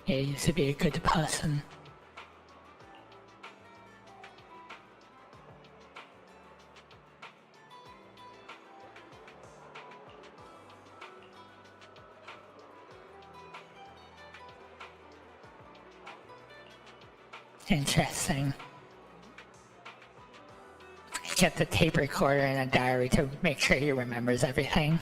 Yeah, he used to be a good person. Interesting. He kept a tape recorder and a diary to make sure he remembers everything.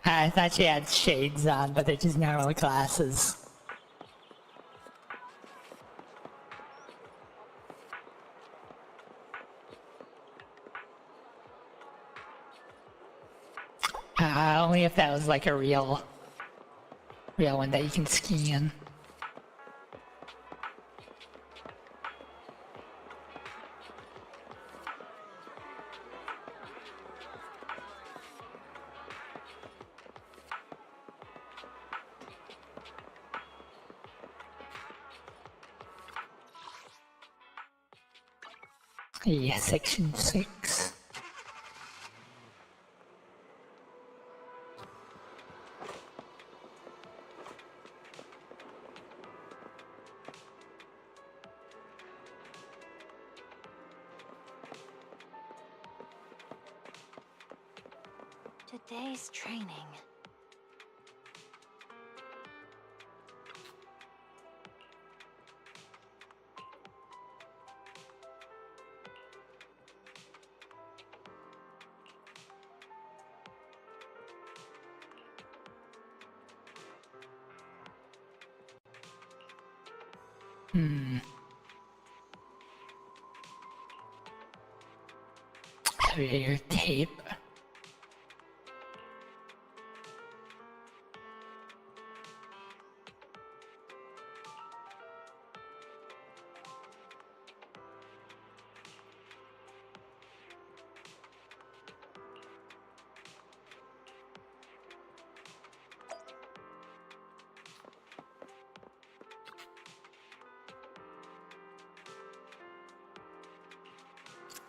I thought she had shades on, but they're just normal glasses. only if that was like a real one that you can scan. Yeah, section 6. Today's training. Your tape.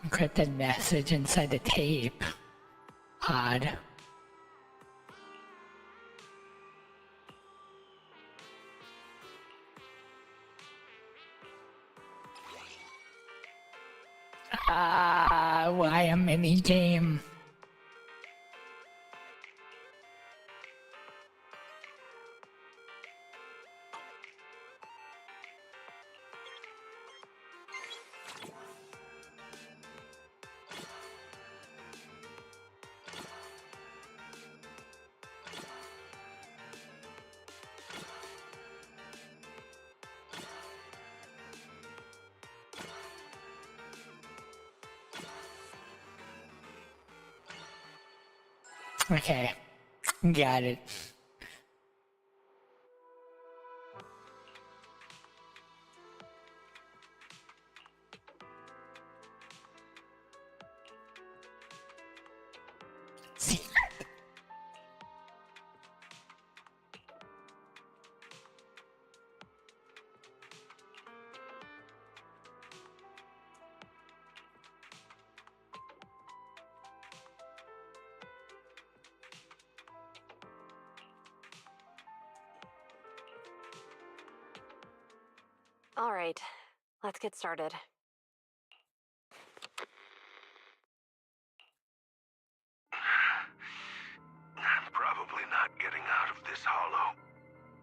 Encrypted message inside the tape. Odd. Why a mini game? Okay, got it. Secret. All right, let's get started. I'm probably not getting out of this hollow,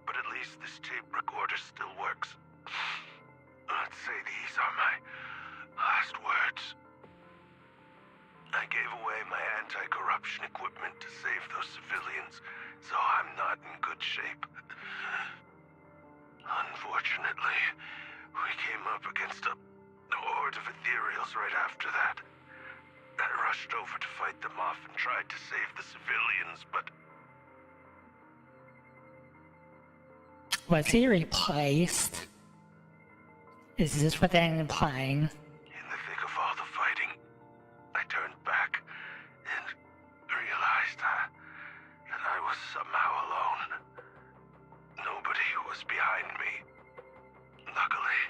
but at least this tape recorder still works. Let's say these are my last words. I gave away my anti-corruption equipment to save those civilians, so I'm not in good shape. Unfortunately, we came up against a horde of ethereals right after that. I rushed over to fight them off and tried to save the civilians, but... Was he replaced? Is this what they're implying? in the thick of all the fighting, I turned back and realized that I was somehow alone. Nobody was behind me. Luckily,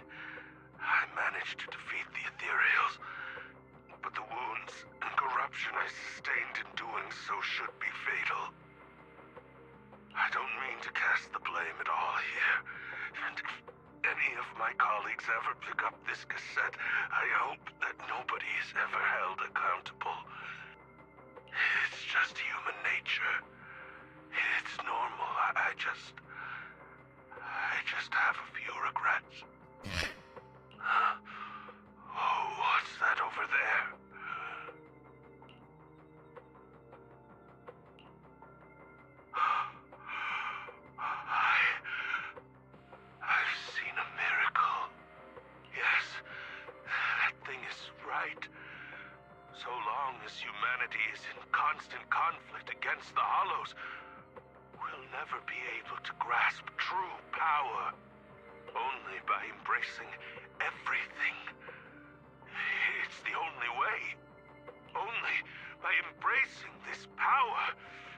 I managed to defeat the ethereals, but the wounds and corruption I sustained in doing so should be fatal. I don't mean to cast the blame at all here, and if any of my colleagues ever pick up this cassette, I hope that nobody is ever held accountable. It's just human nature. It's normal. I just have a few regrets. Oh, what's that over there? I've seen a miracle. Yes, that thing is right. So long as humanity is in constant conflict against the Hollows, we'll never be able to grasp true power. Only by embracing everything. It's the only way. Only by embracing this power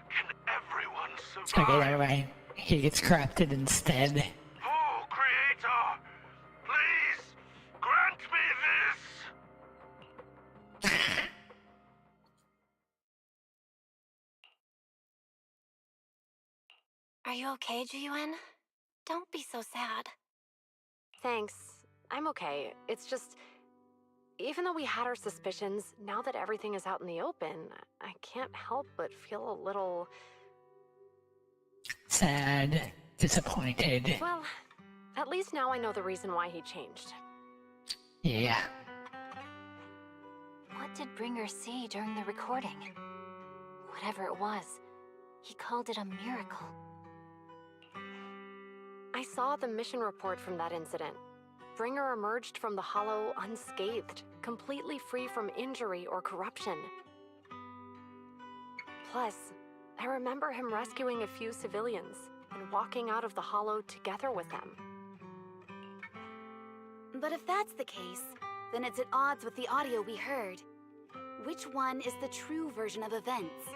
can everyone survive. Okay, never mind. He gets corrupted instead. Oh, Creator, please grant me this. Are you okay, Jiyuan? Don't be so sad. Thanks. I'm okay. It's just, even though we had our suspicions, now that everything is out in the open, I can't help but feel a little... Sad. Disappointed. Well, at least now I know the reason why he changed. Yeah. What did Bringer see during the recording? Whatever it was, he called it a miracle. I saw the mission report from that incident. Bringer emerged from the Hollow unscathed, completely free from injury or corruption. Plus, I remember him rescuing a few civilians and walking out of the Hollow together with them. But if that's the case, then it's at odds with the audio we heard. Which one is the true version of events?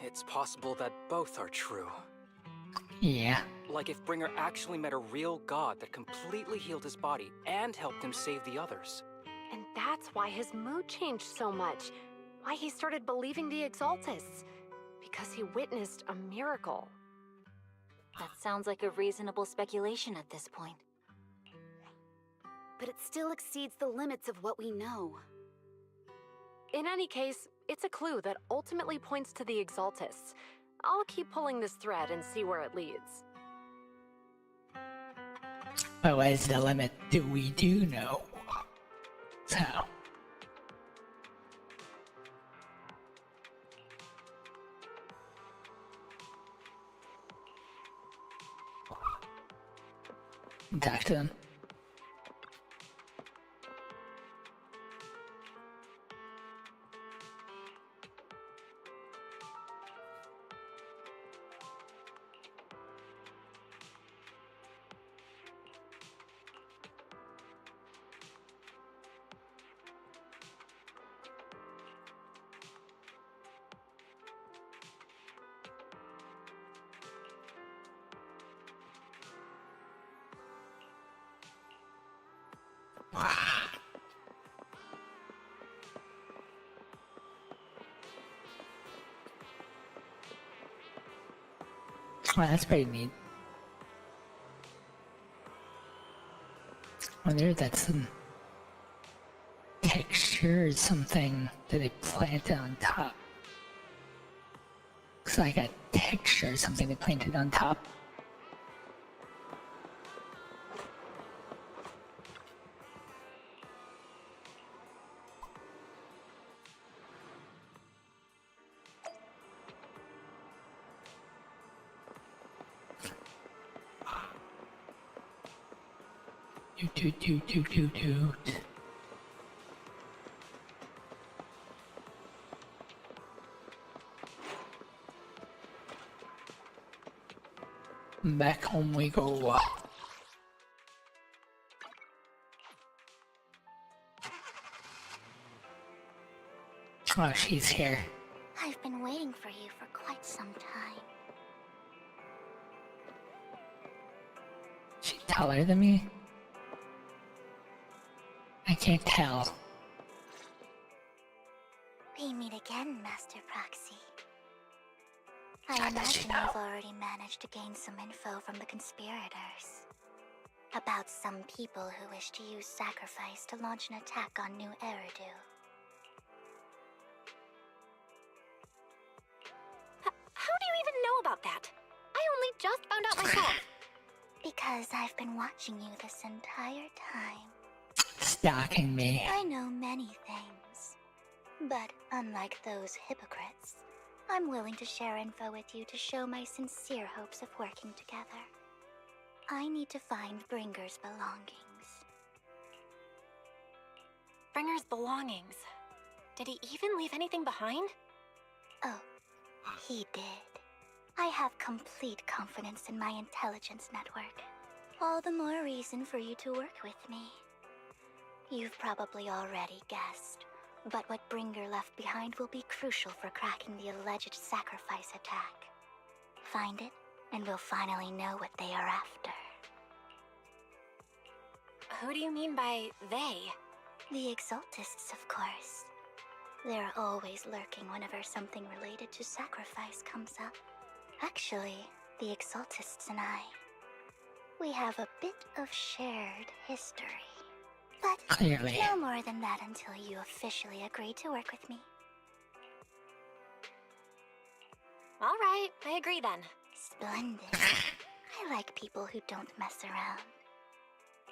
It's possible that both are true. Yeah. Like if Bringer actually met a real god that completely healed his body and helped him save the others. And that's why his mood changed so much. Why he started believing the Exaltists. Because he witnessed a miracle. That sounds like a reasonable speculation at this point. But it still exceeds the limits of what we know. In any case, it's a clue that ultimately points to the Exaltists. I'll keep pulling this thread and see where it leads. But what is the limit we do know? So... talk to them. Well, that's pretty neat. I wonder if that's some texture or something that they planted on top. Looks like a texture or something they planted on top. Doot. Back home we go. Oh, she's here. I've been waiting for you for quite some time. She taller than me? I can't tell. We meet again, Master Proxy. I imagine you've already managed to gain some info from the conspirators. About some people who wish to use sacrifice to launch an attack on New Eridu. How do you even know about that? I only just found out myself. Because I've been watching you this entire time. Stalking me. I know many things. But unlike those hypocrites, I'm willing to share info with you to show my sincere hopes of working together. I need to find Bringer's belongings. Bringer's belongings? Did he even leave anything behind? Oh, he did. I have complete confidence in my intelligence network. All the more reason for you to work with me. You've probably already guessed, but what Bringer left behind will be crucial for cracking the alleged sacrifice attack. Find it, and we'll finally know what they are after. Who do you mean by they? The Exaltists, of course. They're always lurking whenever something related to sacrifice comes up. Actually, the Exaltists and I, we have a bit of shared history. But Clearly. no more than that until you officially agree to work with me. All right, I agree then. Splendid. I like people who don't mess around.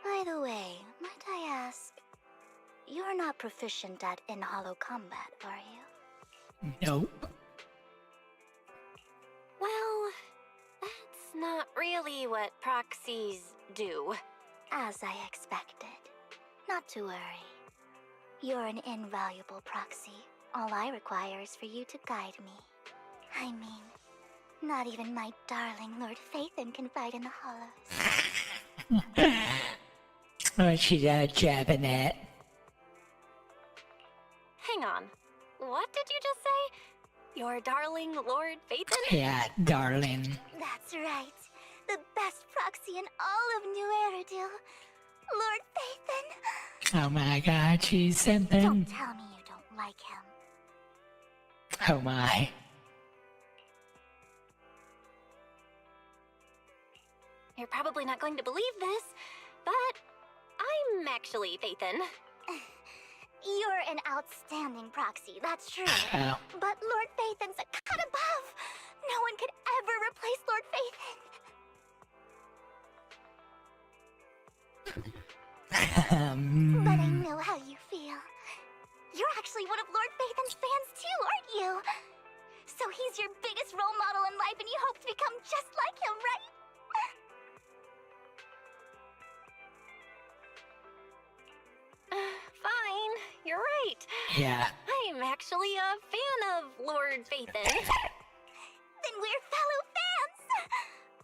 By the way, might I ask, you're not proficient at in-hollow combat, are you? Nope. Well, that's not really what proxies do. As I expected. Not to worry. You're an invaluable proxy. All I require is for you to guide me. I mean, not even my darling Lord Phaethon can fight in the hollows. Oh, she's jabbing it. Hang on. What did you just say? Your darling Lord Phaethon? Yeah, darling. That's right. The best proxy in all of New Eridu. Lord Phaethon. Oh my god, she's something. Don't tell me you don't like him. Oh my. You're probably not going to believe this, but I'm actually Phaethon. You're an outstanding proxy, that's true. Oh. But Lord Phaethon's a cut above. No one could ever replace Lord Phaethon. But I know how you feel. You're actually one of Lord Phaethon's fans too, aren't you? So he's your biggest role model in life and you hope to become just like him, right? Fine, you're right. Yeah. I'm actually a fan of Lord Phaethon. Then we're fellow fans!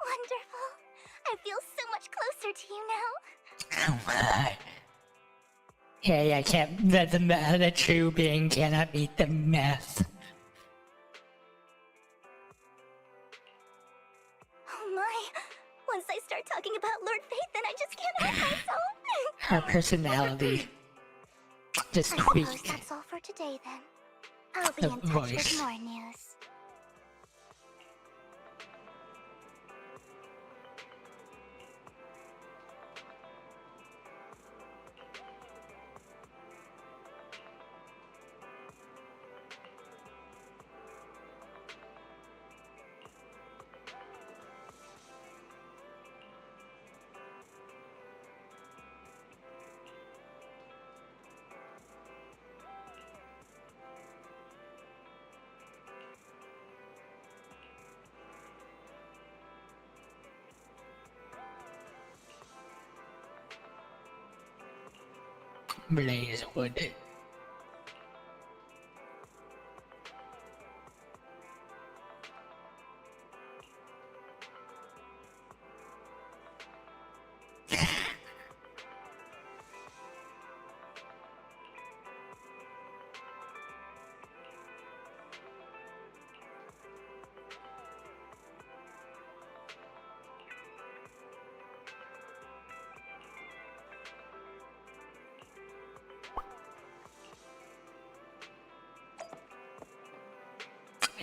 Wonderful. I feel so much closer to you now. Oh my. Yeah, I can't. The true being cannot beat the myth. Oh my. Once I start talking about Lord Phaethon, I just can't help myself. Her personality just I suppose tweaked. that's all for today then. I'll be The in touch voice. with more news. Blazewood.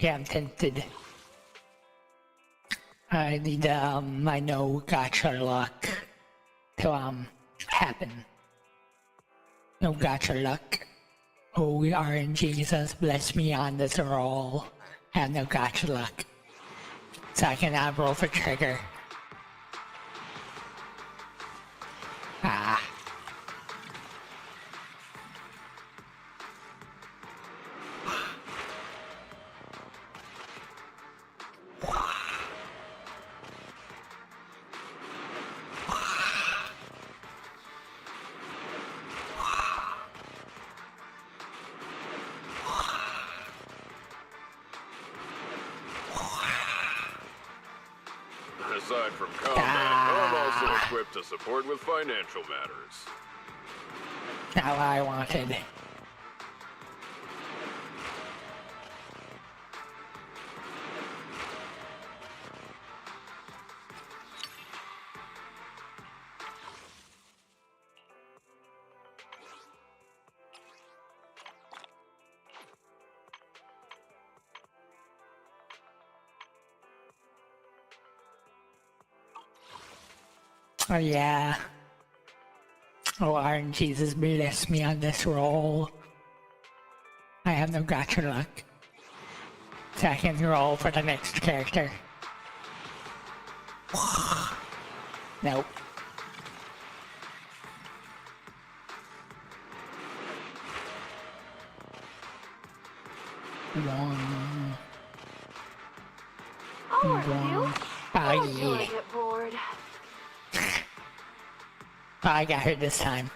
Yeah, I'm tempted. I need my no gotcha luck to happen. No gotcha luck. Oh, we are in Jesus, bless me on this roll. Have no gotcha luck. So I can roll for trigger. Ah. Aside from combat, I'm also equipped to support with financial matters. Now I wanted. Oh yeah. Oh, RNGs has blessed me on this roll. I have no gotcha luck. So I can roll for the next character. Nope. One. One. Oh yeah. Get bored. I got her this time.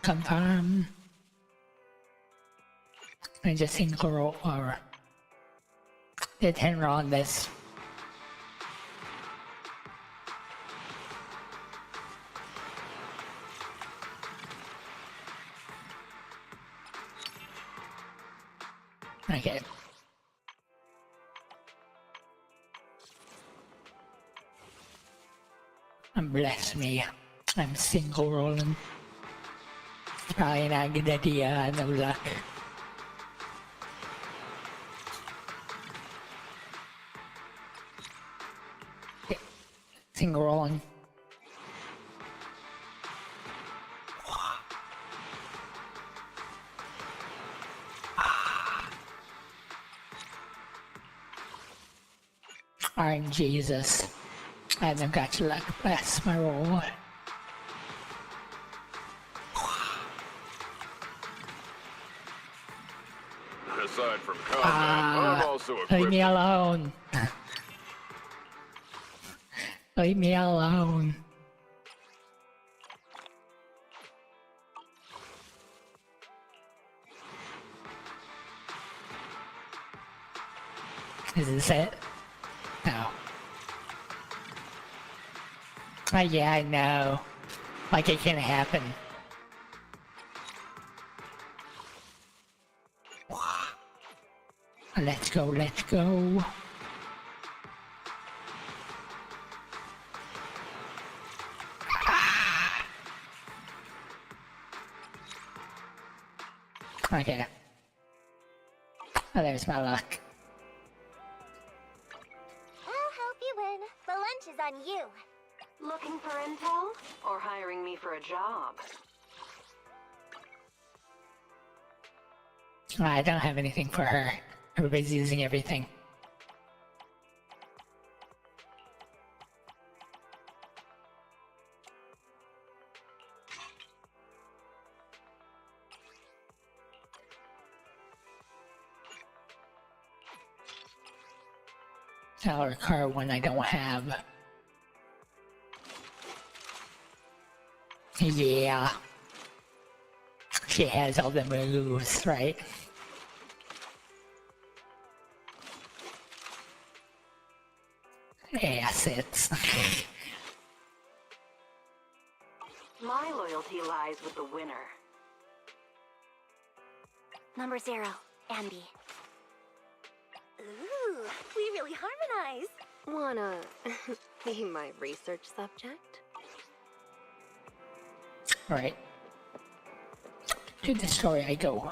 Confirm. I just single roll or did 10 roll on this. Okay. Bless me. I'm single rolling. Probably not a good idea, I have no luck. Okay. Single rolling. Alright, Jesus. I haven't got your luck. Bless my roll. Aside from combat, I'm also equipped. Leave me alone. Leave me alone. Is this it? No. Oh yeah, I know. Like it can happen. Let's go, let's go. Okay. Oh, there's my luck. I'll help you win. The lunch is on you. Looking for intel? Or hiring me for a job? I don't have anything for her. Everybody's using everything. Our car one I don't have. Yeah. She has all the moves, right? Assets. My loyalty lies with the winner. Number 0, Ambi. Ooh, we really harmonize. Wanna be my research subject? Right. To the story I go.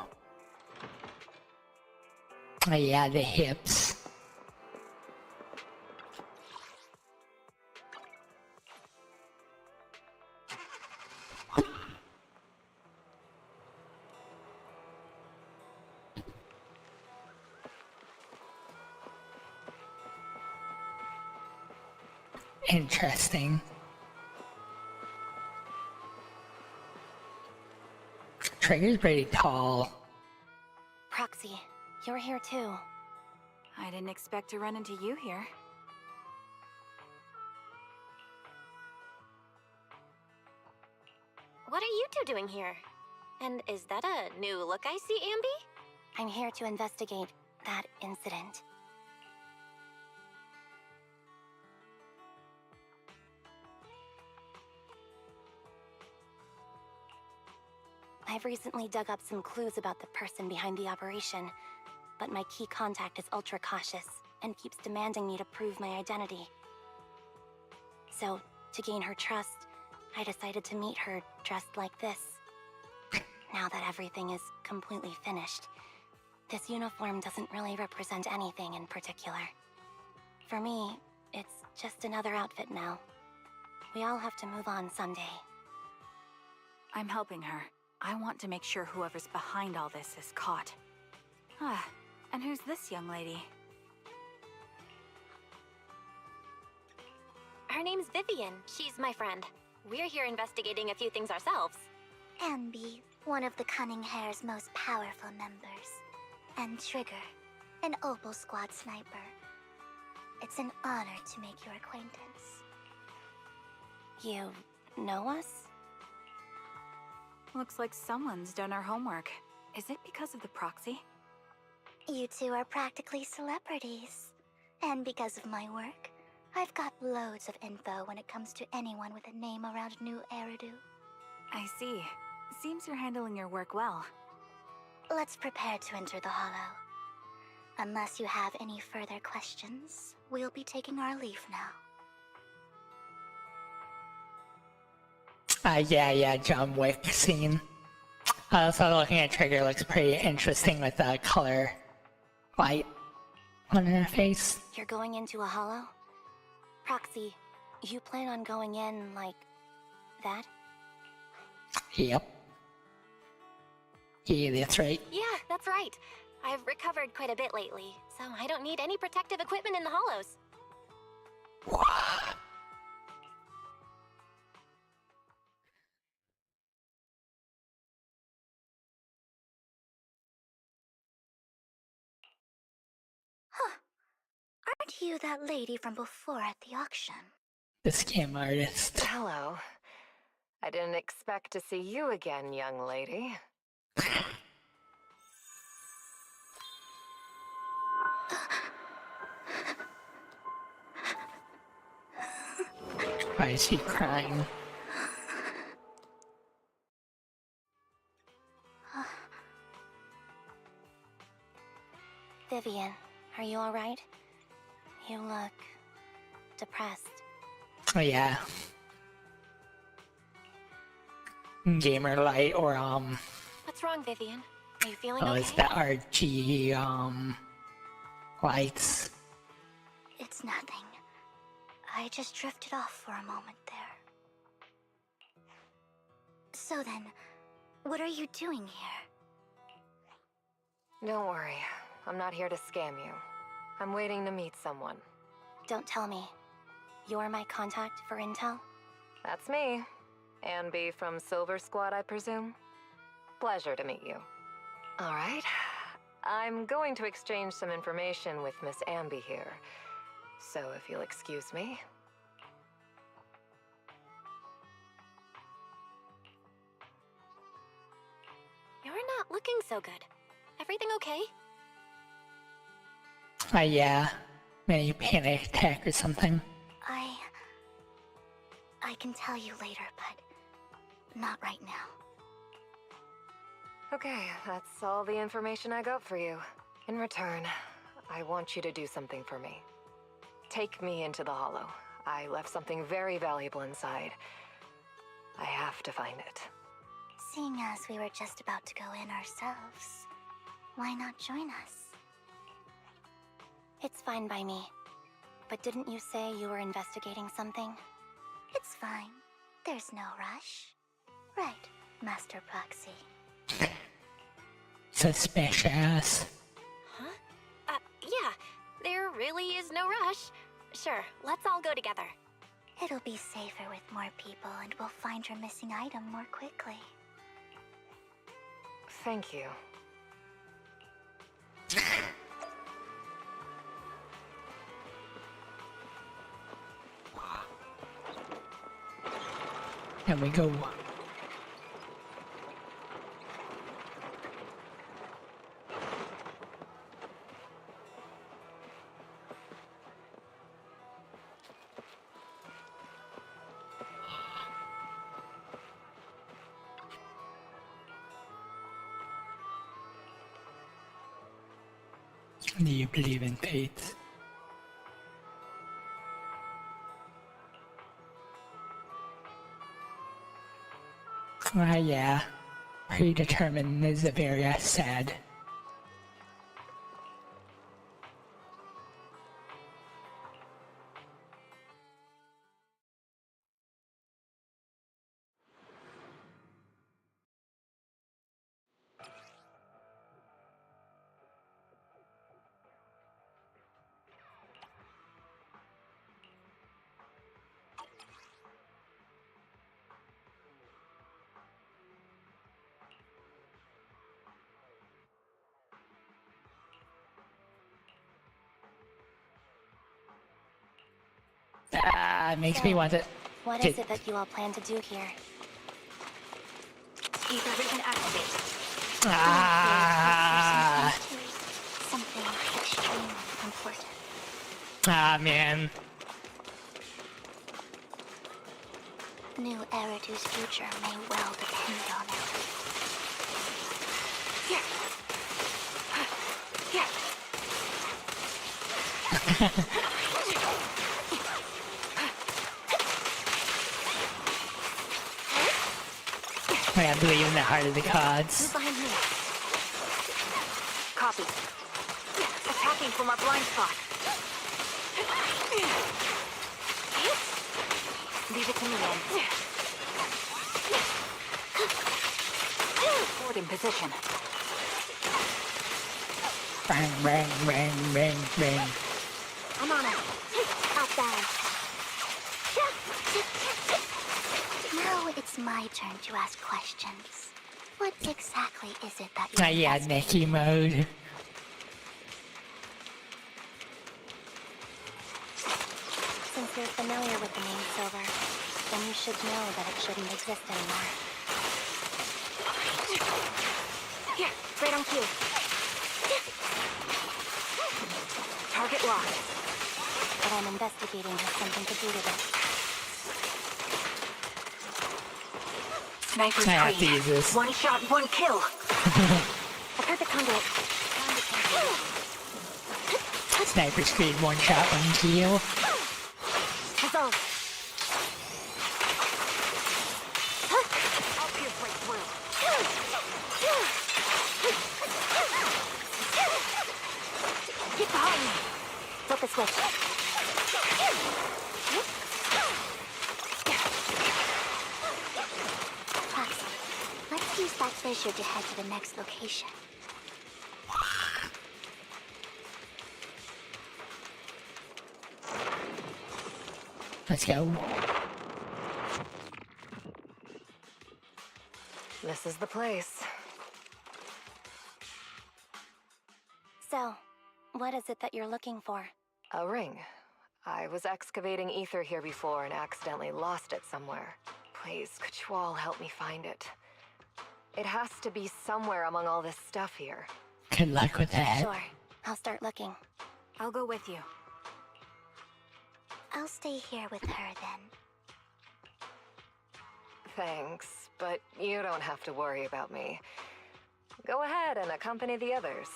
Oh yeah, the hips. interesting. Trigger's pretty tall. Proxy, you're here too. I didn't expect to run into you here. What are you two doing here? And is that a new look I see, Ambi? I'm here to investigate that incident. I've recently dug up some clues about the person behind the operation, but my key contact is ultra cautious and keeps demanding me to prove my identity. So, to gain her trust, I decided to meet her dressed like this. Now that everything is completely finished, this uniform doesn't really represent anything in particular. For me, it's just another outfit now. We all have to move on someday. I'm helping her. I want to make sure whoever's behind all this is caught. Ah, and who's this young lady? Her name's Vivian. She's my friend. We're here investigating a few things ourselves. Ambi, one of the Cunning Hair's most powerful members. And Trigger, an Opal Squad sniper. It's an honor to make your acquaintance. You know us? Looks like someone's done our homework. Is it because of the proxy? You two are practically celebrities. And because of my work, I've got loads of info when it comes to anyone with a name around New Eridu. I see. Seems you're handling your work well. Let's prepare to enter the Hollow. Unless you have any further questions, we'll be taking our leave now. Yeah, John Wick scene. Also looking at Trigger looks pretty interesting with the color light on her face. You're going into a hollow? Proxy, you plan on going in like that? Yep. Yeah, that's right. Yeah, that's right. I've recovered quite a bit lately, so I don't need any protective equipment in the hollows. Aren't you that lady from before at the auction? The scam artist. Hello. I didn't expect to see you again, young lady. Why is he crying? Vivian, are you alright? You look depressed. Oh yeah. Gamer light or What's wrong, Vivian? Are you feeling oh, okay? it's the RG lights. It's nothing. I just drifted off for a moment there. So then, what are you doing here? Don't worry. I'm not here to scam you. I'm waiting to meet someone. Don't tell me. You're my contact for intel? That's me. Ambi from Silver Squad, I presume? Pleasure to meet you. All right. I'm going to exchange some information with Miss Ambi here. So if you'll excuse me. You're not looking so good. Everything okay? Yeah. Maybe panic attack or something. I can tell you later, but not right now. Okay, that's all the information I got for you. In return, I want you to do something for me. Take me into the Hollow. I left something very valuable inside. I have to find it. Seeing as we were just about to go in ourselves, why not join us? It's fine by me. But didn't you say you were investigating something? It's fine. There's no rush. Right, Master Proxy. Suspicious. Huh? Yeah. There really is no rush. Sure, let's all go together. It'll be safer with more people, and we'll find your missing item more quickly. Thank you. There we go. Do you believe in fate? Yeah. Predetermined is a very sad. Makes me want to... What is it that you all plan to do here? Ether vision activate. Something extremely important. Man. New Eridu's future may well depend on it. I believe in the heart of the gods. Copy. Attacking from our blind spot. Leave it to me then. Forward in position. Bang, bang, bang, bang, bang. I'm on it. Out there. Now it's my turn to ask questions. What exactly is it that you Yeah, Nikki mode. Since you're familiar with the name Silver, then you should know that it shouldn't exist anymore. Here, right on cue. Target locked. What I'm investigating has something to do with it. Sniper's I have to clean. use this. One shot, one kill. I've heard the conduit. Sniper screen, one shot, one kill. Resolve. I'll pierce right through. Get behind me. Flip the switch. Foxy, let's use that fissure to head to the next location. Let's go. This is the place. So, what is it that you're looking for? A ring. I was excavating ether here before and accidentally lost it somewhere. Please, could you all help me find it? It has to be somewhere among all this stuff here. Good luck with that. Sure, I'll start looking. I'll go with you. I'll stay here with her then. Thanks, but you don't have to worry about me. Go ahead and accompany the others.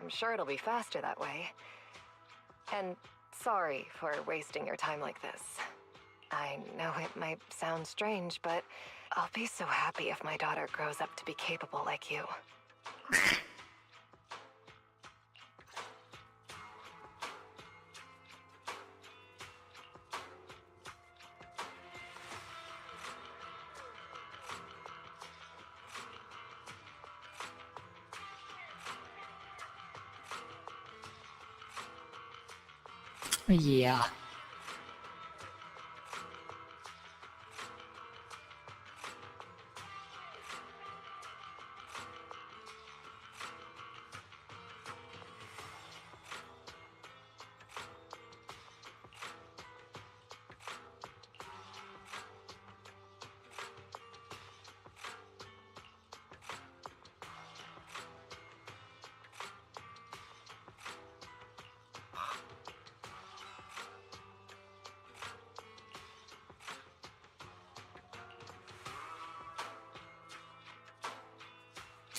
I'm sure it'll be faster that way. And sorry for wasting your time like this. I know it might sound strange, but I'll be so happy if my daughter grows up to be capable like you. Yeah.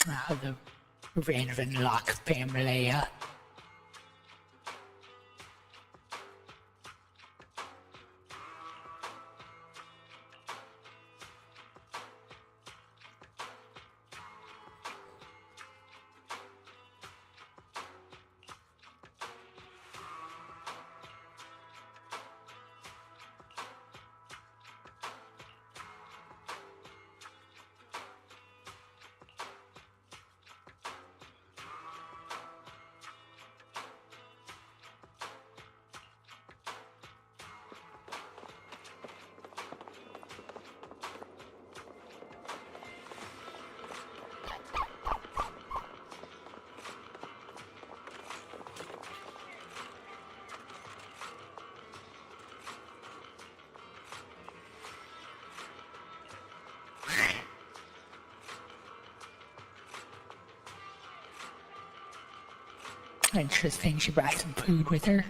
The Ravenlock family. Interesting, she brought some food with her.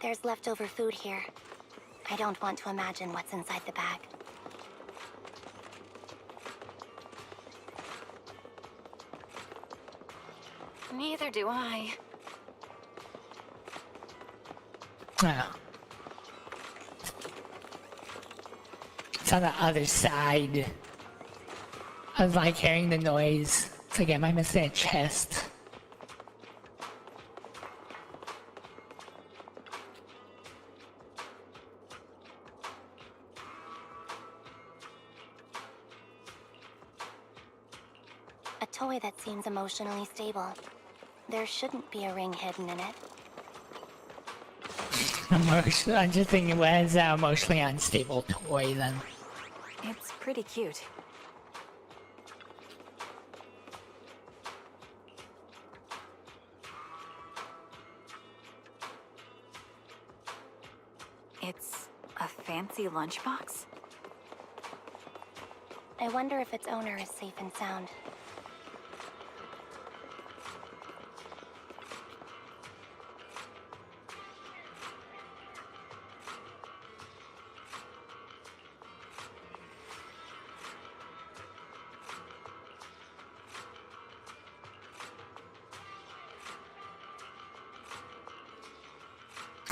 There's leftover food here. I don't want to imagine what's inside the bag. Neither do I. Oh. It's on the other side. I was like hearing the noise. It's like, am I missing a chest? A toy that seems emotionally stable. There shouldn't be a ring hidden in it. I'm just thinking, what is that emotionally unstable toy then? It's pretty cute. It's a fancy lunchbox? I wonder if its owner is safe and sound.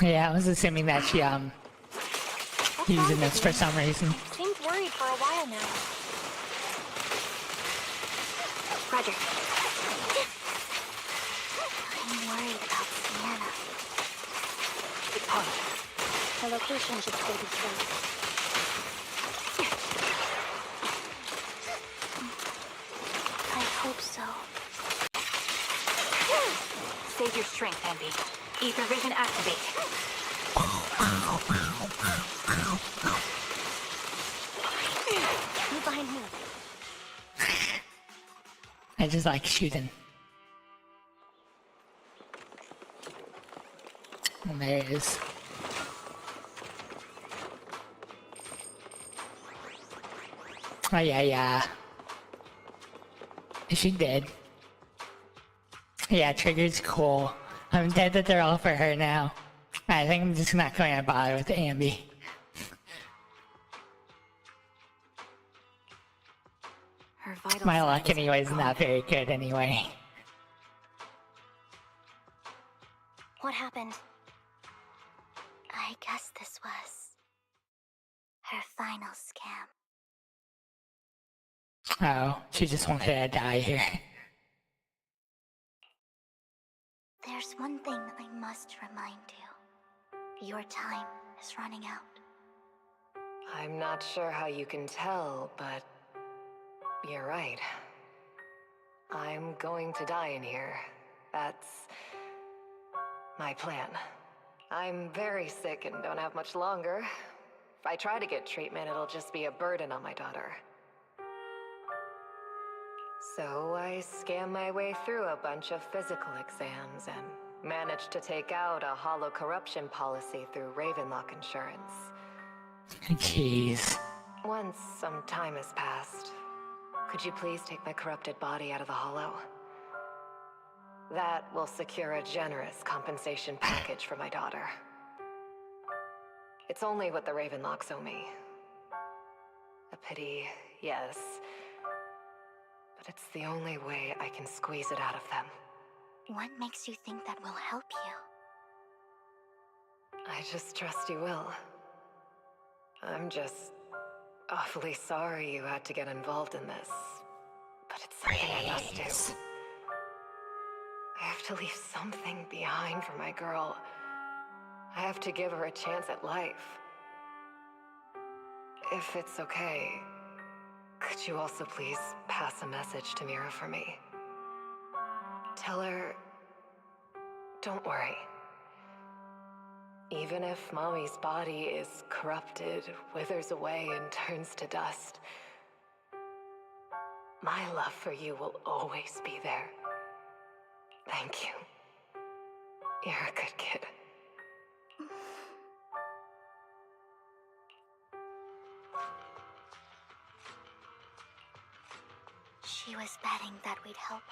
Yeah, I was assuming that she using this for some reason. Seemed worried for a while now. Roger. I'm worried about Sienna. It's on. Her location should still be true. I hope so. Save your strength, Envy. Ether vision activate. Move behind me. I just like shooting. And there it is. Oh yeah. Is she dead? Yeah, Trigger's cool. I'm dead that they're all for her now. I think I'm just not going to bother with Ambi. Her vital My luck signs anyway is are not gone. very good anyway. What happened? I guess this was her final scam. Oh, she just wanted to die here. There's one thing I must remind you. Your time is running out. I'm not sure how you can tell, but you're right. I'm going to die in here. That's my plan. I'm very sick and don't have much longer. If I try to get treatment, it'll just be a burden on my daughter. So I scam my way through a bunch of physical exams and managed to take out a hollow corruption policy through Ravenlock Insurance. Jeez. Once some time has passed, could you please take my corrupted body out of the hollow? That will secure a generous compensation package for my daughter. It's only what the Ravenlocks owe me. A pity, yes, but it's the only way I can squeeze it out of them. What makes you think that will help you? I just trust you will. I'm just awfully sorry you had to get involved in this, but it's something I must do. I have to leave something behind for my girl. I have to give her a chance at life. If it's okay, could you also please pass a message to Mira for me? Tell her, don't worry. Even if Mommy's body is corrupted, withers away, and turns to dust, my love for you will always be there. Thank you. You're a good kid. She was betting that we'd help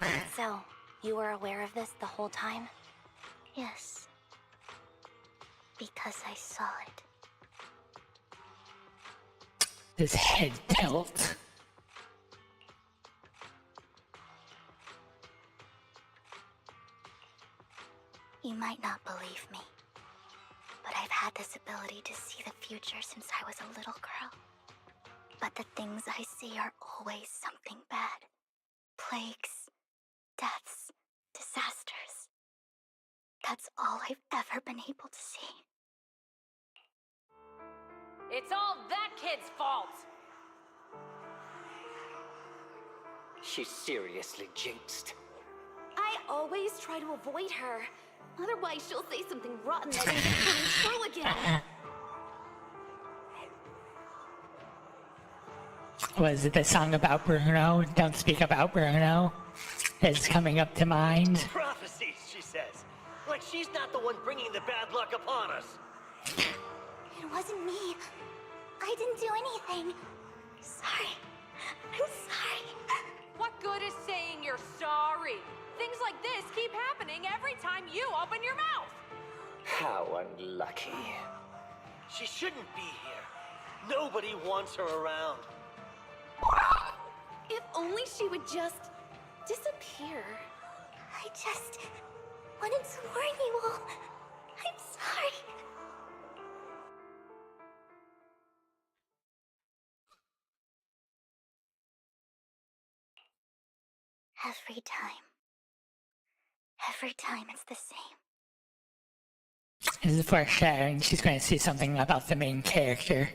her. So, you were aware of this the whole time? Yes. Because I saw it. His head tilt. You might not believe me, but I've had this ability to see the future since I was a little girl. But the things I see are always something bad. Plagues, deaths, disasters. That's all I've ever been able to see. It's all that kid's fault! She's seriously jinxed. I always try to avoid her. Otherwise, she'll say something rotten that ends up coming true again. Was it the song about Bruno? Don't speak about Bruno. It's coming up to mind. Prophecies, she says. Like she's not the one bringing the bad luck upon us. It wasn't me. I didn't do anything. Sorry. I'm sorry. What good is saying you're sorry? Things like this keep happening every time you open your mouth. How unlucky. She shouldn't be here. Nobody wants her around. If only she would just disappear. I just wanted to warn you all. I'm sorry. Every time it's the same. This is foreshadowing. She's going to see something about the main character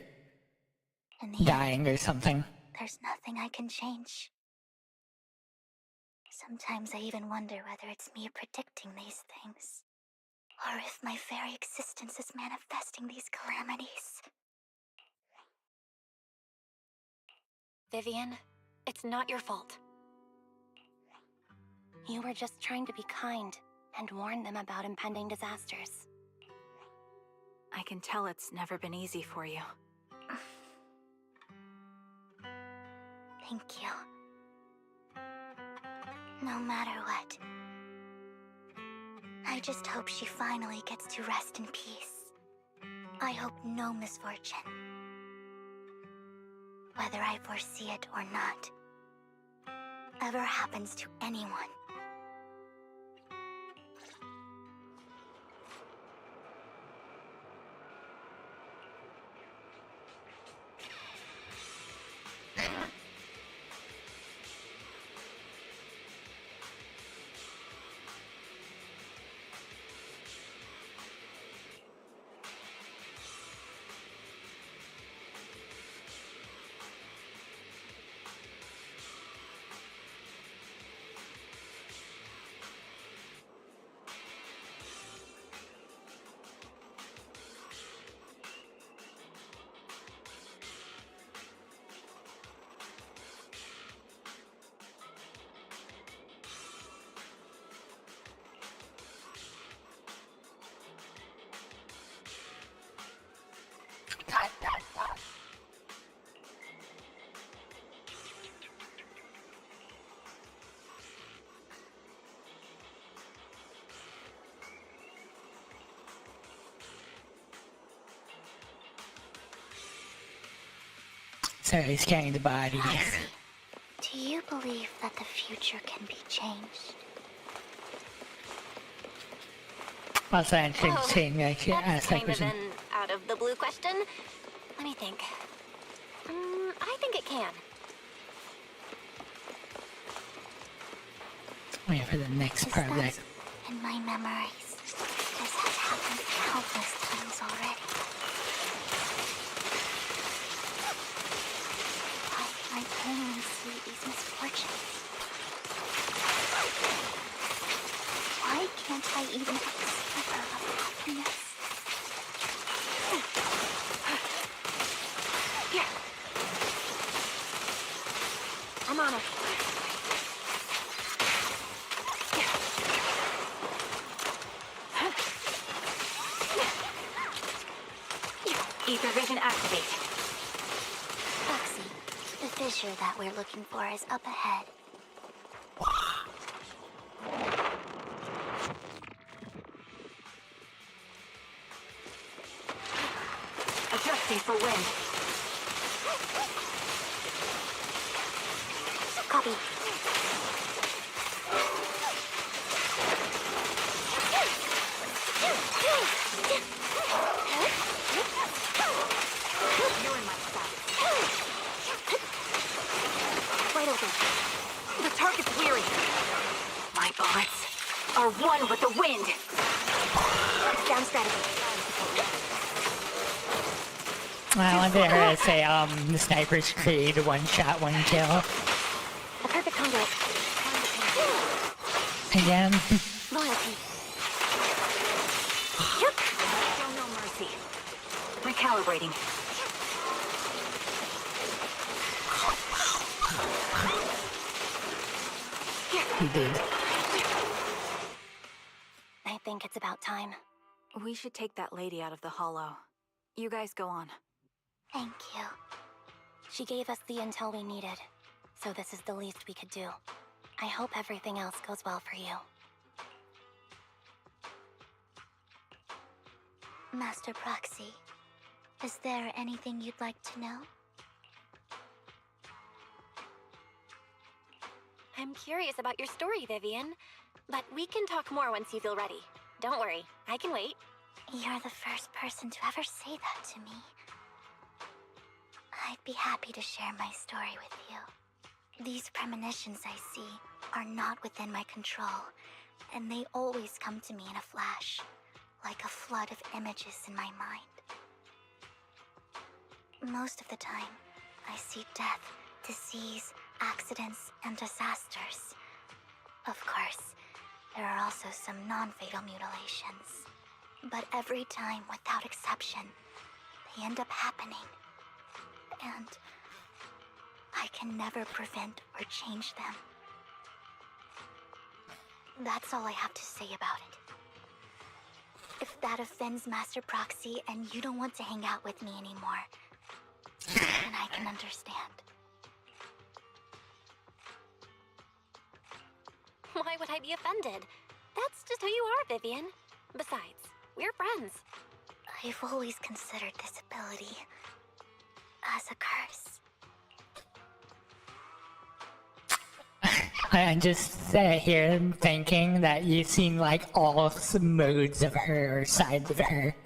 In the dying or something. There's nothing I can change. Sometimes I even wonder whether it's me predicting these things, or if my very existence is manifesting these calamities. Vivian, it's not your fault. You were just trying to be kind and warn them about impending disasters. I can tell it's never been easy for you. Thank you. No matter what, I just hope she finally gets to rest in peace. I hope no misfortune, whether I foresee it or not, ever happens to anyone. So he's carrying the body. Do you believe that the future can be changed? Also interesting, like, That's kind of question. an out-of-the-blue question. Let me think. I think it can. Wait for the next part of that. In my memories, this has happened countless times already. Why can I only see these misfortunes? Why can't I even have a sliver of happiness? Here. I'm on it. Ether vision activate. Foxy, the fissure that we're looking for is up ahead. Adjusting for wind. Copy. You're in my sight. Right over. The target's weary. My bullets are one with the wind. Down strategy. I wanted her to say, the sniper's creed, one shot, one kill. A perfect conduit. Again. Loyalty. Show no mercy. Recalibrating. He did. I think it's about time. We should take that lady out of the hollow. You guys go on. Thank you. She gave us the intel we needed, so this is the least we could do. I hope everything else goes well for you. Master Proxy, is there anything you'd like to know? I'm curious about your story, Vivian. But we can talk more once you feel ready. Don't worry, I can wait. You're the first person to ever say that to me. I'd be happy to share my story with you. These premonitions I see are not within my control, and they always come to me in a flash, like a flood of images in my mind. Most of the time, I see death, disease, accidents, and disasters. Of course, there are also some non-fatal mutilations. But every time, without exception, they end up happening. And I can never prevent or change them. That's all I have to say about it. If that offends Master Proxy and you don't want to hang out with me anymore, then I can understand. Why would I be offended? That's just who you are, Vivian. Besides, we're friends. I've always considered this ability as a curse. I'm just here thinking that you've seen like all modes of her or sides of her.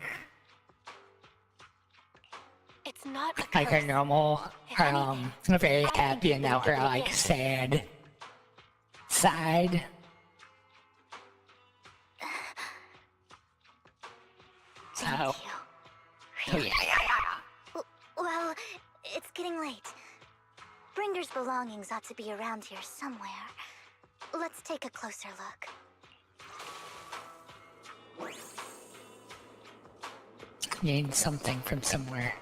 It's not a Like her curse. normal, very happy, and now her like sad side. So, yeah. Well, it's getting late. Bringer's belongings ought to be around here somewhere. Let's take a closer look. Need something from somewhere.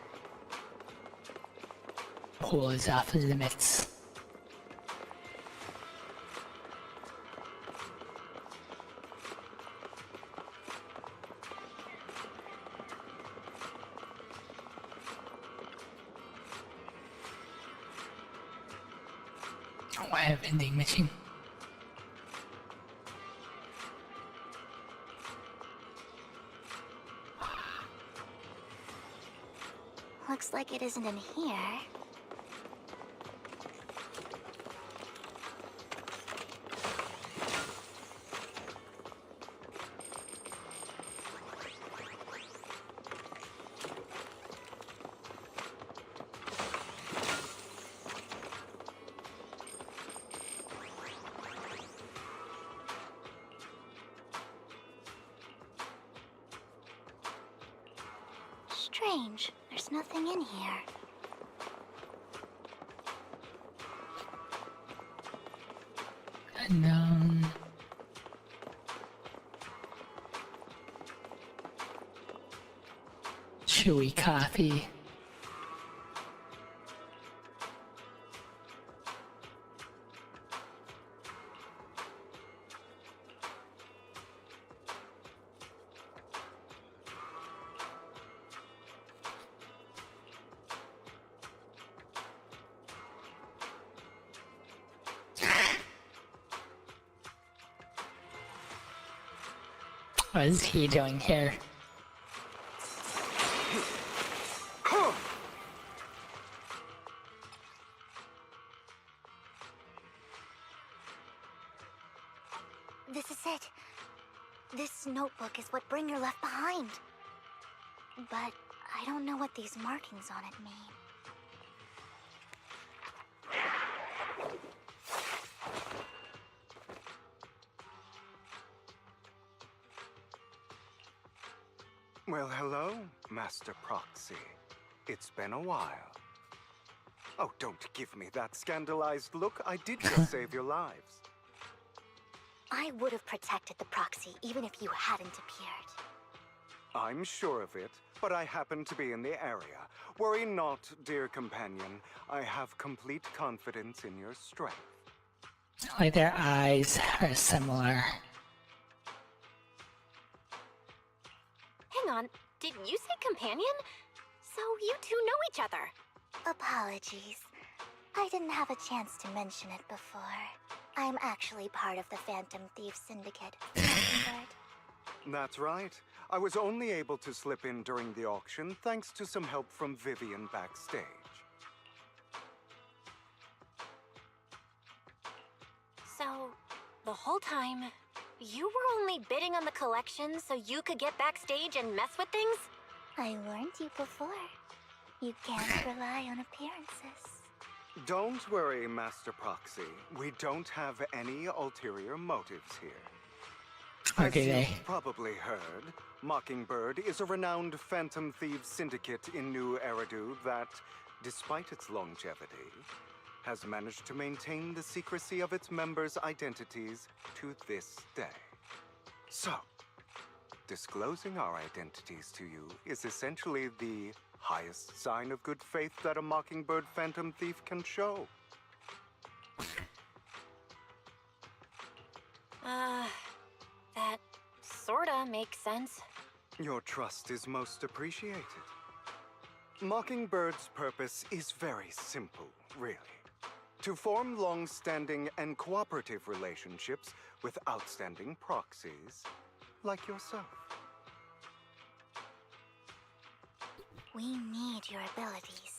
Pool is off limits. Oh, I have vending machine. Looks like it isn't in here. Strange. There's nothing in here. Unknown. Chewy coffee. What is he doing here? This is it. This notebook is what Bringer left behind. But I don't know what these markings on it mean. Well, hello, Master Proxy. It's been a while. Oh, don't give me that scandalized look. I did just save your lives. I would have protected the proxy even if you hadn't appeared. I'm sure of it, but I happen to be in the area. Worry not, dear companion. I have complete confidence in your strength. Like their eyes are similar. Hang on, did you say companion? So you two know each other. Apologies. I didn't have a chance to mention it before. I'm actually part of the Phantom Thief Syndicate. That's right. I was only able to slip in during the auction thanks to some help from Vivian backstage. So, the whole time, you were only bidding on the collection so you could get backstage and mess with things? I warned you before. You can't rely on appearances. Don't worry, Master Proxy. We don't have any ulterior motives here. Okay, As you've probably heard, Mockingbird is a renowned Phantom Thieves syndicate in New Eridu that, despite its longevity, has managed to maintain the secrecy of its members' identities to this day. So, disclosing our identities to you is essentially the highest sign of good faith that a Mockingbird Phantom Thief can show. That sorta makes sense. Your trust is most appreciated. Mockingbird's purpose is very simple, really. To form long-standing and cooperative relationships with outstanding proxies like yourself. We need your abilities.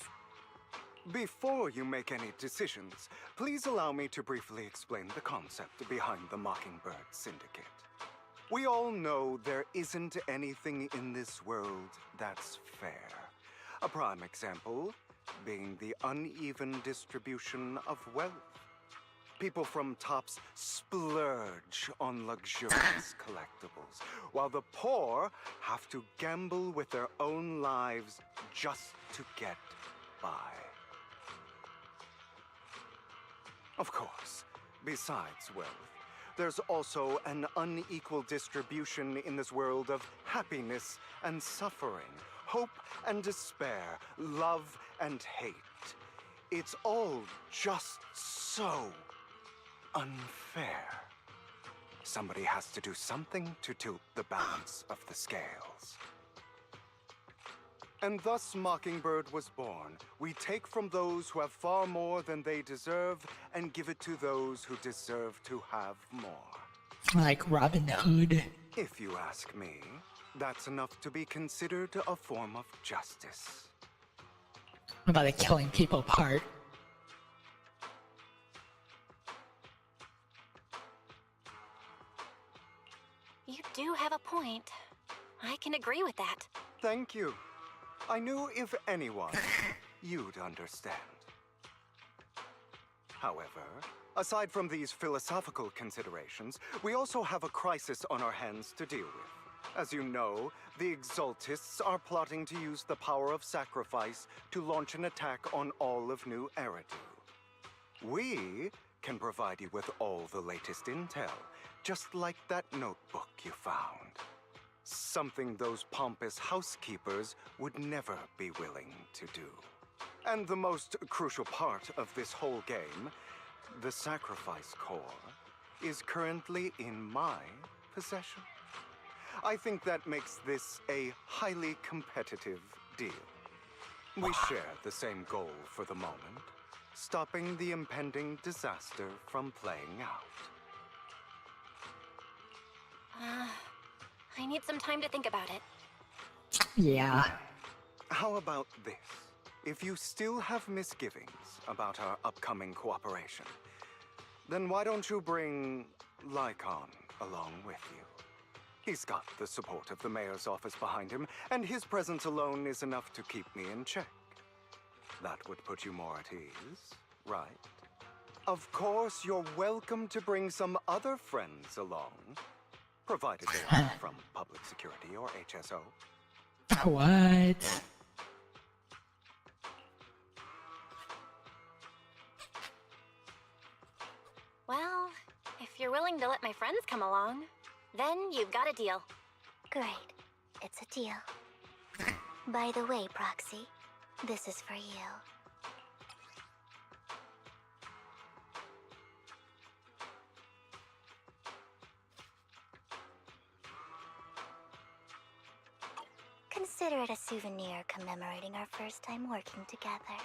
Before you make any decisions, please allow me to briefly explain the concept behind the Mockingbird Syndicate. We all know there isn't anything in this world that's fair. A prime example being the uneven distribution of wealth. People from Tops splurge on luxurious collectibles, while the poor have to gamble with their own lives just to get by. Of course, besides wealth, there's also an unequal distribution in this world of happiness and suffering, hope and despair, love and hate. It's all just so unfair. Somebody has to do something to tilt the balance of the scales. And thus Mockingbird was born. We take from those who have far more than they deserve and give it to those who deserve to have more. Like Robin Hood. If you ask me, that's enough to be considered a form of justice. What about the killing people part? You do have a point. I can agree with that. Thank you. I knew if anyone, you'd understand. However, aside from these philosophical considerations, we also have a crisis on our hands to deal with. As you know, the Exaltists are plotting to use the power of sacrifice to launch an attack on all of New Eridu. We can provide you with all the latest intel, just like that notebook you found. Something those pompous housekeepers would never be willing to do. And the most crucial part of this whole game, the sacrifice core, is currently in my possession. I think that makes this a highly competitive deal. We share the same goal for the moment, stopping the impending disaster from playing out. I need some time to think about it. Yeah. How about this? If you still have misgivings about our upcoming cooperation, then why don't you bring Lycon along with you? He's got the support of the mayor's office behind him, and his presence alone is enough to keep me in check. That would put you more at ease, right? Of course, you're welcome to bring some other friends along, provided they are from public security or HSO. What? Well, if you're willing to let my friends come along, then you've got a deal. Great. It's a deal. By the way, Proxy, this is for you. Consider it a souvenir commemorating our first time working together.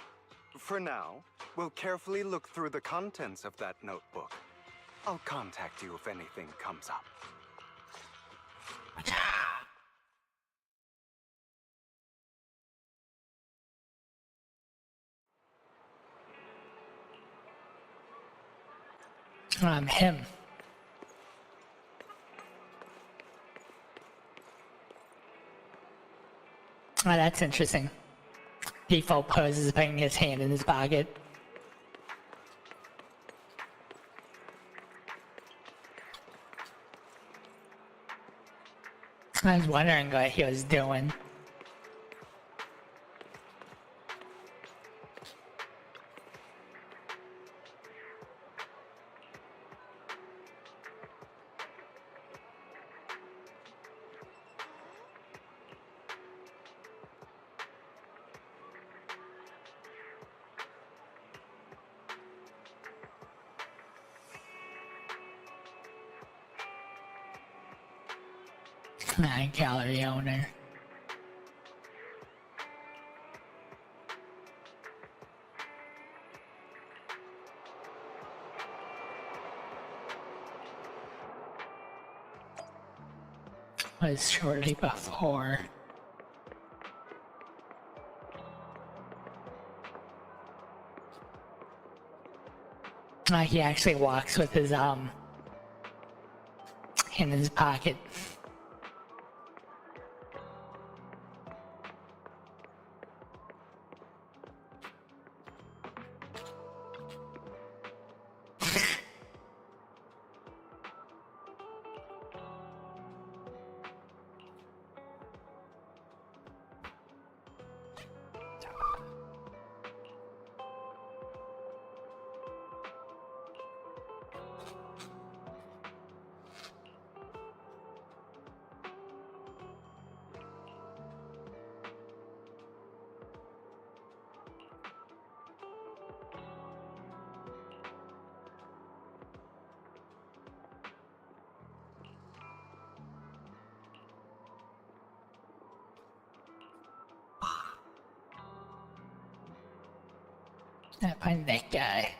For now, we'll carefully look through the contents of that notebook. I'll contact you if anything comes up. Him. Oh, that's interesting. Default pose is putting his hand in his pocket. I was wondering what he was doing. Gallery owner. Was shortly before. He actually walks with his in his pocket. I find that guy.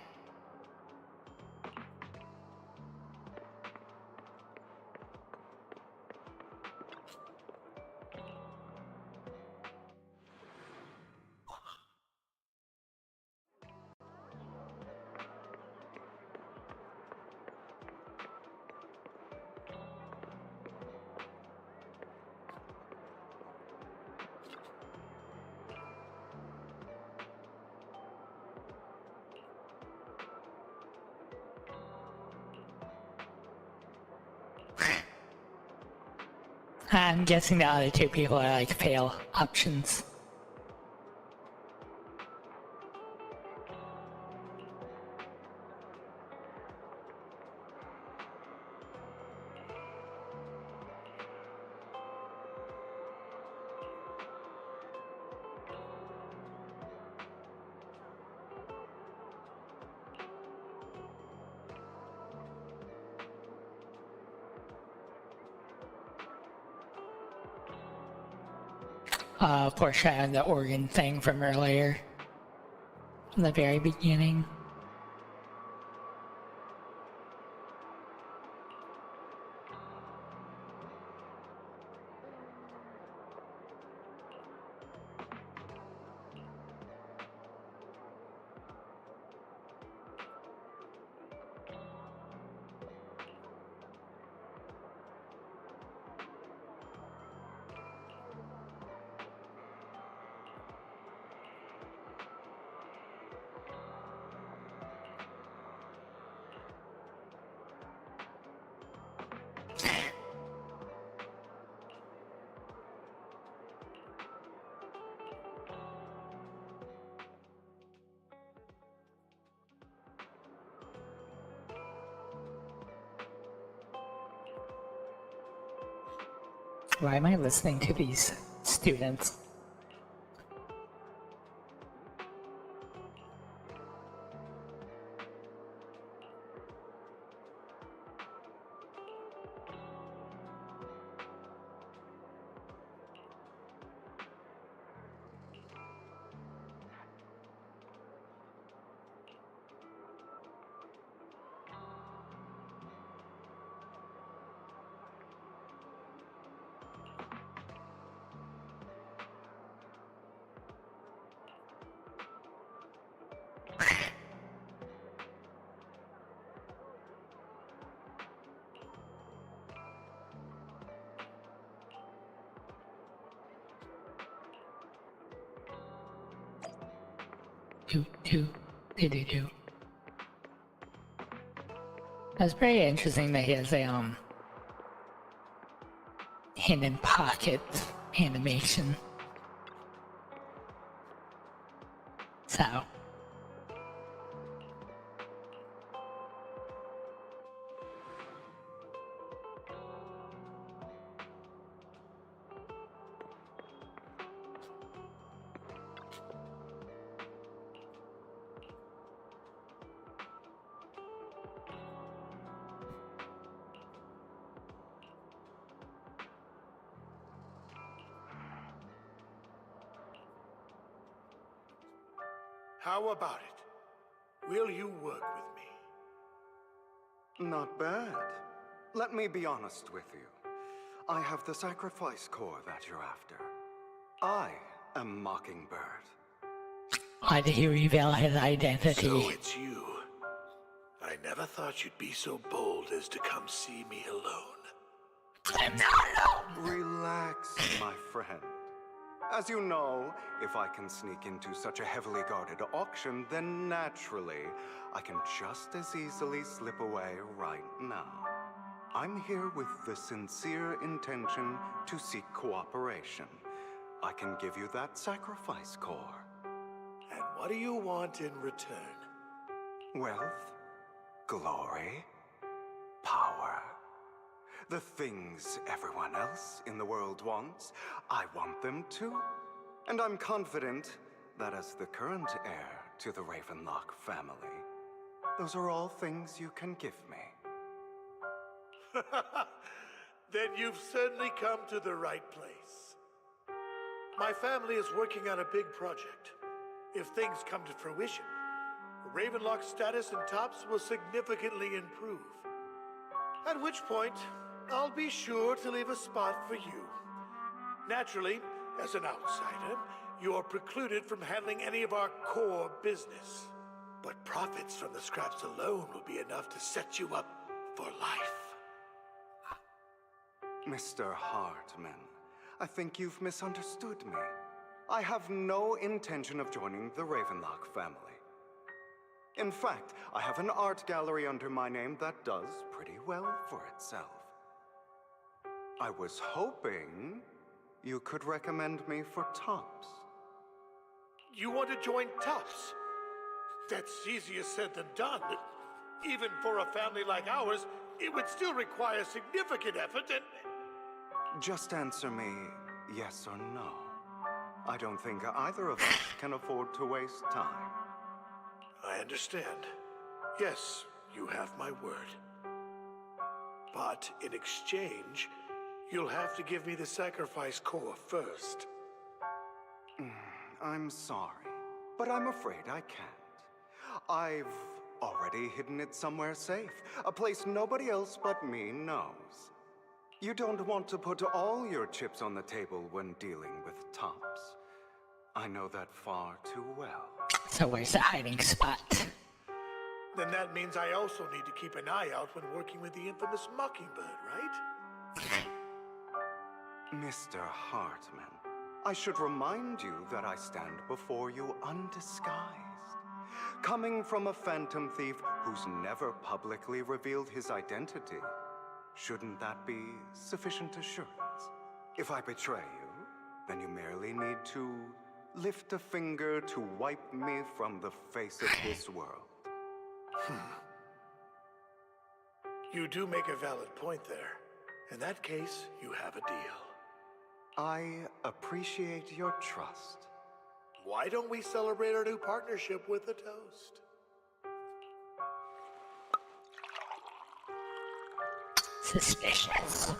I'm guessing the other two people are like fail options. Foreshadowing the organ thing from earlier. From the very beginning. Why am I listening to these students? Do. That's pretty interesting that he has a hand in pocket animation. So How about it? Will you work with me? Not bad. Let me be honest with you. I have the sacrifice core that you're after. I am Mockingbird. why did he reveal his identity? So it's you. I never thought you'd be so bold as to come see me alone. I'm not alone. Relax, my friend. As you know, if I can sneak into such a heavily guarded auction, then naturally, I can just as easily slip away right now. I'm here with the sincere intention to seek cooperation. I can give you that sacrifice core. And what do you want in return? Wealth, glory, power. The things everyone else in the world wants, I want them too. And I'm confident that as the current heir to the Ravenlock family, those are all things you can give me. Then you've certainly come to the right place. My family is working on a big project. If things come to fruition, Ravenlock's status in Tops will significantly improve. At which point, I'll be sure to leave a spot for you. Naturally, as an outsider, you're precluded from handling any of our core business. But profits from the scraps alone will be enough to set you up for life. Mr. Hartman, I think you've misunderstood me. I have no intention of joining the Ravenlock family. In fact, I have an art gallery under my name that does pretty well for itself. I was hoping you could recommend me for Tops. You want to join Tops? That's easier said than done. Even for a family like ours, it would still require significant effort and... Just answer me yes or no. I don't think either of us can afford to waste time. I understand. Yes, you have my word. But in exchange, you'll have to give me the sacrifice core first. I'm sorry, but I'm afraid I can't. I've already hidden it somewhere safe, a place nobody else but me knows. You don't want to put all your chips on the table when dealing with Tops. I know that far too well. So where's the hiding spot? Then that means I also need to keep an eye out when working with the infamous Mockingbird, right? Mr. Hartman, I should remind you that I stand before you undisguised. Coming from a phantom thief who's never publicly revealed his identity, shouldn't that be sufficient assurance? If I betray you, then you merely need to lift a finger to wipe me from the face of this world. You do make a valid point there. In that case, you have a deal. I appreciate your trust. Why don't we celebrate our new partnership with a toast? Suspicious.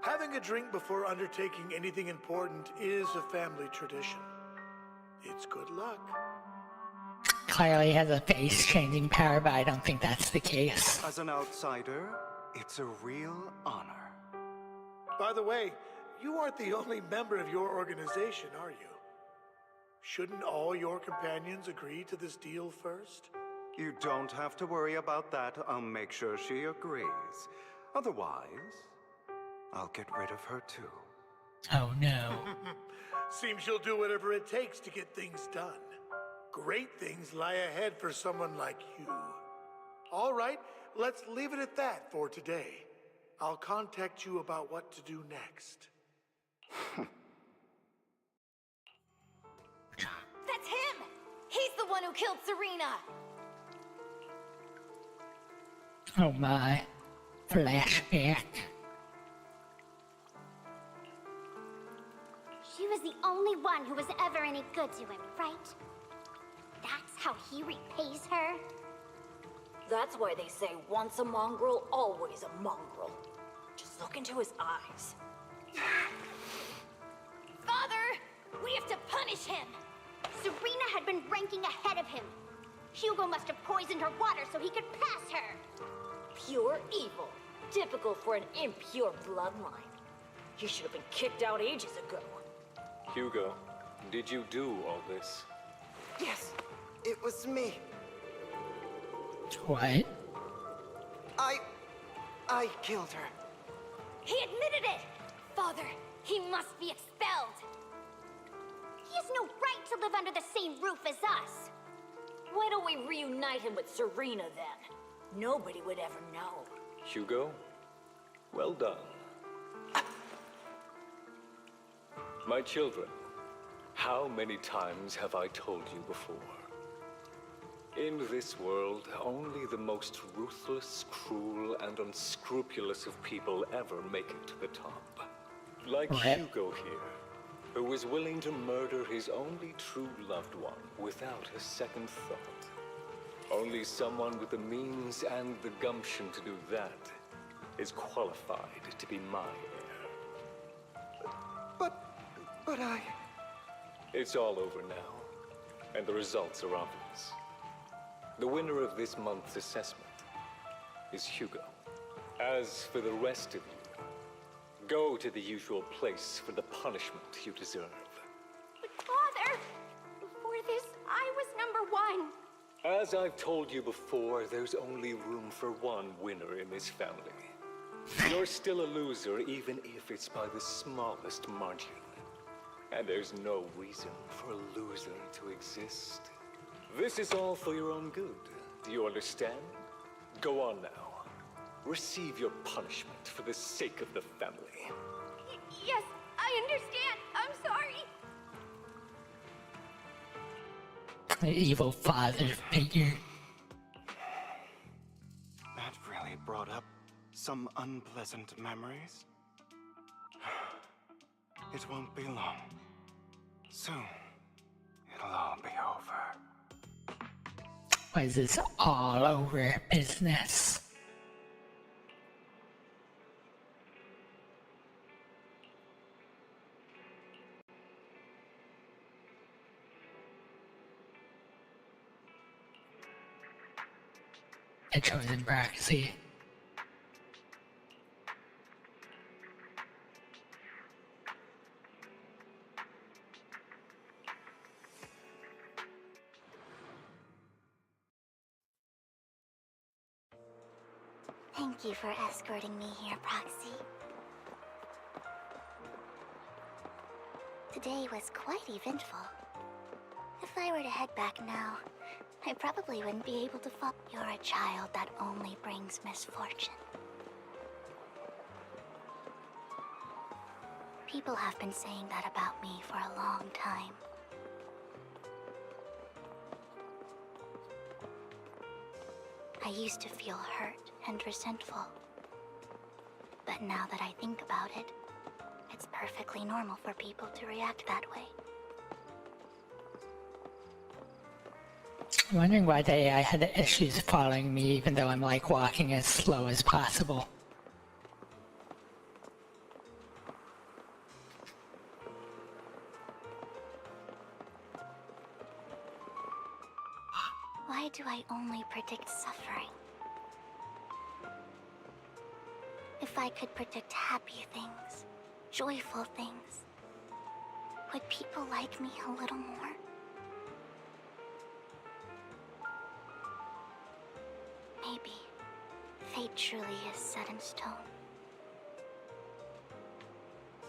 Having a drink before undertaking anything important is a family tradition. It's good luck. Clearly has a face-changing power, but I don't think that's the case. As an outsider, it's a real honor. By the way, you aren't the only member of your organization, are you? Shouldn't all your companions agree to this deal first? You don't have to worry about that. I'll make sure she agrees. Otherwise, I'll get rid of her too. Oh no. Seems you'll do whatever it takes to get things done. Great things lie ahead for someone like you. All right, let's leave it at that for today. I'll contact you about what to do next. That's him! He's the one who killed Serena! Oh my. Flashback. She was the only one who was ever any good to him, right? That's how he repays her? That's why they say once a mongrel, always a mongrel. Just look into his eyes. Father! We have to punish him! Serena had been ranking ahead of him. Hugo must have poisoned her water so he could pass her. Pure evil. Typical for an impure bloodline. He should have been kicked out ages ago. Hugo, did you do all this? Yes, it was me. What? I killed her. He admitted it! Father, he must be expelled. He has no right to live under the same roof as us. Why don't we reunite him with Serena then? Nobody would ever know. Hugo, well done. My children, how many times have I told you before? In this world, only the most ruthless, cruel, and unscrupulous of people ever make it to the top. Like Hugo here, who was willing to murder his only true loved one without a second thought. Only someone with the means and the gumption to do that is qualified to be my heir. But I... It's all over now, and the results are obvious. The winner of this month's assessment is Hugo. As for the rest of you, go to the usual place for the punishment you deserve. But Father, before this, I was number 1. As I've told you before, there's only room for one winner in this family. You're still a loser, even if it's by the smallest margin. And there's no reason for a loser to exist. This is all for your own good. Do you understand? Go on now. receive your punishment for the sake of the family. Yes, I understand. I'm sorry. The evil father figure. That really brought up some unpleasant memories. It won't be long. Soon, it'll all be over. Why is this all over business? A chosen proxy. Thank you for escorting me here, Proxy. Today was quite eventful. If I were to head back now, I probably wouldn't be able to follow. You're a child that only brings misfortune. People have been saying that about me for a long time. I used to feel hurt and resentful. But now that I think about it, it's perfectly normal for people to react that way. I'm wondering why the AI had issues following me even though I'm like walking as slow as possible. Why do I only predict suffering? If I could predict happy things, joyful things, would people like me a little more? Maybe fate truly is set in stone.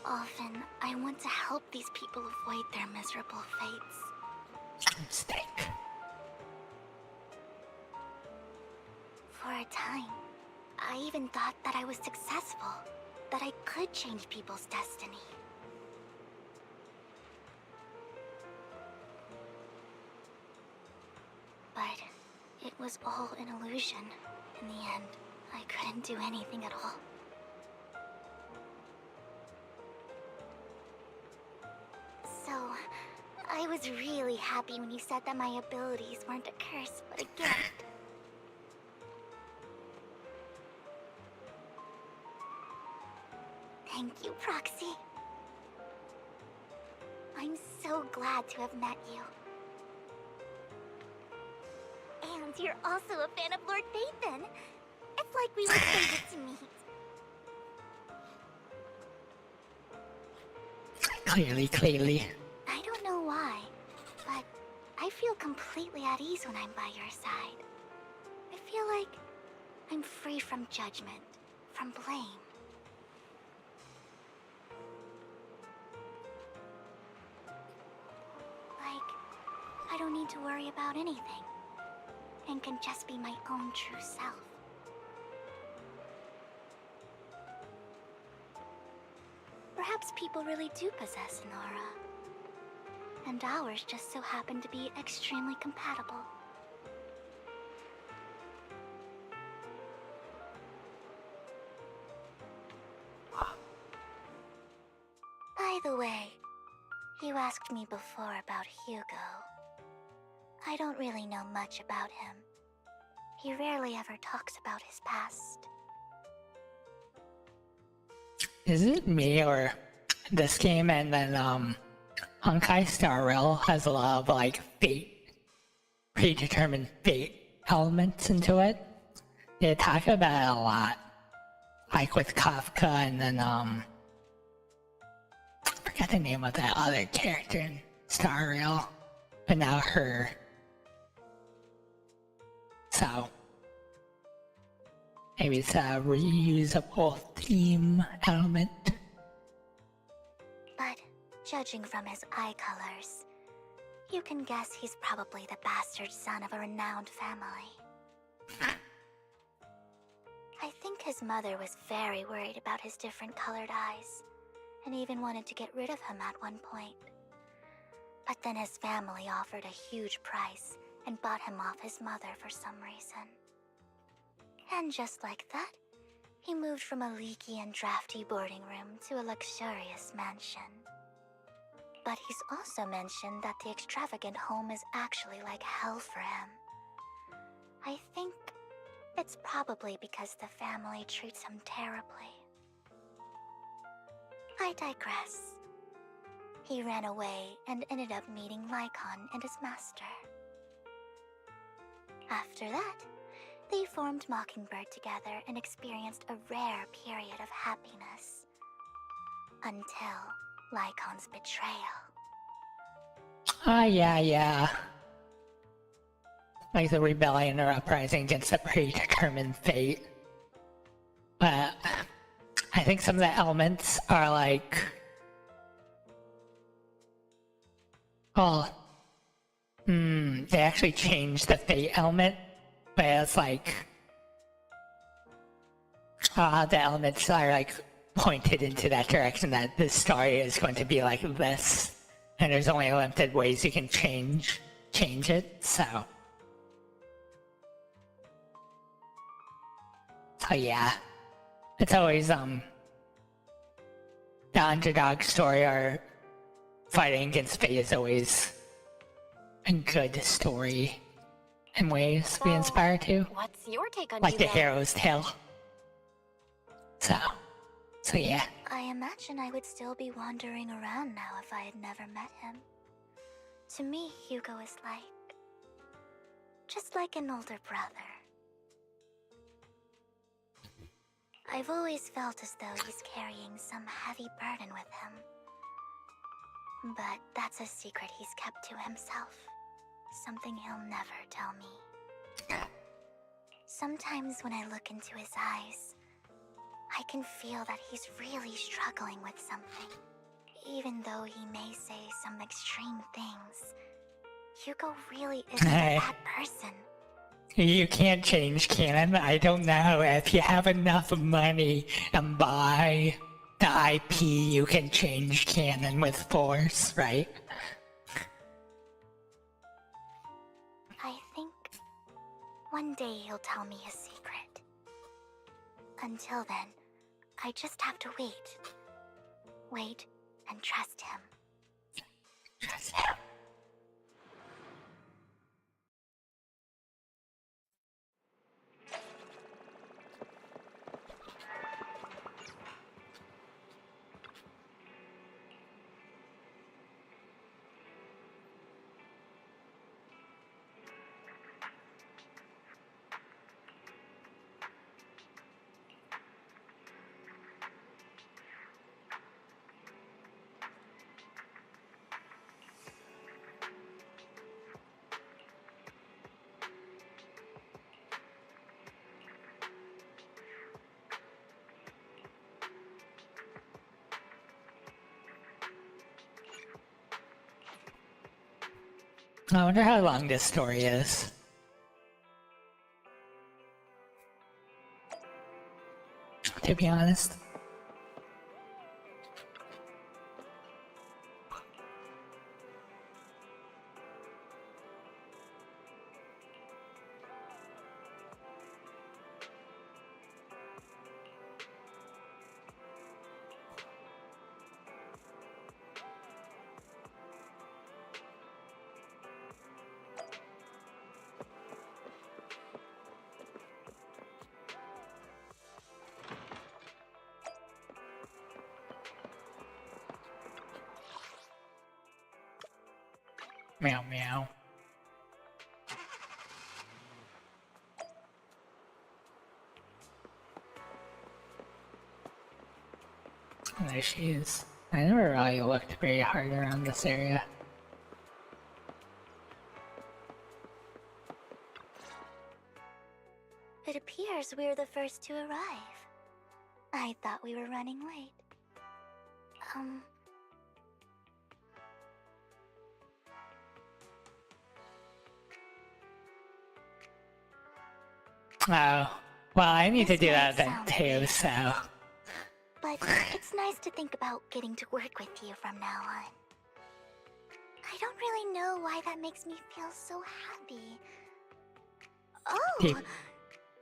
Often, I want to help these people avoid their miserable fates. Mistake. For a time, I even thought that I was successful, that I could change people's destiny. But it was all an illusion. In the end, I couldn't do anything at all. So, I was really happy when you said that my abilities weren't a curse, but a gift. Thank you, Proxy. I'm so glad to have met you. And you're also a fan of Lord Phaethon. It's like we were fated to meet. Clearly. I don't know why, but I feel completely at ease when I'm by your side. I feel like I'm free from judgment, from blame. I don't need to worry about anything, and can just be my own true self. Perhaps people really do possess an aura, and ours just so happen to be extremely compatible. By the way, you asked me before about Hugo. I don't really know much about him. He rarely ever talks about his past. Is it me or this game and then Honkai Star Rail has a lot of like fate, predetermined fate elements into it? They talk about it a lot. Like with Kafka and then I forgot the name of that other character in Star Rail. But now her. So maybe it's a reusable theme element. But judging from his eye colors, you can guess he's probably the bastard son of a renowned family. I think his mother was very worried about his different colored eyes, and even wanted to get rid of him at one point. But then his family offered a huge price and bought him off his mother for some reason. And just like that, he moved from a leaky and drafty boarding room to a luxurious mansion. But he's also mentioned that the extravagant home is actually like hell for him. I think it's probably because the family treats him terribly. I digress. He ran away and ended up meeting Lycon and his master. After that, they formed Mockingbird together and experienced a rare period of happiness. Until Lycon's betrayal. Yeah. Like the rebellion or uprising against a predetermined fate. But I think some of the elements are like... Well, they actually changed the fate element, but it's like... the elements are like pointed into that direction that this story is going to be like this. And there's only limited ways you can change it, so... So yeah, it's always, the underdog story or fighting against fate is always a good story in ways to be inspired to. What's your take on like the Yuga? hero's tale. So yeah. I imagine I would still be wandering around now if I had never met him. To me, Hugo is just like an older brother. I've always felt as though he's carrying some heavy burden with him. But that's a secret he's kept to himself. Something he'll never tell me. Sometimes when I look into his eyes, I can feel that he's really struggling with something. Even though he may say some extreme things, Hugo really isn't a bad person. You can't change canon. I don't know. If you have enough money and buy the IP, you can change canon with force, right? I think one day he'll tell me his secret. Until then, I just have to wait. Wait and trust him. Trust him. I wonder how long this story is. To be honest. Meow meow. There she is. I never really looked very hard around this area. It appears we're the first to arrive. I thought we were running late. Oh, Well, I need to This do might that then sound too, weird, so. But it's nice to think about getting to work with you from now on. I don't really know why that makes me feel so happy. Oh, Deep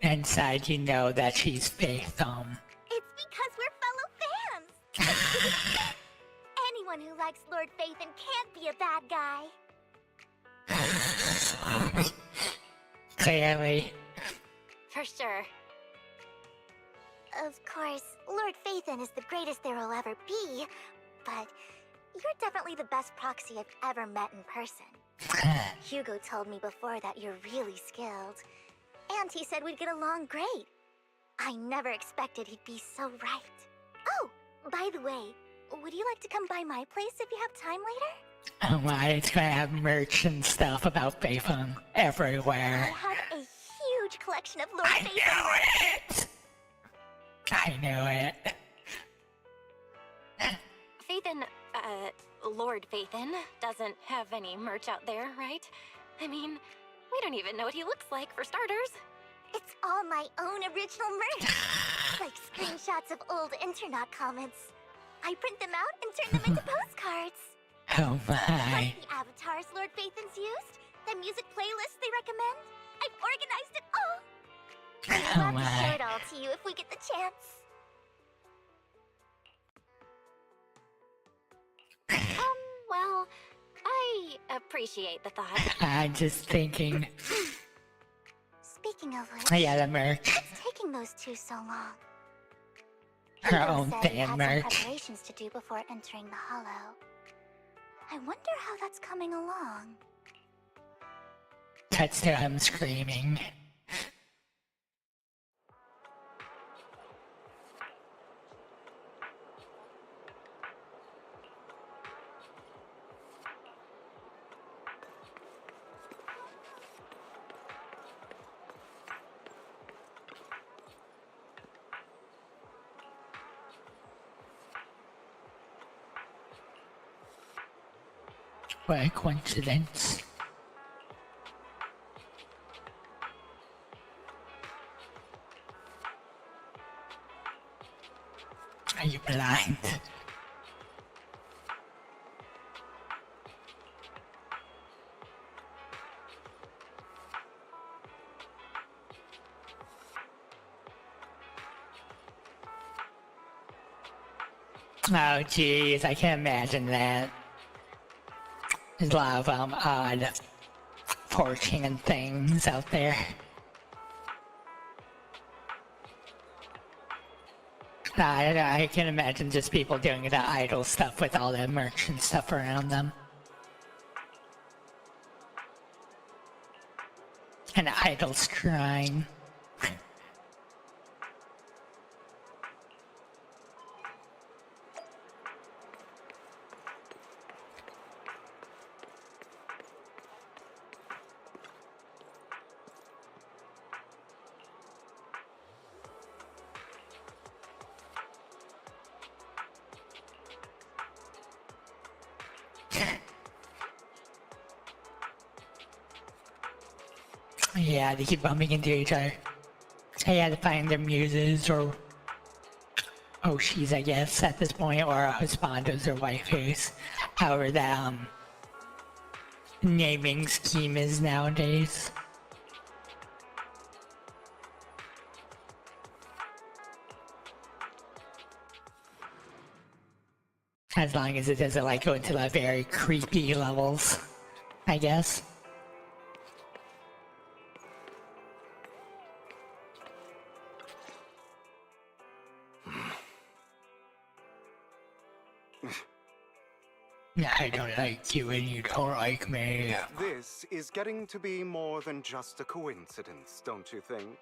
inside, you know that she's Faith. it's because we're fellow fans! Anyone who likes Lord Phaethon can't be a bad guy. Clearly. For sure. Of course, Lord Phaethon is the greatest there will ever be, but you're definitely the best proxy I've ever met in person. Hugo told me before that you're really skilled, and he said we'd get along great. I never expected he'd be so right. Oh, by the way, would you like to come by my place if you have time later? Oh my, it's gonna have merch and stuff about Phaethon everywhere. I have a huge collection of Lord Phaethon merch. I knew it. Phaethon, Lord Phaethon doesn't have any merch out there, right? I mean, we don't even know what he looks like, for starters. It's all my own original merch. Like screenshots of old Internet comments. I print them out and turn them into postcards. Oh my. Like the avatars Lord Phaethon's used, the music playlists they recommend. I've organized it all. I'd love to show it all to you if we get the chance. Well, I appreciate the thought. I'm just thinking. Speaking of which, Yeah, the merch. what's taking those two so long? Her Hugo own said he fan had some merch. preparations to do before entering the Hollow. I wonder how that's coming along. Cuts to him screaming. What a coincidence. Are you blind? Oh jeez, I can imagine that. There's a lot of odd fortune and things out there. I don't know, I can imagine just people doing the idle stuff with all the merch and stuff around them. An idle shrine. Yeah, they keep bumping into each other. They had to find their muses or Oshis, I guess, at this point, or husbandos or waifus. However that naming scheme is nowadays. As long as it doesn't like go into the very creepy levels, I guess. I don't like you and you don't like me. This is getting to be more than just a coincidence, don't you think?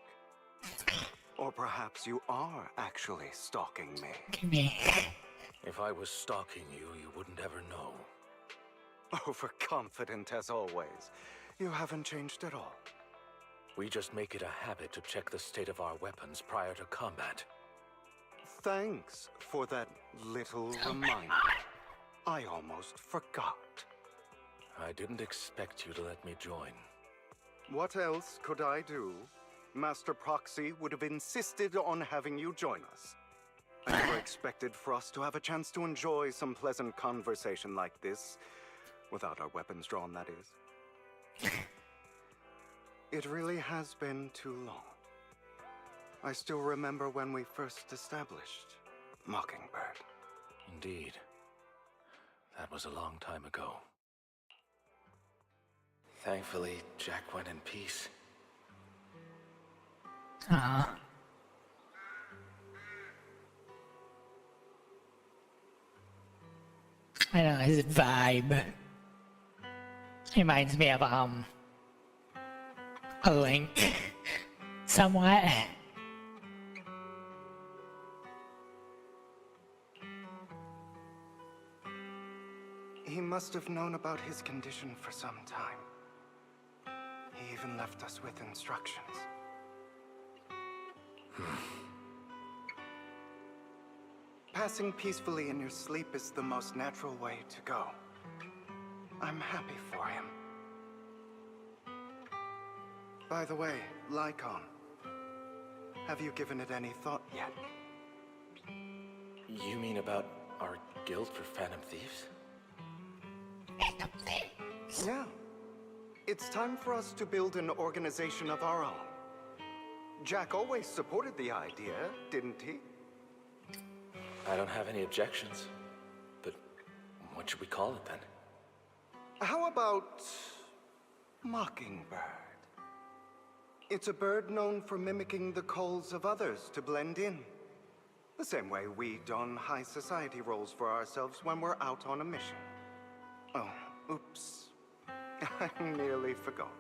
Or perhaps you are actually stalking me. If I was stalking you, you wouldn't ever know. Overconfident as always. You haven't changed at all. We just make it a habit to check the state of our weapons prior to combat. Thanks for that little reminder. I almost forgot. I didn't expect you to let me join. What else could I do? Master Proxy would have insisted on having you join us. I never expected for us to have a chance to enjoy some pleasant conversation like this, without our weapons drawn, that is. It really has been too long. I still remember when we first established Mockingbird. Indeed. That was a long time ago. Thankfully, Jack went in peace. I don't know, his vibe reminds me of a Link somewhat. He must have known about his condition for some time. He even left us with instructions. Passing peacefully in your sleep is the most natural way to go. I'm happy for him. By the way, Lycon, have you given it any thought yet? You mean about our guild for Phantom Thieves? Phantom Thieves? Yeah. It's time for us to build an organization of our own. Jack always supported the idea, didn't he? I don't have any objections. But what should we call it then? How about Mockingbird? It's a bird known for mimicking the calls of others to blend in. The same way we don high society roles for ourselves when we're out on a mission. Oh, oops. I nearly forgot.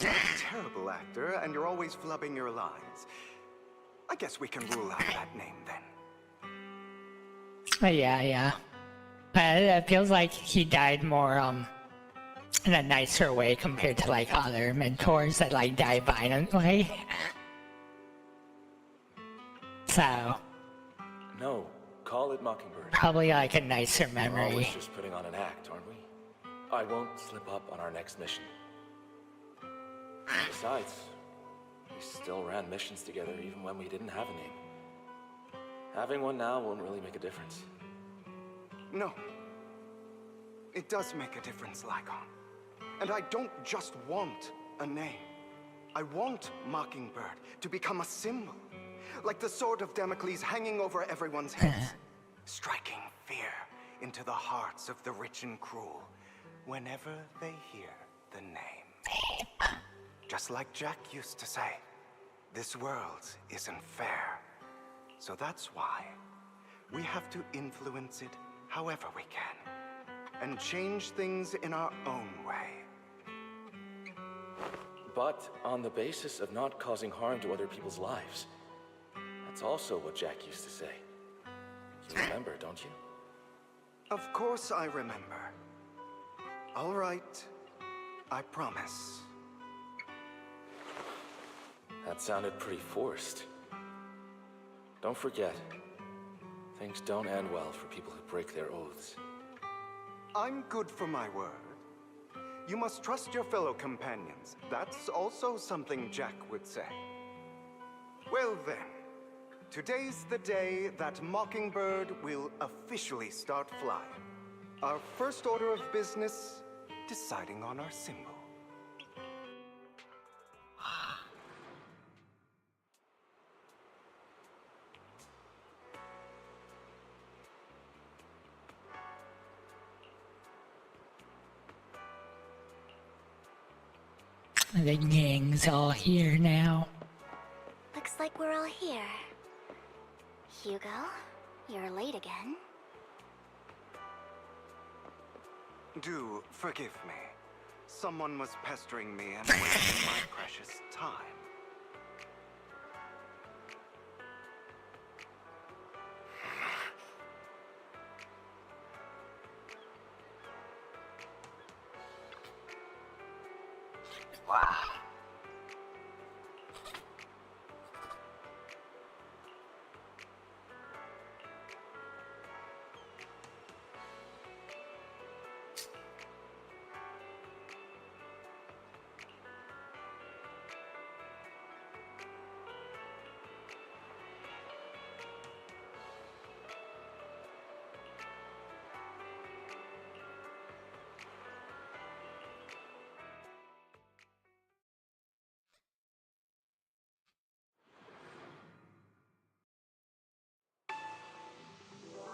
You're a terrible actor, and you're always flubbing your lines. I guess we can rule out that name then. Yeah. It feels like he died more, in a nicer way compared to, like, other mentors that, like, die violently. So... No, call it Mockingbird. Probably, like, a nicer We're memory. always just putting on an act, aren't we? I won't slip up on our next mission. Besides, we still ran missions together even when we didn't have a name. Having one now won't really make a difference. No. It does make a difference, Lycon. And I don't just want a name. I want Mockingbird to become a symbol. Like the sword of Damocles hanging over everyone's heads. Striking fear into the hearts of the rich and cruel whenever they hear the name. Just like Jack used to say, this world isn't fair. So that's why we have to influence it however we can. And change things in our own way. But on the basis of not causing harm to other people's lives. That's also what Jack used to say. You remember, don't you? Of course I remember. All right, I promise. That sounded pretty forced. Don't forget, things don't end well for people who break their oaths. I'm good for my word. You must trust your fellow companions. That's also something Jack would say. Well then, today's the day that Mockingbird will officially start flying. Our first order of business, deciding on our symbol. The gang's all here now. Looks like we're all here. Hugo, you're late again. Do forgive me. Someone was pestering me and wasting my precious time. Wow.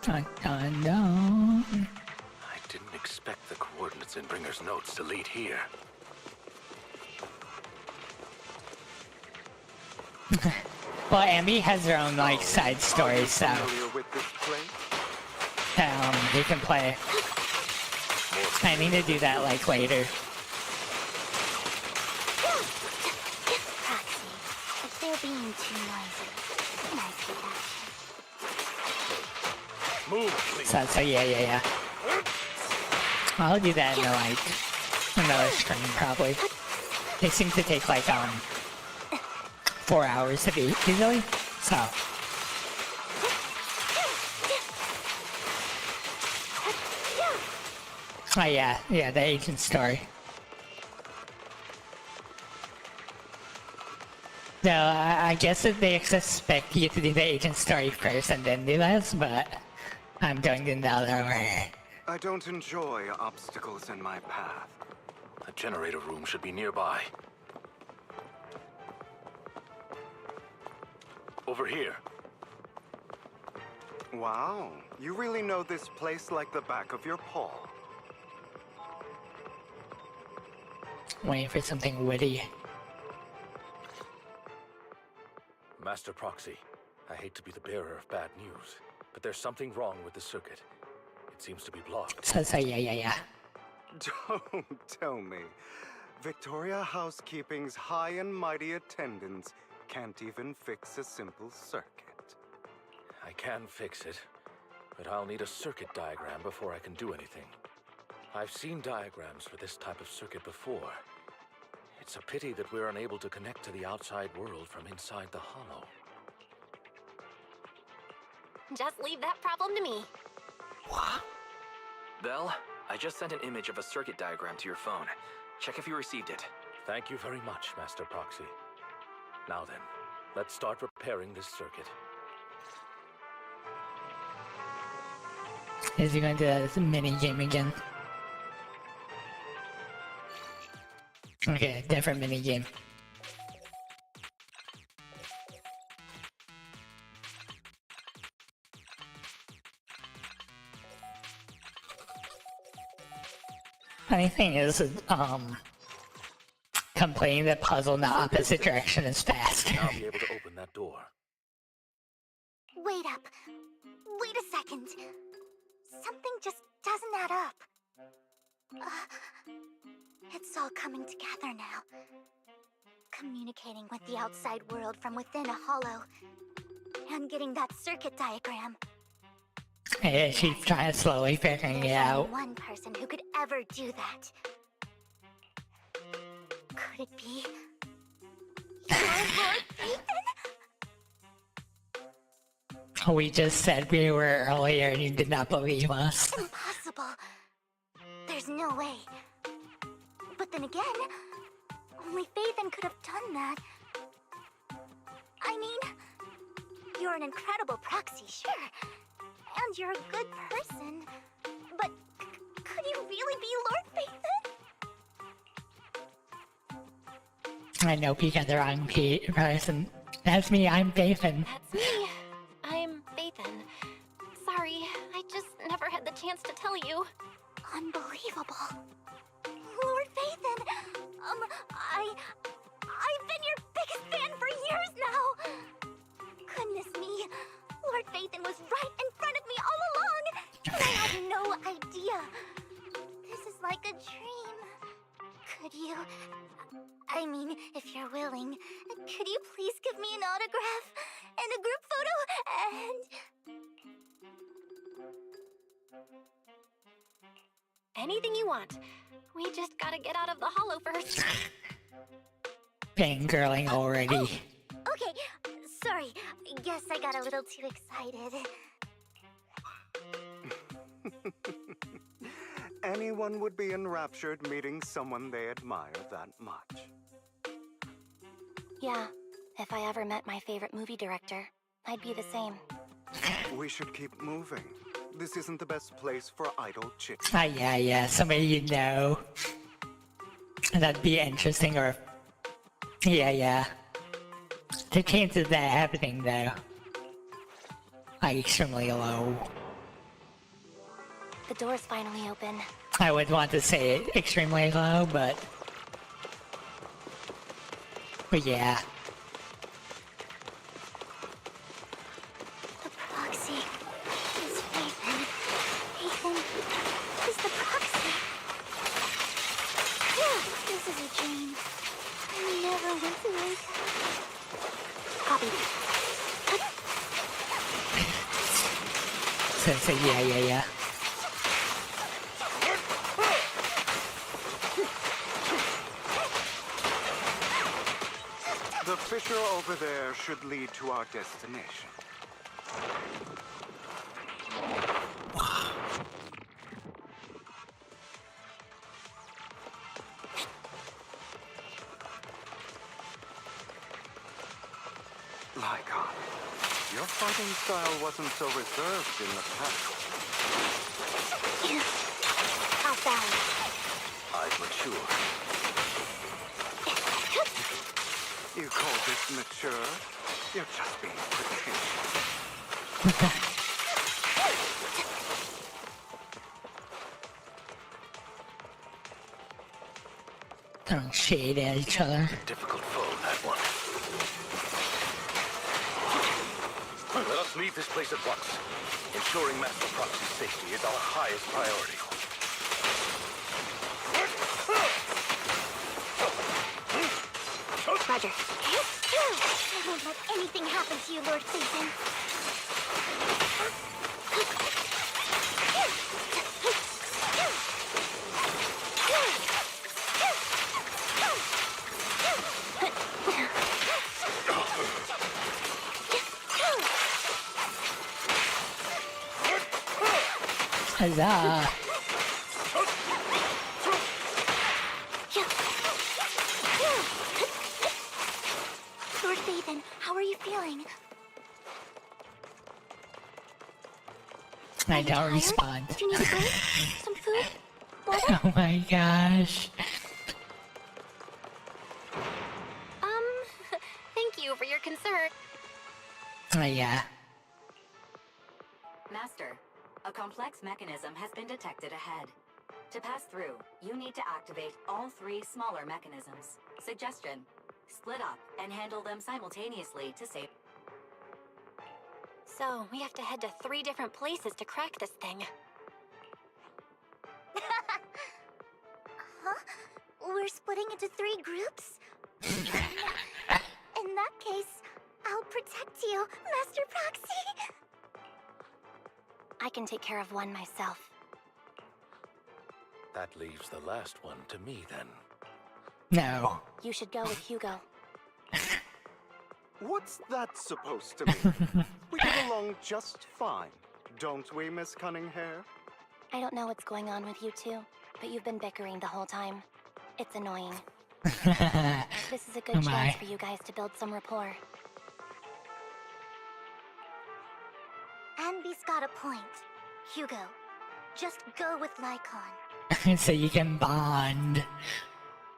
Dun, dun, dun. I didn't expect the coordinates in Bringer's notes to lead here. Well, Abby has her own, like, side story, so... you can play. I need to do that, like, later. Proxy, if they're being too noisy, can I see that? Move, please. So yeah. I'll do that in, like, another stream, probably. They seem to take, like, 4 hours to beat, usually, so... Oh yeah, the agent story. No, I guess that they expect you to do the agent story first and then do this, but I'm doing it the other way. I don't enjoy obstacles in my path. The generator room should be nearby. Over here. Wow, you really know this place like the back of your paw. Waiting for something witty. Master Proxy, I hate to be the bearer of bad news, but there's something wrong with the circuit. It seems to be blocked. So yeah. Don't tell me. Victoria Housekeeping's high and mighty attendants can't even fix a simple circuit. I can fix it, but I'll need a circuit diagram before I can do anything. I've seen diagrams for this type of circuit before. It's a pity that we're unable to connect to the outside world from inside the hollow. Just leave that problem to me. Belle, I just sent an image of a circuit diagram to your phone. Check if you received it. Thank you very much, Master Proxy. Now then, let's start repairing this circuit. Is he going to do that as a mini game again? Okay, different mini game. Funny thing is, completing the puzzle in the opposite direction is faster. I'll be able to open that door. Wait up. Wait a second. Something just doesn't add up. It's all coming together now. Communicating with the outside world from within a hollow. And getting that circuit diagram. Yeah, she's trying to slowly figuring it out. There's only one person who could ever do that. Could it be... Lord Phaethon? We just said we were earlier and you did not believe us. Impossible. There's no way. But then again, only Phaethon could have done that. I mean, you're an incredible proxy, sure. And you're a good person. But could you really be Lord Phaethon? I know Peek got the wrong person. That's me, I'm Phaethon. That's me. I'm Phaethon. Sorry, I just never had the chance to tell you. Unbelievable. Lord Phaethon, I've been your biggest fan for years now. Goodness me, Lord Phaethon was right in front of me all along. And I had no idea. This is like a dream. Could you, I mean, if you're willing, could you please give me an autograph and a group photo and... Anything you want. We just gotta get out of the hollow first. Fangirling already. Oh, okay, sorry. Guess I got a little too excited. Anyone would be enraptured meeting someone they admire that much. Yeah, if I ever met my favorite movie director, I'd be the same. We should keep moving. This isn't the best place for idle chit. Yeah, somebody you know. That'd be interesting, or... Yeah. The chances of that happening, though, are extremely low. the door's finally open. I would want to say it extremely low, but yeah. The proxy is Ethan. Ethan is the proxy. This is a dream. I never went to wake up. Copy. So yeah. The fissure over there should lead to our destination. Lycon, your fighting style wasn't so reserved in the past. How fast? I've matured. You call this mature? You're just being pretentious. Throwing shade at each other. Difficult foe, that one. Let us leave this place at once. Ensuring Master Proxy's safety is our highest priority. Roger. I won't let anything happen to you, Lord Satan. Huzzah! Lord Satan, how are you feeling? I don't respond. Do you need a break? Some food? Water? Oh my gosh. Thank you for your concern. Oh yeah. Master, a complex mechanism has been detected ahead. To pass through, you need to activate all 3 smaller mechanisms. Suggestion: split up and handle them simultaneously to save. So, we have to head to 3 different places to crack this thing. Huh? We're splitting into 3 groups? In that case, I'll protect you, Master Proxy. I can take care of one myself. That leaves the last one to me, then. No. You should go with Hugo. What's that supposed to mean? We get along just fine, don't we, Miss Cunninghair? I don't know what's going on with you two, but you've been bickering the whole time. It's annoying. This is a good chance for you guys to build some rapport. Anby's got a point. Hugo, just go with Lycon. So you can bond.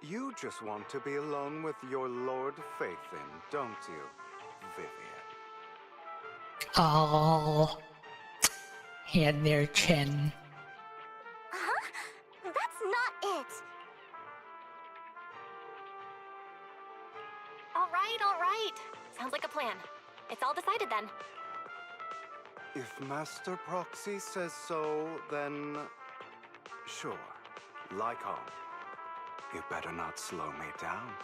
You just want to be alone with your Lord Faithin, don't you, Vivian? Oh. He had their chin. Huh? That's not it. All right. Sounds like a plan. It's all decided then. If Master Proxy says so, then sure. Lycon, you better not slow me down.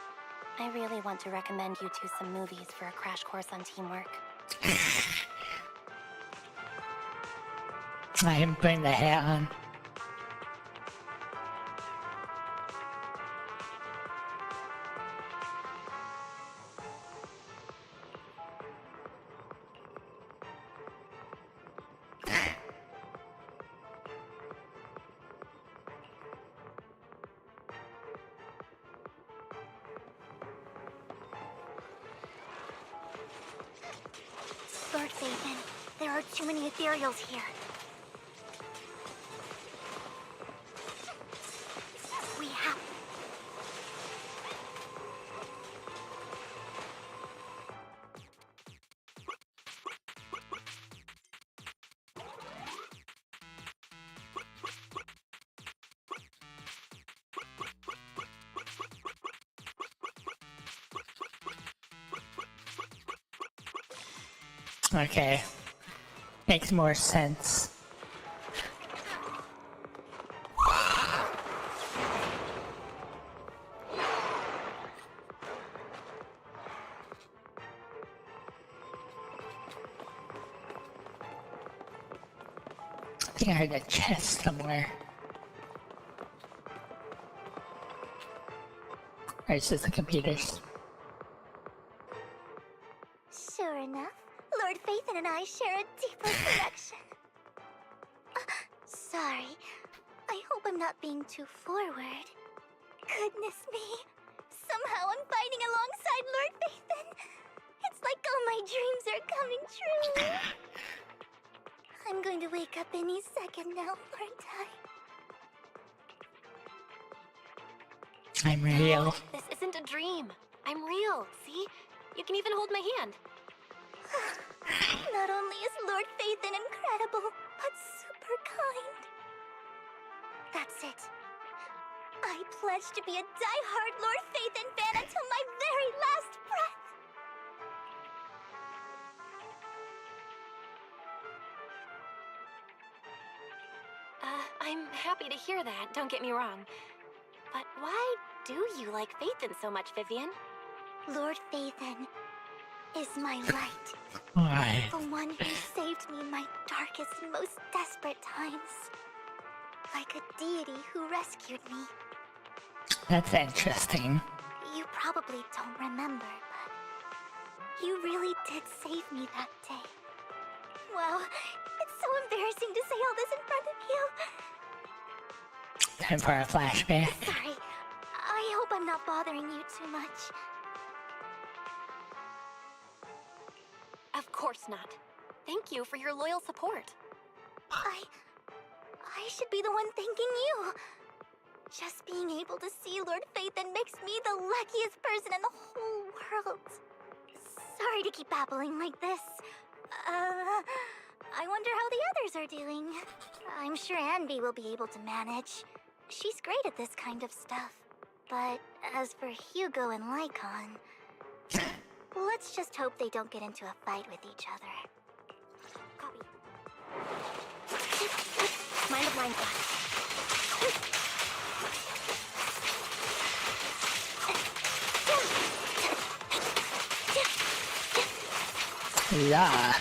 I really want to recommend you two some movies for a crash course on teamwork. I am putting the hat on. Lord Faithin, there are too many ethereals here. We have... Okay. Makes more sense. I think I heard a chest somewhere. Or is this the computers? Sure enough, Lord Phaethon and I share a deeper connection. Sorry. I hope I'm not being too forward. Goodness me. Somehow I'm fighting alongside Lord Phaethon. It's like all my dreams are coming true. I'm going to wake up any second now, aren't I? I'm real. This isn't a dream. I'm real, see? You can even hold my hand. Not only is Lord Phaethon incredible, but super kind. That's it. I pledge to be a die-hard Lord Phaethon fan until my very last breath. I'm happy to hear that, don't get me wrong. But why do you like Phaethon so much, Vivian? Lord Phaethon is my light. Why? The one who saved me in my darkest and most desperate times. Like a deity who rescued me. That's interesting. You probably don't remember, but you really did save me that day. Wow, it's so embarrassing to say all this in front of you. Time for a flashback. Sorry, I hope I'm not bothering you too much. Of course not. Thank you for your loyal support. I should be the one thanking you. Just being able to see Lord Phaethon makes me the luckiest person in the whole world. Sorry to keep babbling like this. I wonder how the others are doing. I'm sure Anby will be able to manage. She's great at this kind of stuff. But as for Hugo and Lycon, let's just hope they don't get into a fight with each other. Copy. Mind the blind spot. Yeah.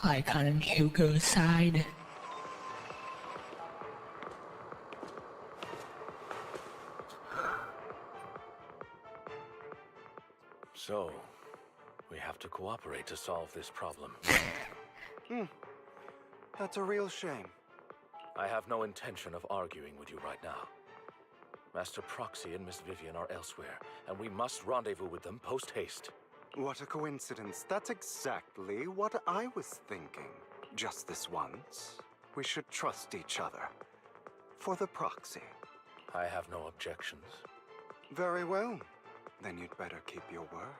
Lycon and Hugo's side. So, we have to cooperate to solve this problem. That's a real shame. I have no intention of arguing with you right now. Master Proxy and Miss Vivian are elsewhere, and we must rendezvous with them post-haste. What a coincidence. That's exactly what I was thinking. Just this once, we should trust each other. For the proxy. I have no objections. Very well. Then you'd better keep your word.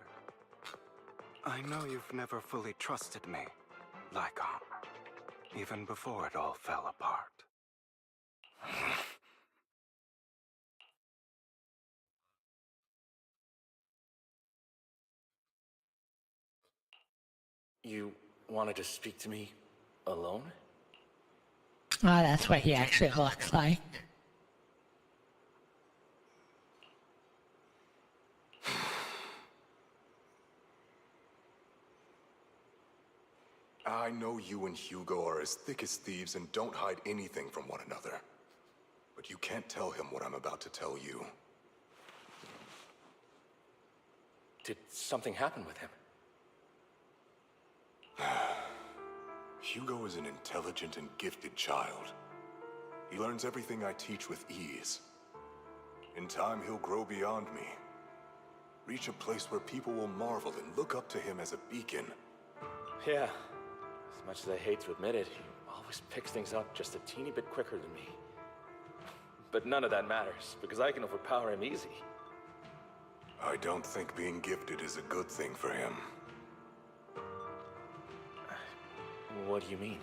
I know you've never fully trusted me, Lycon. Even before it all fell apart. You wanted to speak to me alone? Oh, that's what he actually looks like. I know you and Hugo are as thick as thieves and don't hide anything from one another. But you can't tell him what I'm about to tell you. Did something happen with him? Hugo is an intelligent and gifted child. He learns everything I teach with ease. In time, he'll grow beyond me. Reach a place where people will marvel and look up to him as a beacon. Yeah. As much as I hate to admit it, he always picks things up just a teeny bit quicker than me. But none of that matters, because I can overpower him easy. I don't think being gifted is a good thing for him. What do you mean?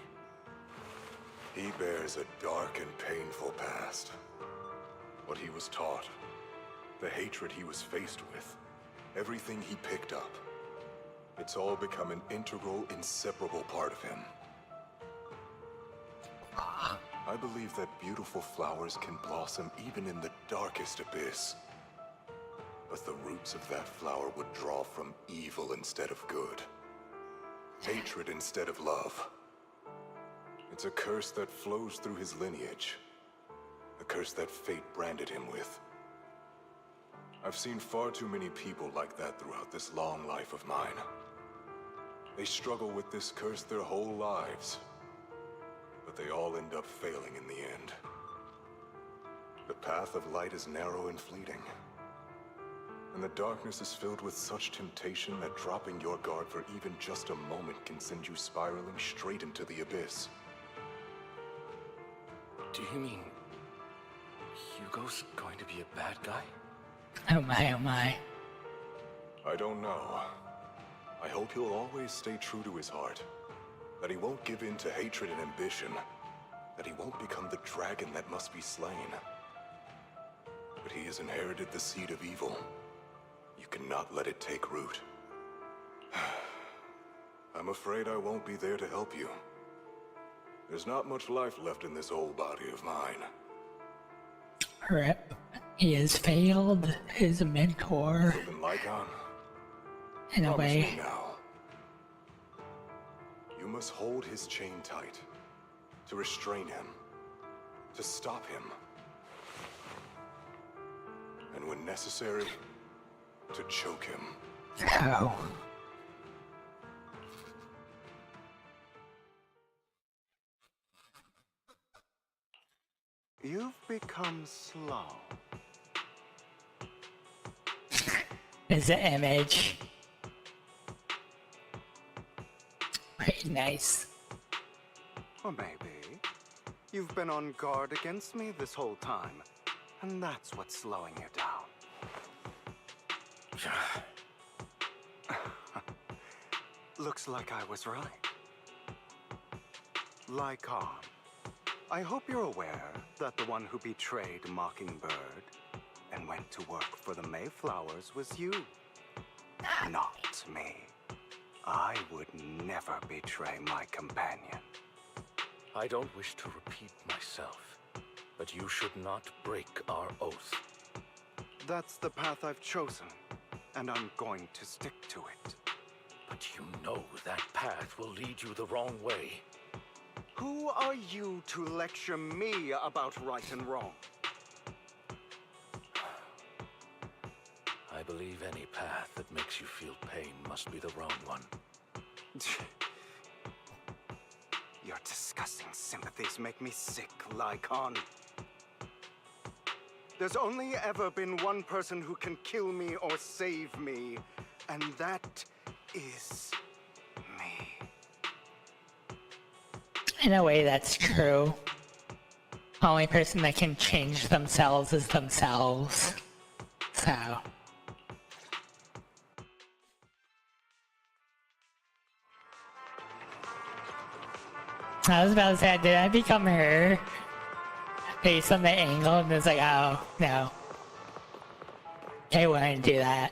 He bears a dark and painful past. What he was taught, the hatred he was faced with, everything he picked up. It's all become an integral, inseparable part of him. I believe that beautiful flowers can blossom even in the darkest abyss. But the roots of that flower would draw from evil instead of good. Hatred instead of love. It's a curse that flows through his lineage. A curse that fate branded him with. I've seen far too many people like that throughout this long life of mine. They struggle with this curse their whole lives. But they all end up failing in the end. The path of light is narrow and fleeting. And the darkness is filled with such temptation that dropping your guard for even just a moment can send you spiraling straight into the abyss. Do you mean Hugo's going to be a bad guy? Oh my, oh my. I don't know. I hope he'll always stay true to his heart. That he won't give in to hatred and ambition. That he won't become the dragon that must be slain. But he has inherited the seed of evil. You cannot let it take root. I'm afraid I won't be there to help you. There's not much life left in this old body of mine. Rip. He has failed his mentor. In a Promise way. me now. You must hold his chain tight. To restrain him. To stop him. And when necessary, to choke him. Oh. You've become slow. Is the image. Very nice. Or maybe you've been on guard against me this whole time, and that's what's slowing you down. Looks like I was right. Lycon, I hope you're aware that the one who betrayed Mockingbird and went to work for the Mayflowers was you, not me. I would never betray my companion. I don't wish to repeat myself, but you should not break our oath. That's the path I've chosen, and I'm going to stick to it. But you know that path will lead you the wrong way. Who are you to lecture me about right and wrong? I believe any path that makes you feel pain must be the wrong one. Your disgusting sympathies make me sick, Lycon. There's only ever been one person who can kill me or save me, and that is me. In a way, that's true. The only person that can change themselves is themselves. So. I was about to say, did I become her? Based on the angle, and it's like, oh, no. I wouldn't do that.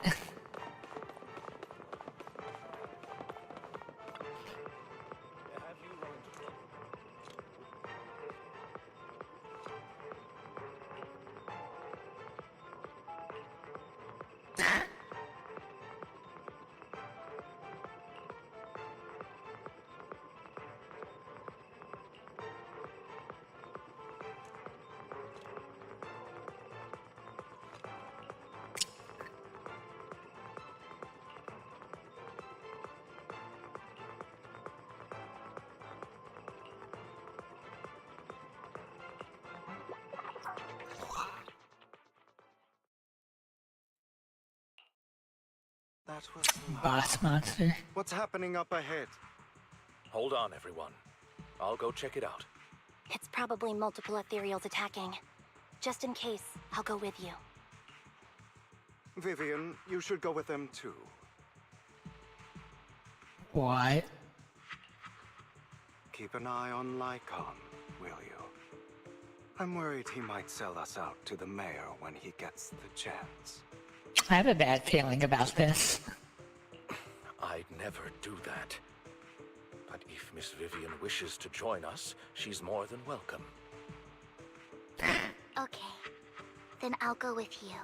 That was Boss monster. What's happening up ahead? Boss monster. What's happening up ahead? Hold on, everyone. I'll go check it out. It's probably multiple ethereals attacking. Just in case, I'll go with you. Vivian, you should go with them too. What? Keep an eye on Lycon, will you? I'm worried he might sell us out to the mayor when he gets the chance. I have a bad feeling about this. I'd never do that. But if Miss Vivian wishes to join us, she's more than welcome. Okay. Then I'll go with you.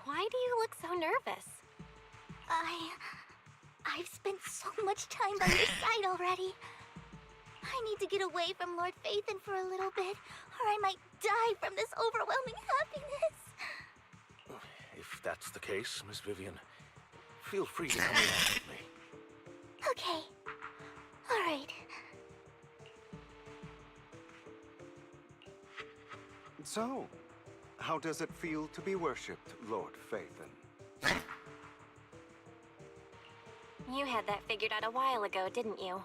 Why do you look so nervous? I've spent so much time by your side already. I need to get away from Lord Phaethon for a little bit, or I might die from this overwhelming happiness. If that's the case, Miss Vivian, feel free to come along with me. Okay. All right. So, how does it feel to be worshipped, Lord Phaethon? You had that figured out a while ago, didn't you?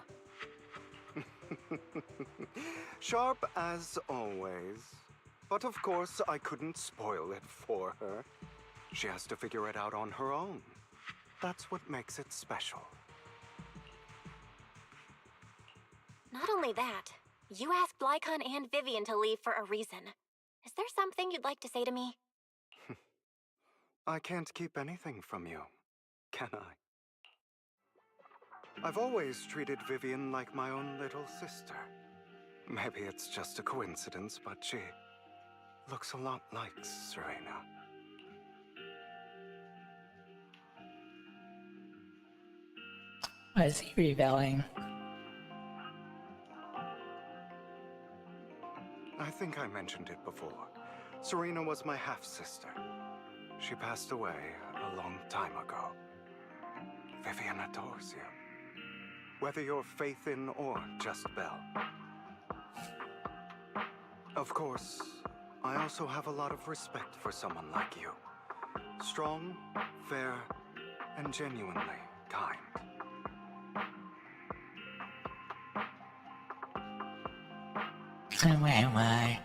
Sharp as always. But of course, I couldn't spoil it for her. She has to figure it out on her own. That's what makes it special. Not only that, you asked Lycon and Vivian to leave for a reason. Is there something you'd like to say to me? I can't keep anything from you, can I? I've always treated Vivian like my own little sister. Maybe it's just a coincidence, but she looks a lot like Serena. Why is he rebelling? I think I mentioned it before. Serena was my half-sister. She passed away a long time ago. Vivian adores you. Whether you're Phaethon or just Belle. Of course, I also have a lot of respect for someone like you. Strong, fair, and genuinely kind. Why?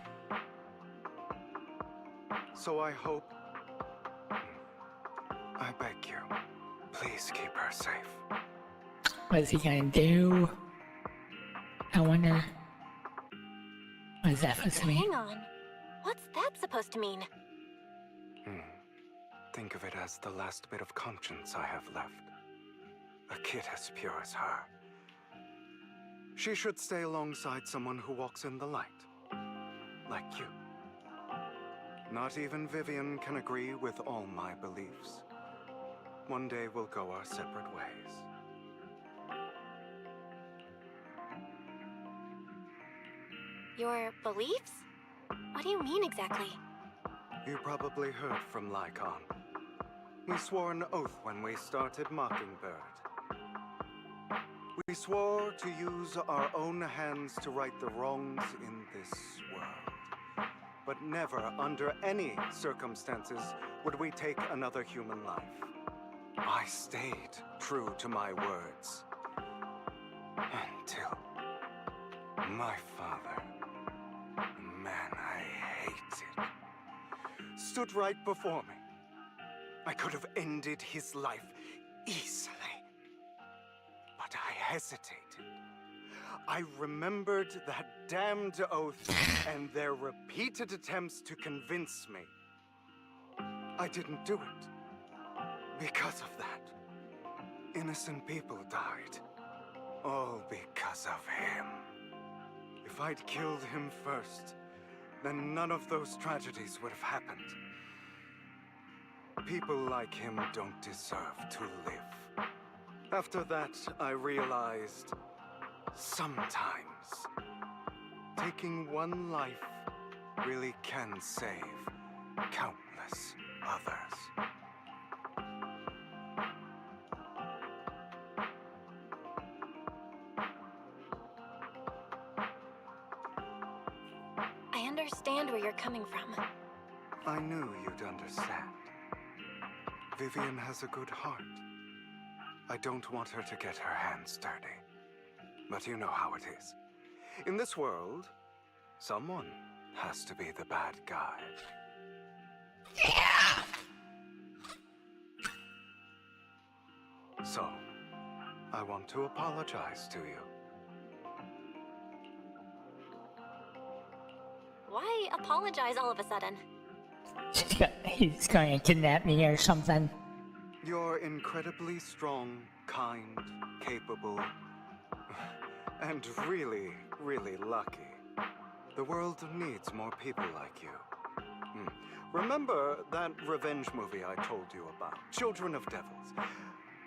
So I hope... I beg you, please keep her safe. What is he gonna do? I wonder. What is that supposed to mean? Hang on. What's that supposed to mean? Think of it as the last bit of conscience I have left. A kid as pure as her. She should stay alongside someone who walks in the light. Like you. Not even Vivian can agree with all my beliefs. One day we'll go our separate ways. Your beliefs? What do you mean exactly? You probably heard from Lycon. We swore an oath when we started Mockingbird. We swore to use our own hands to right the wrongs in this world. But never, under any circumstances, would we take another human life. I stayed true to my words. Until my father, the man I hated, stood right before me. I could have ended his life easily. But I hesitated. I remembered that damned oath and their repeated attempts to convince me. I didn't do it. Because of that, innocent people died. All because of him. If I'd killed him first, then none of those tragedies would have happened. People like him don't deserve to live. After that, I realized, sometimes, taking one life really can save countless others. I understand where you're coming from. I knew you'd understand. Vivian has a good heart. I don't want her to get her hands dirty. But you know how it is. In this world, someone has to be the bad guy. Yeah. So, I want to apologize to you. Why apologize all of a sudden? He's going to kidnap me or something. You're incredibly strong, kind, capable, and really, really lucky. The world needs more people like you. Remember that revenge movie I told you about, Children of Devils?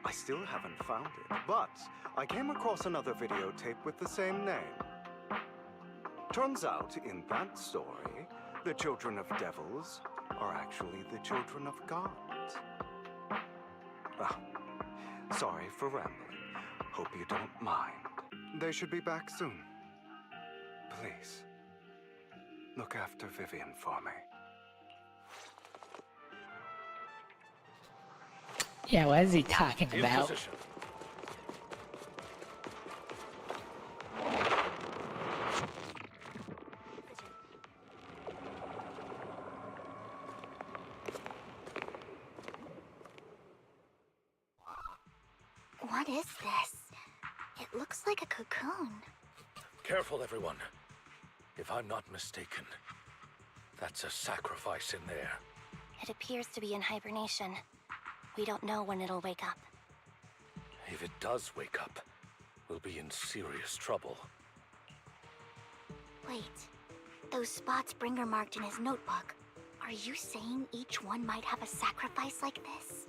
I still haven't found it, but I came across another videotape with the same name. Turns out, in that story, the Children of Devils are actually the children of God. Sorry for rambling. Hope you don't mind. They should be back soon. Please, look after Vivian for me. Yeah, what is he talking In about? position. What is this? It looks like a cocoon. Careful, everyone. If I'm not mistaken, that's a sacrifice in there. It appears to be in hibernation. We don't know when it'll wake up. If it does wake up, we'll be in serious trouble. Wait, those spots Bringer marked in his notebook. Are you saying each one might have a sacrifice like this?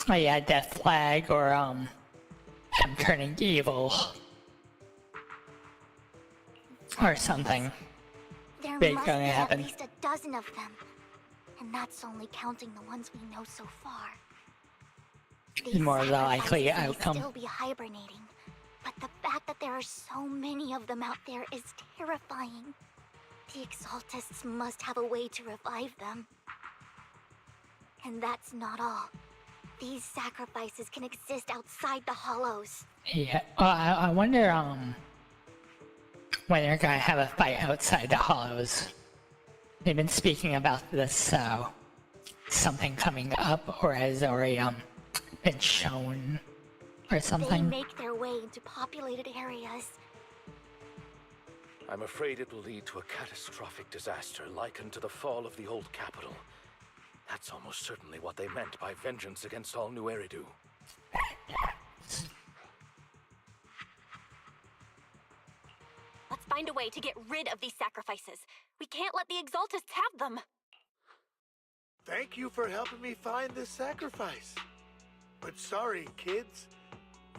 Oh yeah, death flag or I'm turning evil. Or something. There Big must gonna be happen. at least a dozen of them. And that's only counting the ones we know so far. These More of the likely sacrifices may outcome. still be hibernating, but the fact that there are so many of them out there is terrifying. The Exaltists must have a way to revive them. And that's not all. These sacrifices can exist outside the Hollows. Yeah, I wonder when they're gonna have a fight outside the Hollows. They've been speaking about this, something coming up, or has already been shown, or They something. make their way into populated areas. I'm afraid it will lead to a catastrophic disaster likened to the fall of the old capital. That's almost certainly what they meant by vengeance against all New Eridu. Let's find a way to get rid of these sacrifices. We can't let the Exaltists have them. Thank you for helping me find this sacrifice. But sorry, kids.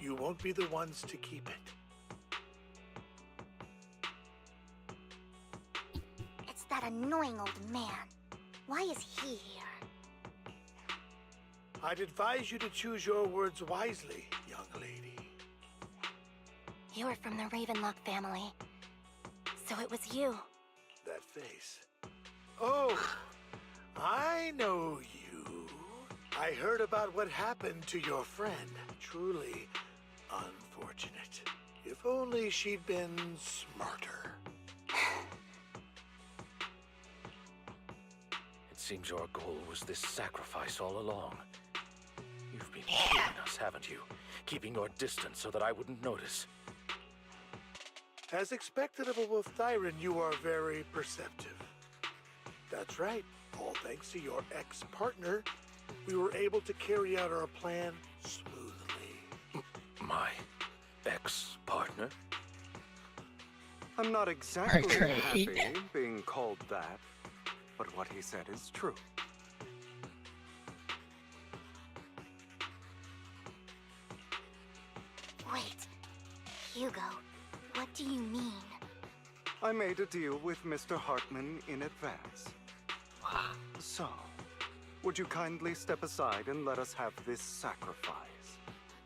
You won't be the ones to keep it. It's that annoying old man. Why is he here? I'd advise you to choose your words wisely, young lady. You were from the Ravenlock family. So it was you. That face. Oh, I know you. I heard about what happened to your friend. Truly unfortunate. If only she'd been smarter. It seems your goal was this sacrifice all along. You've been shielding us, haven't you? Keeping your distance so that I wouldn't notice. As expected of a Wolf Thyran, you are very perceptive. That's right. All thanks to your ex-partner, we were able to carry out our plan smoothly. My ex-partner? I'm not exactly Portrayed. happy being called that, but what he said is true. Wait, Hugo, what do you mean? I made a deal with Mr. Hartman in advance. So, would you kindly step aside and let us have this sacrifice?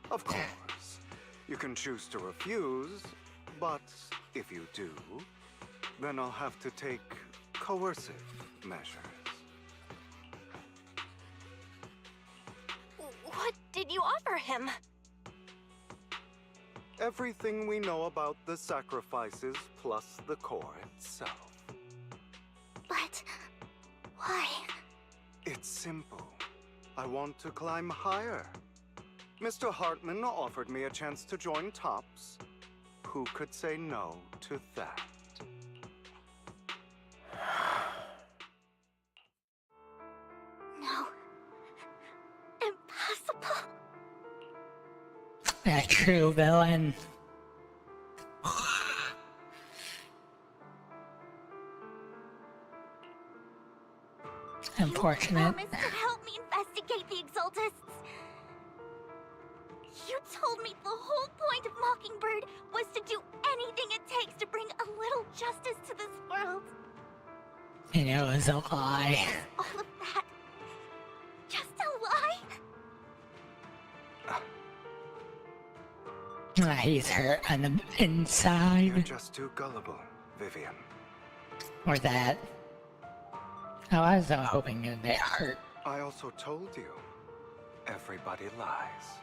Of course, you can choose to refuse, but if you do, then I'll have to take coercive measures. did you offer him? Everything we know about the sacrifices plus the core itself. But why? It's simple. I want to climb higher. Mr. Hartman offered me a chance to join Tops. Who could say no to that? No. Impossible. A true villain. Unfortunate. You promised to help me investigate the Exaltists. You told me the whole point of Mockingbird was to do anything it takes to bring a little justice to this world. You know, it was a lie. All of that. Just a lie? He's hurt on the inside. You're just too gullible, Vivian. Or that. I was hoping it would get hurt. I also told you, everybody lies.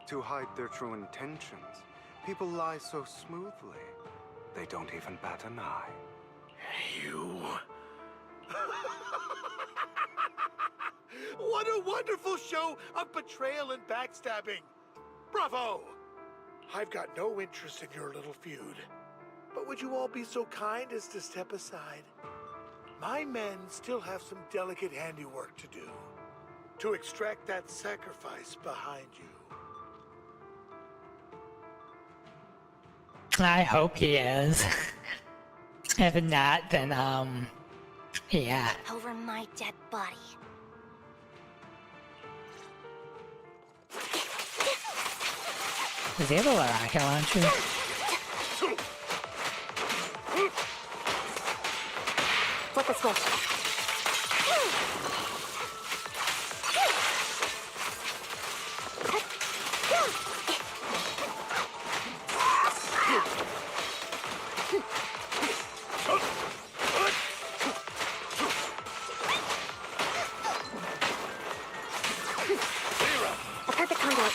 To hide their true intentions, people lie so smoothly, they don't even bat an eye. You... What a wonderful show of betrayal and backstabbing! Bravo! I've got no interest in your little feud. But would you all be so kind as to step aside? My men still have some delicate handiwork to do. To extract that sacrifice behind you. I hope he is. If not, then, yeah. Over my dead body. Does he have a rocket launcher? Flip a switch. A perfect conduit.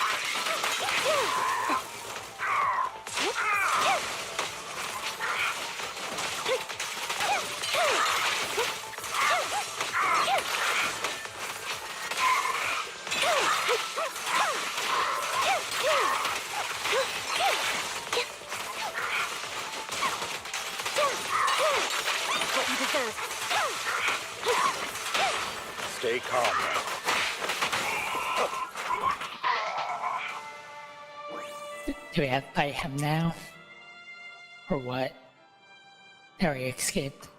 What you deserve. Stay calm now. Do we have to fight him now? Or what? Or he escaped?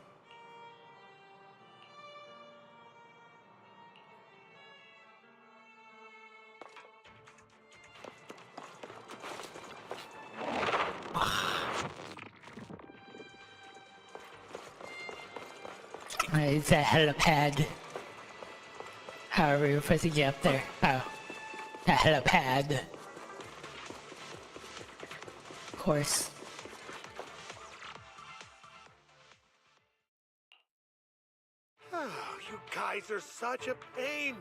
It's a helipad. However, we're supposed to get up there. Oh. A helipad. Of course. Oh, you guys are such a pain.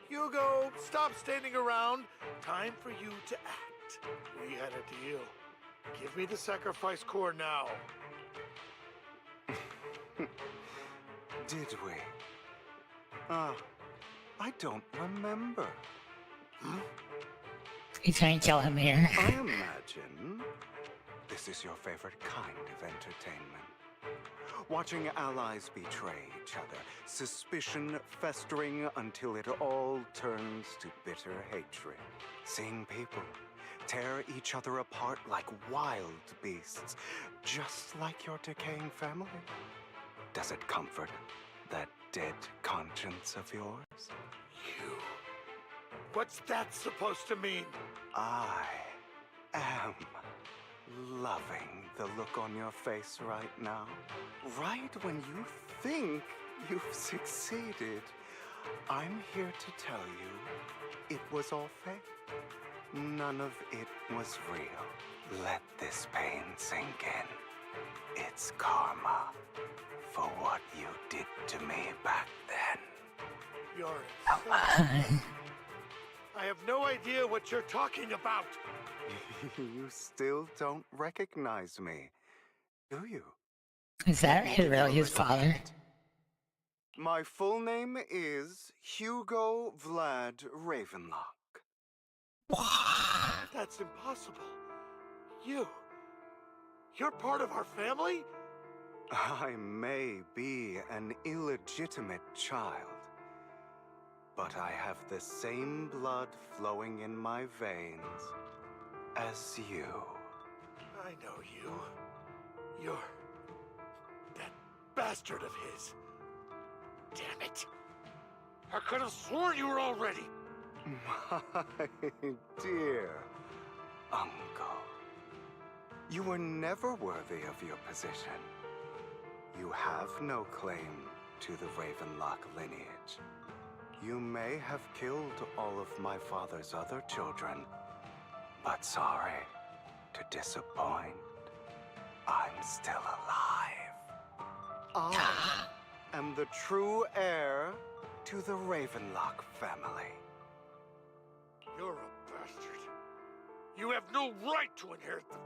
Hugo, stop standing around. Time for you to act. We had a deal. Give me the sacrifice core now. Did we? I don't remember. He's trying to kill him here. I imagine this is your favorite kind of entertainment. Watching allies betray each other, suspicion festering until it all turns to bitter hatred. Seeing people tear each other apart like wild beasts, just like your decaying family. Does it comfort that dead conscience of yours? You. What's that supposed to mean? I am loving the look on your face right now. Right when you think you've succeeded, I'm here to tell you it was all fake. None of it was real. Let this pain sink in. It's karma for what you did to me back then. You're insane. I I have no idea what you're talking about. You still don't recognize me, do you? Is that really his father? My full name is Hugo Vlad Ravenlock. That's impossible. You're part of our family? I may be an illegitimate child, but I have the same blood flowing in my veins as you. I know you. You're that bastard of his. Damn it. I could have sworn you were already. My dear uncle, you were never worthy of your position. You have no claim to the Ravenlock lineage. You may have killed all of my father's other children, but sorry to disappoint, I'm still alive. I am the true heir to the Ravenlock family. You're a bastard. You have no right to inherit the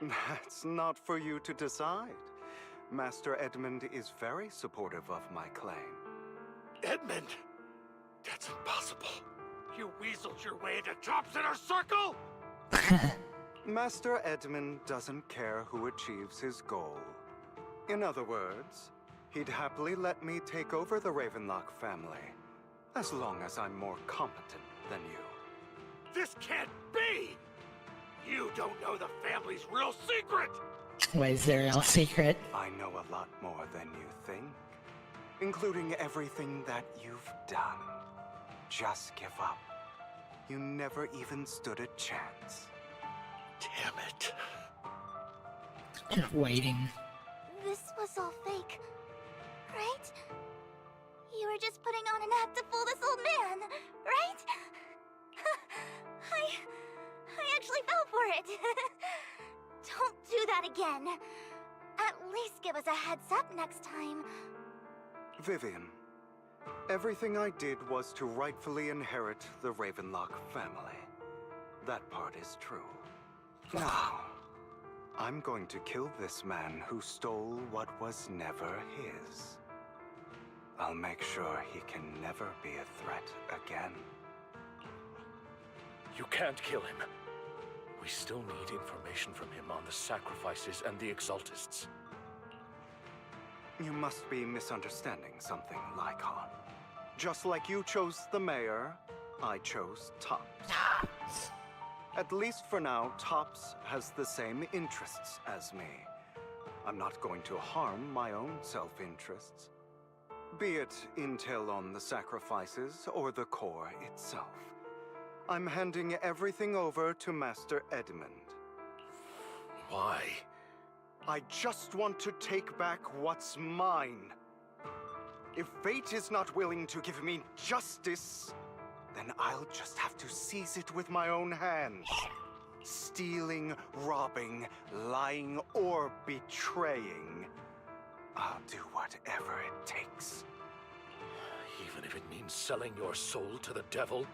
family. That's not for you to decide. Master Edmund is very supportive of my claim. Edmund? That's impossible. You weaseled your way into Top's inner circle? Master Edmund doesn't care who achieves his goal. In other words, he'd happily let me take over the Ravenlock family, as long as I'm more competent than you. This can't be! You don't know the family's real secret! What is their real secret? I know a lot more than you think, including everything that you've done. Just give up. You never even stood a chance. Damn it. Just waiting. This was all fake, right? You were just putting on an act to fool this old man, right? I actually fell for it. Don't do that again. At least give us a heads up next time. Vivian, everything I did was to rightfully inherit the Ravenlock family. That part is true. Now, I'm going to kill this man who stole what was never his. I'll make sure he can never be a threat again. You can't kill him. We still need information from him on the sacrifices and the Exaltists. You must be misunderstanding something, Lycon. Just like you chose the mayor, I chose Tops. At least for now, Tops has the same interests as me. I'm not going to harm my own self-interests. Be it intel on the sacrifices or the core itself. I'm handing everything over to Master Edmund. Why? I just want to take back what's mine. If fate is not willing to give me justice, then I'll just have to seize it with my own hands. Stealing, robbing, lying, or betraying. I'll do whatever it takes. Even if it means selling your soul to the devil?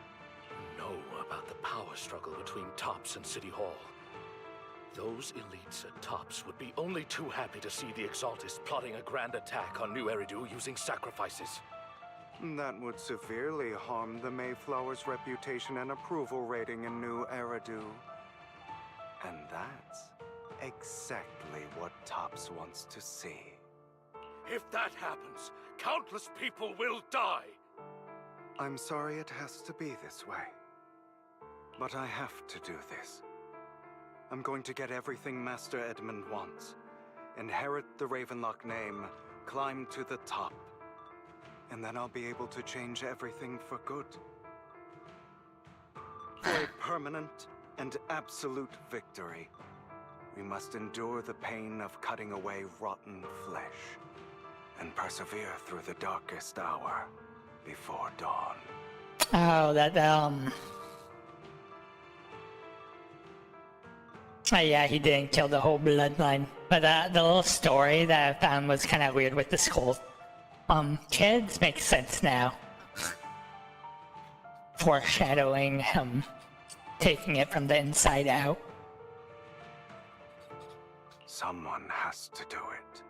Know about the power struggle between Tops and City Hall. Those elites at Tops would be only too happy to see the Exaltists plotting a grand attack on New Eridu using sacrifices. That would severely harm the Mayflower's reputation and approval rating in New Eridu. And that's exactly what Tops wants to see. If that happens, countless people will die. I'm sorry it has to be this way. But I have to do this. I'm going to get everything Master Edmund wants. Inherit the Ravenlock name, climb to the top. And then I'll be able to change everything for good. For a permanent and absolute victory, we must endure the pain of cutting away rotten flesh and persevere through the darkest hour before dawn. Oh, Oh yeah, he didn't kill the whole bloodline. But the little story that I found was kind of weird with the skull. Kids make sense now. foreshadowing him taking it from the inside out. Someone has to do it.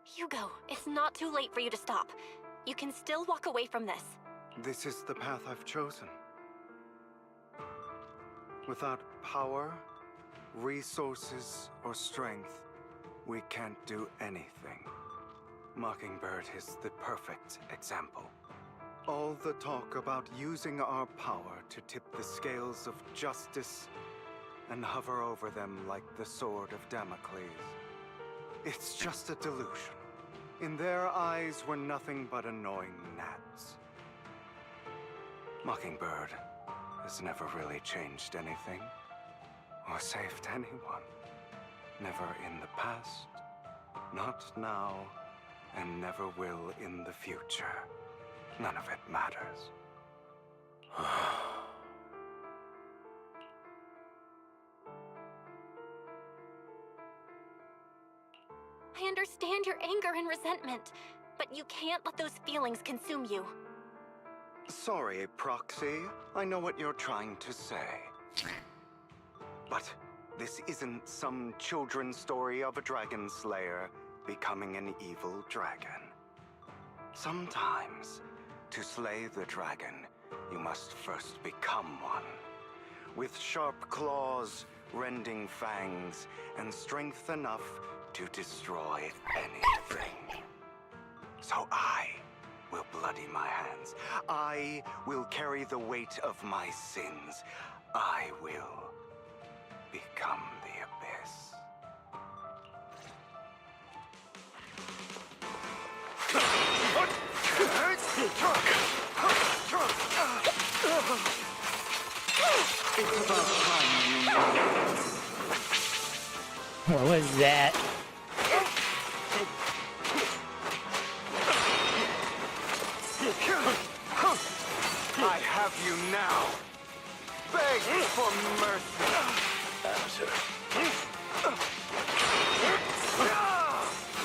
Hugo, it's not too late for you to stop. You can still walk away from this. This is the path I've chosen. Without power, resources, or strength, we can't do anything. Mockingbird is the perfect example. All the talk about using our power to tip the scales of justice and hover over them like the sword of Damocles. It's just a delusion. In their eyes, we're nothing but annoying gnats. Mockingbird has never really changed anything or saved anyone. Never in the past, not now, and never will in the future. None of it matters. I understand your anger and resentment, but you can't let those feelings consume you. Sorry, Proxy. I know what you're trying to say. But this isn't some children's story of a dragon slayer becoming an evil dragon. Sometimes, to slay the dragon, you must first become one. With sharp claws, rending fangs, and strength enough to destroy anything. So I will bloody my hands. I will carry the weight of my sins. I will become the abyss. It's about time you know. What was that? I have you now. Beg for mercy. Answer.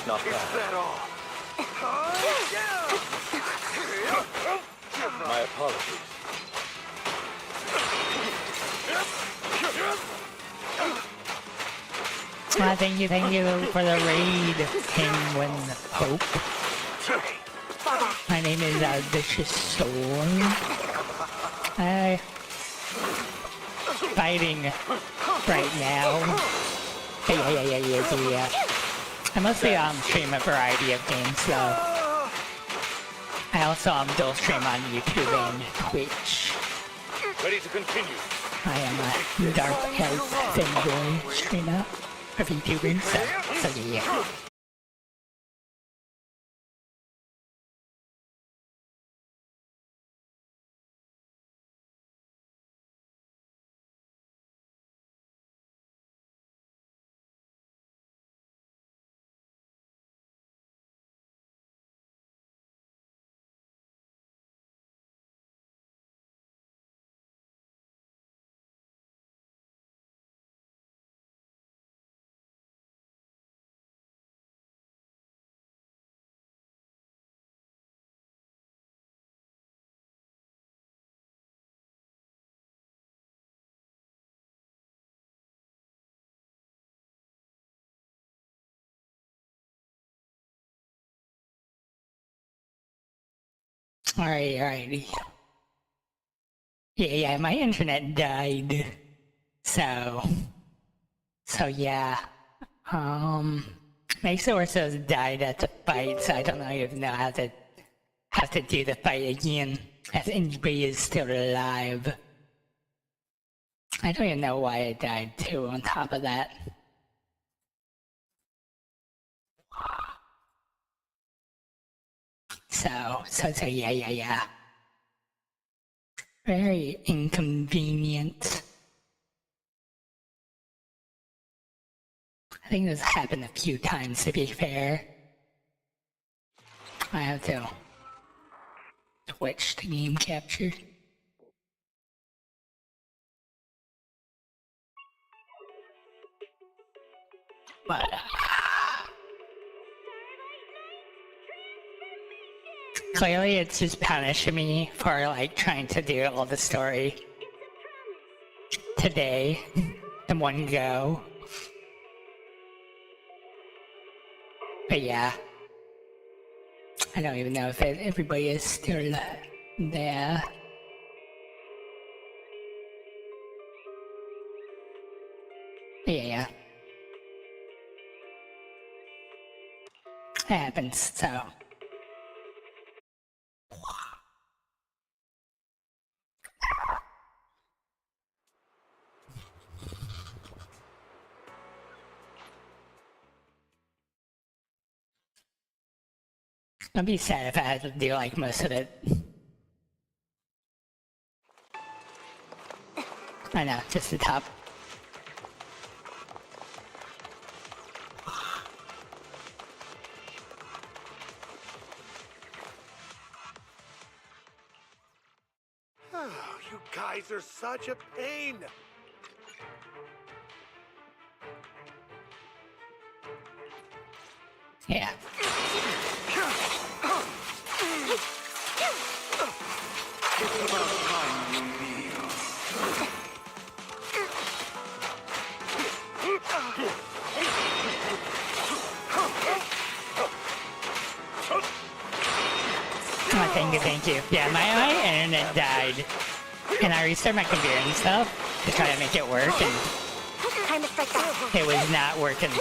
Not Is bad. that all? My apologies. Thank you for the raid, Penguin Hope. My name is Vestige Soul. Fighting right now. Yeah. I mostly stream a variety of games, so I also dual stream on YouTube and Twitch. Ready to continue. I am a Dark Elf Femboy streamer for VTuber, so yeah. Alrighty. Yeah, my internet died. So yeah. My sources died at the fight, so I don't even know how to do the fight again. If anybody is still alive. I don't even know why I died too, on top of that. So yeah. Very inconvenient. I think this happened a few times, to be fair. I have to switch to game capture. But Clearly it's just punishing me for like trying to do all the story today in one go. But yeah, I don't even know if everybody is still there. Yeah. It happens, so. I'd be sad if I had to do like most of it. I know, just the top. Oh, you guys are such a pain. Yeah. It's about time you kneel. Oh, thank you. Yeah, my internet died. And I restarted my computer and stuff to try to make it work, and it was not working.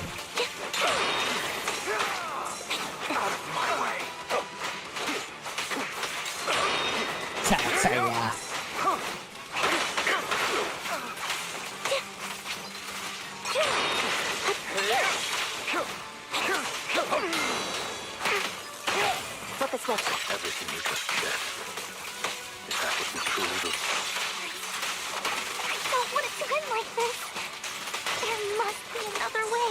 So yeah. Flip the switch. Everything you just said. Is that what you truly do? I don't want it to end like this. There must be another way.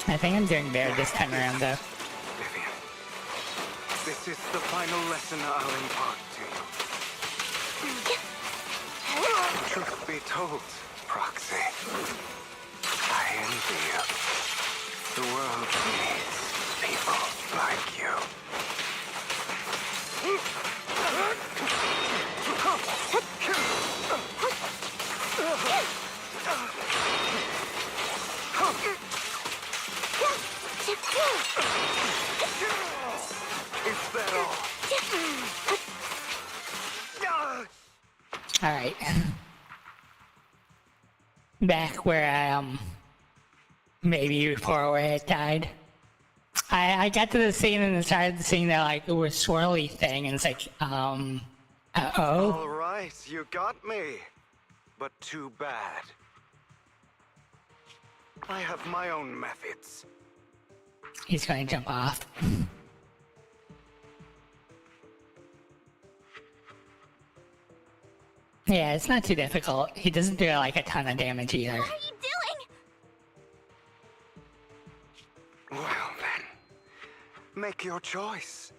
I think I'm doing better this time around, though. Vivian, this is the final lesson I'll impart to you. Truth be told, Proxy, I envy you. The world needs people like you. Is that all? Alright. Back where I, maybe before where it died. I got to the scene and started seeing that, like, it was swirly thing, and it's like, uh-oh. All right, you got me. But too bad. I have my own methods. He's going to jump off. Yeah, it's not too difficult. He doesn't do, like, a ton of damage either. What are you doing? Well then, make your choice.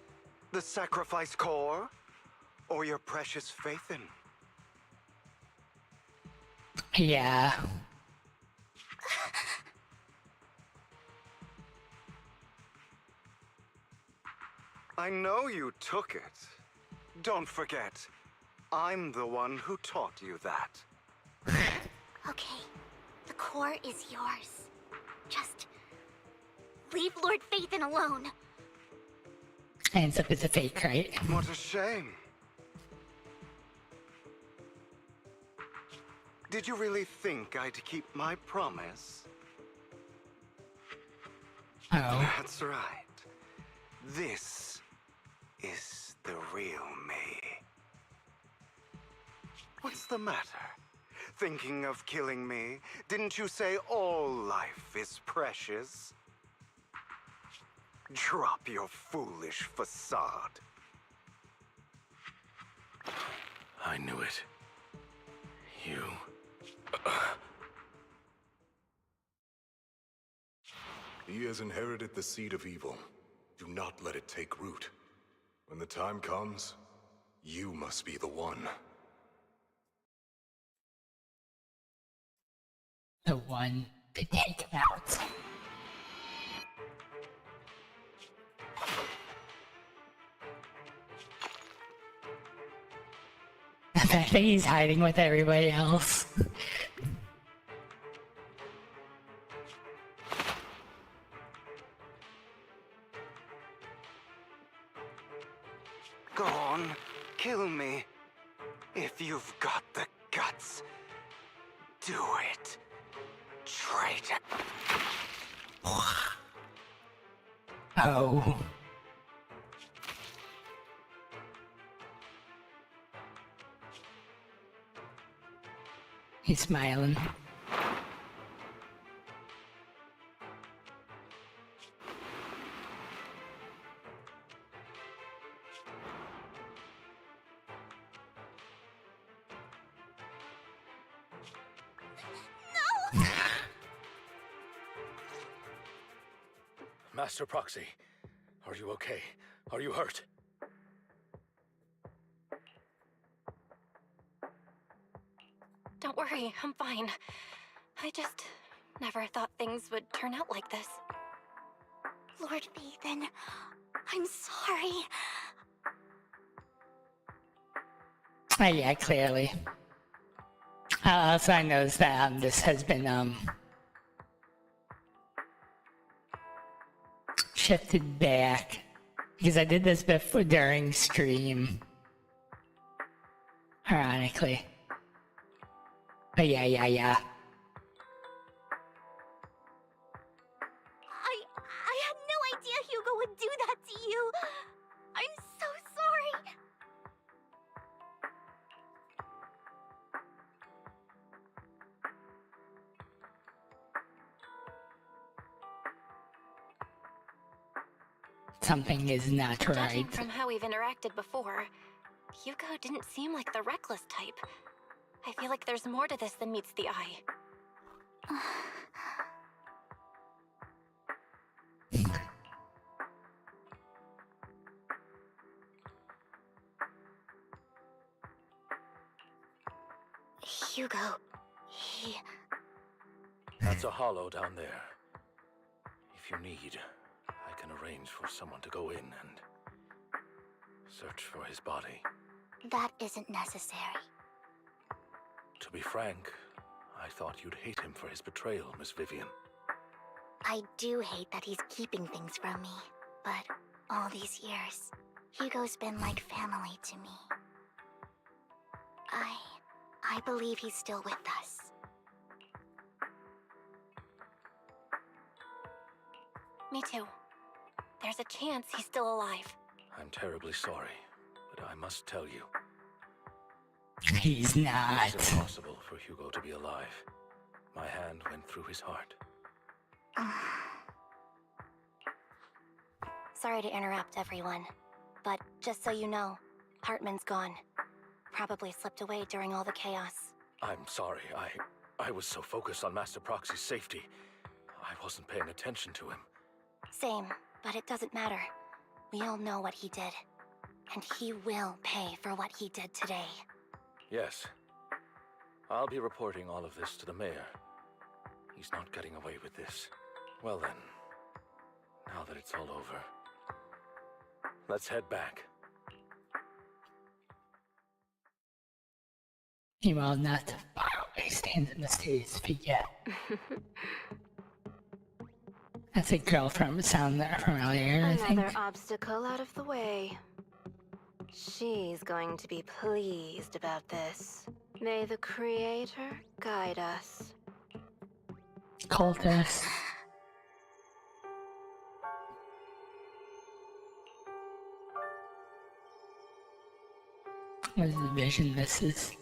The sacrifice core, or your precious Faithin. Yeah. I know you took it. Don't forget, I'm the one who taught you that. Okay, the core is yours. Just leave Lord Faithin alone. Ends up as a fake, right? What a shame. Did you really think I'd keep my promise? Oh. That's right. This is the real me. What's the matter? Thinking of killing me? Didn't you say all life is precious? Drop your foolish facade. I knew it. You... He has inherited the seed of evil. Do not let it take root. When the time comes, you must be the one. The one to take him out. fact that he's hiding with everybody else. Go on, kill me. If you've got the guts, do it. Traitor. Oh. He's smiling. Master Proxy, are you okay? Are you hurt? Don't worry, I'm fine. I just never thought things would turn out like this. Lord Bathan, I'm sorry. Oh yeah, clearly. Also, I noticed that this has been shifted back because I did this before during stream. Ironically. But yeah. I had no idea Hugo would do that to you. I'm so sorry. Something is not right. Judging from how we've interacted before, Hugo didn't seem like the reckless type. I feel like there's more to this than meets the eye. Hugo, he... That's a hollow down there. If you need, I can arrange for someone to go in and search for his body. That isn't necessary. To be frank, I thought you'd hate him for his betrayal, Miss Vivian. I do hate that he's keeping things from me, but all these years, Hugo's been like family to me. I believe he's still with us. Me too. There's a chance he's still alive. I'm terribly sorry, but I must tell you. He's not. It's impossible for Hugo to be alive. My hand went through his heart. Sorry to interrupt, everyone. But just so you know, Hartman's gone. Probably slipped away during all the chaos. I'm sorry. I was so focused on Master Proxy's safety. I wasn't paying attention to him. Same, but it doesn't matter. We all know what he did. And he will pay for what he did today. Yes. I'll be reporting all of this to the mayor. He's not getting away with this. Well then, now that it's all over, let's head back. Meanwhile, not far away stands a mysterious figure. That's a girl from sound from earlier, I think. Another obstacle out of the way. She's going to be pleased about this. May the Creator guide us. Cultist. What is the vision this is?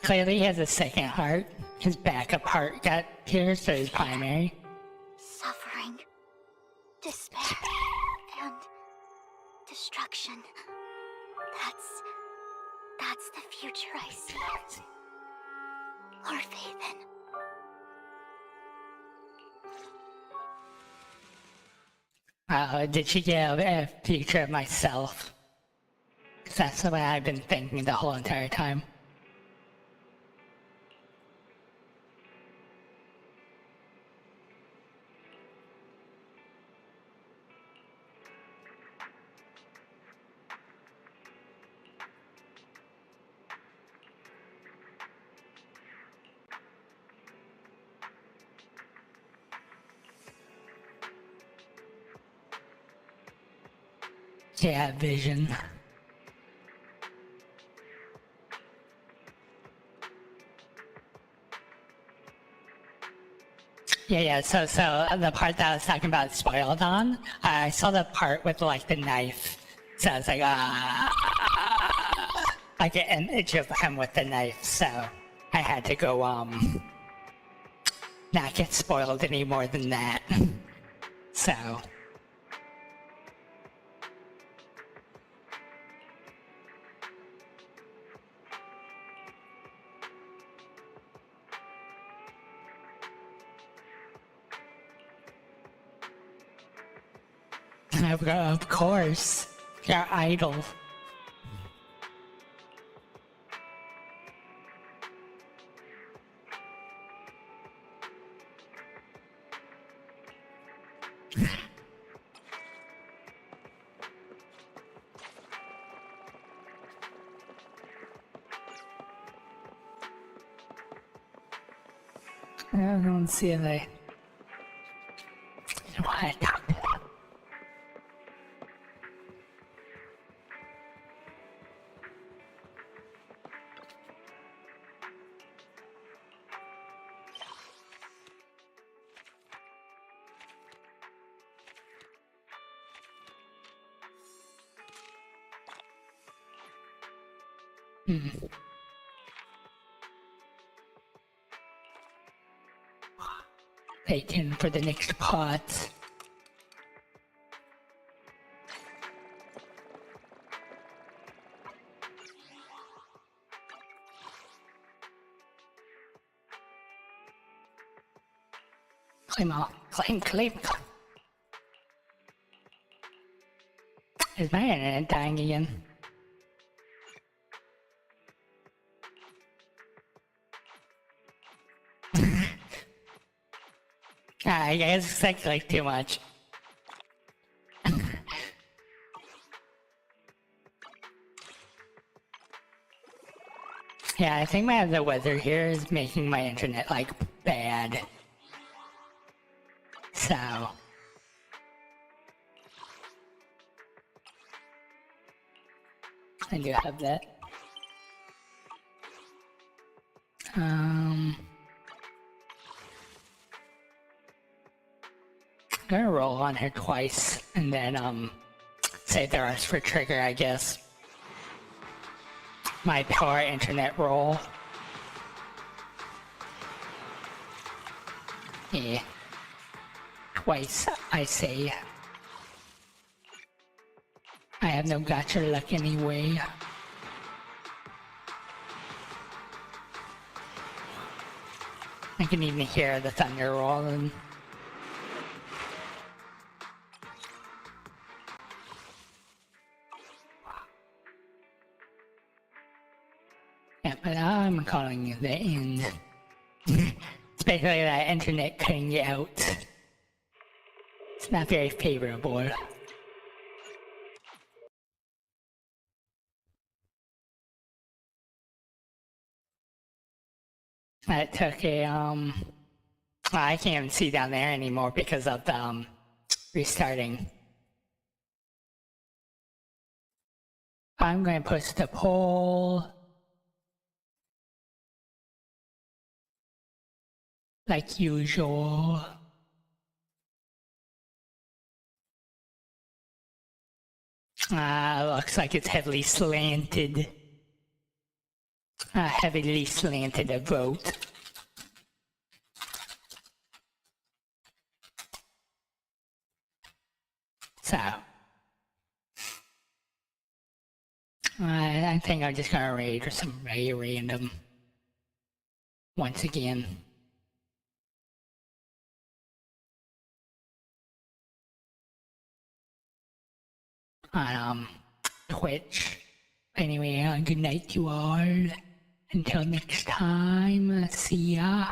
Clearly he has a second heart. His backup heart got pierced, so his primary. Suffering, despair, and destruction. That's the future I see. Lord Vathan. Did she get a future of myself? 'Cause that's the way I've been thinking the whole entire time. Yeah, vision. Yeah, so the part that I was talking about spoiled on, I saw the part with like the knife. So I was like, like an image of him with the knife, so I had to go, not get spoiled any more than that. So. Of course, your idol. I don't see it. I don't want to talk to them. Waiting for the next part. Claim all. Claim. Is my internet dying again? I guess it's like too much. Yeah, I think the weather here is making my internet like bad. So. I do have that. I'm gonna roll on her twice and then save the rest for trigger, I guess. My poor internet roll. Yeah. Twice, I say. I have no gotcha luck anyway. I can even hear the thunder rolling. Yeah, but I'm calling it the end. Especially that internet cutting out. It's not very favorable. I took a, I can't even see down there anymore because of the, restarting. I'm going to push the poll. Like usual. Looks like it's heavily slanted. Heavily slanted a vote. So. I think I'm just gonna raid or some very random. Once again. On Twitch. Anyway, good night to all. Until next time, see ya.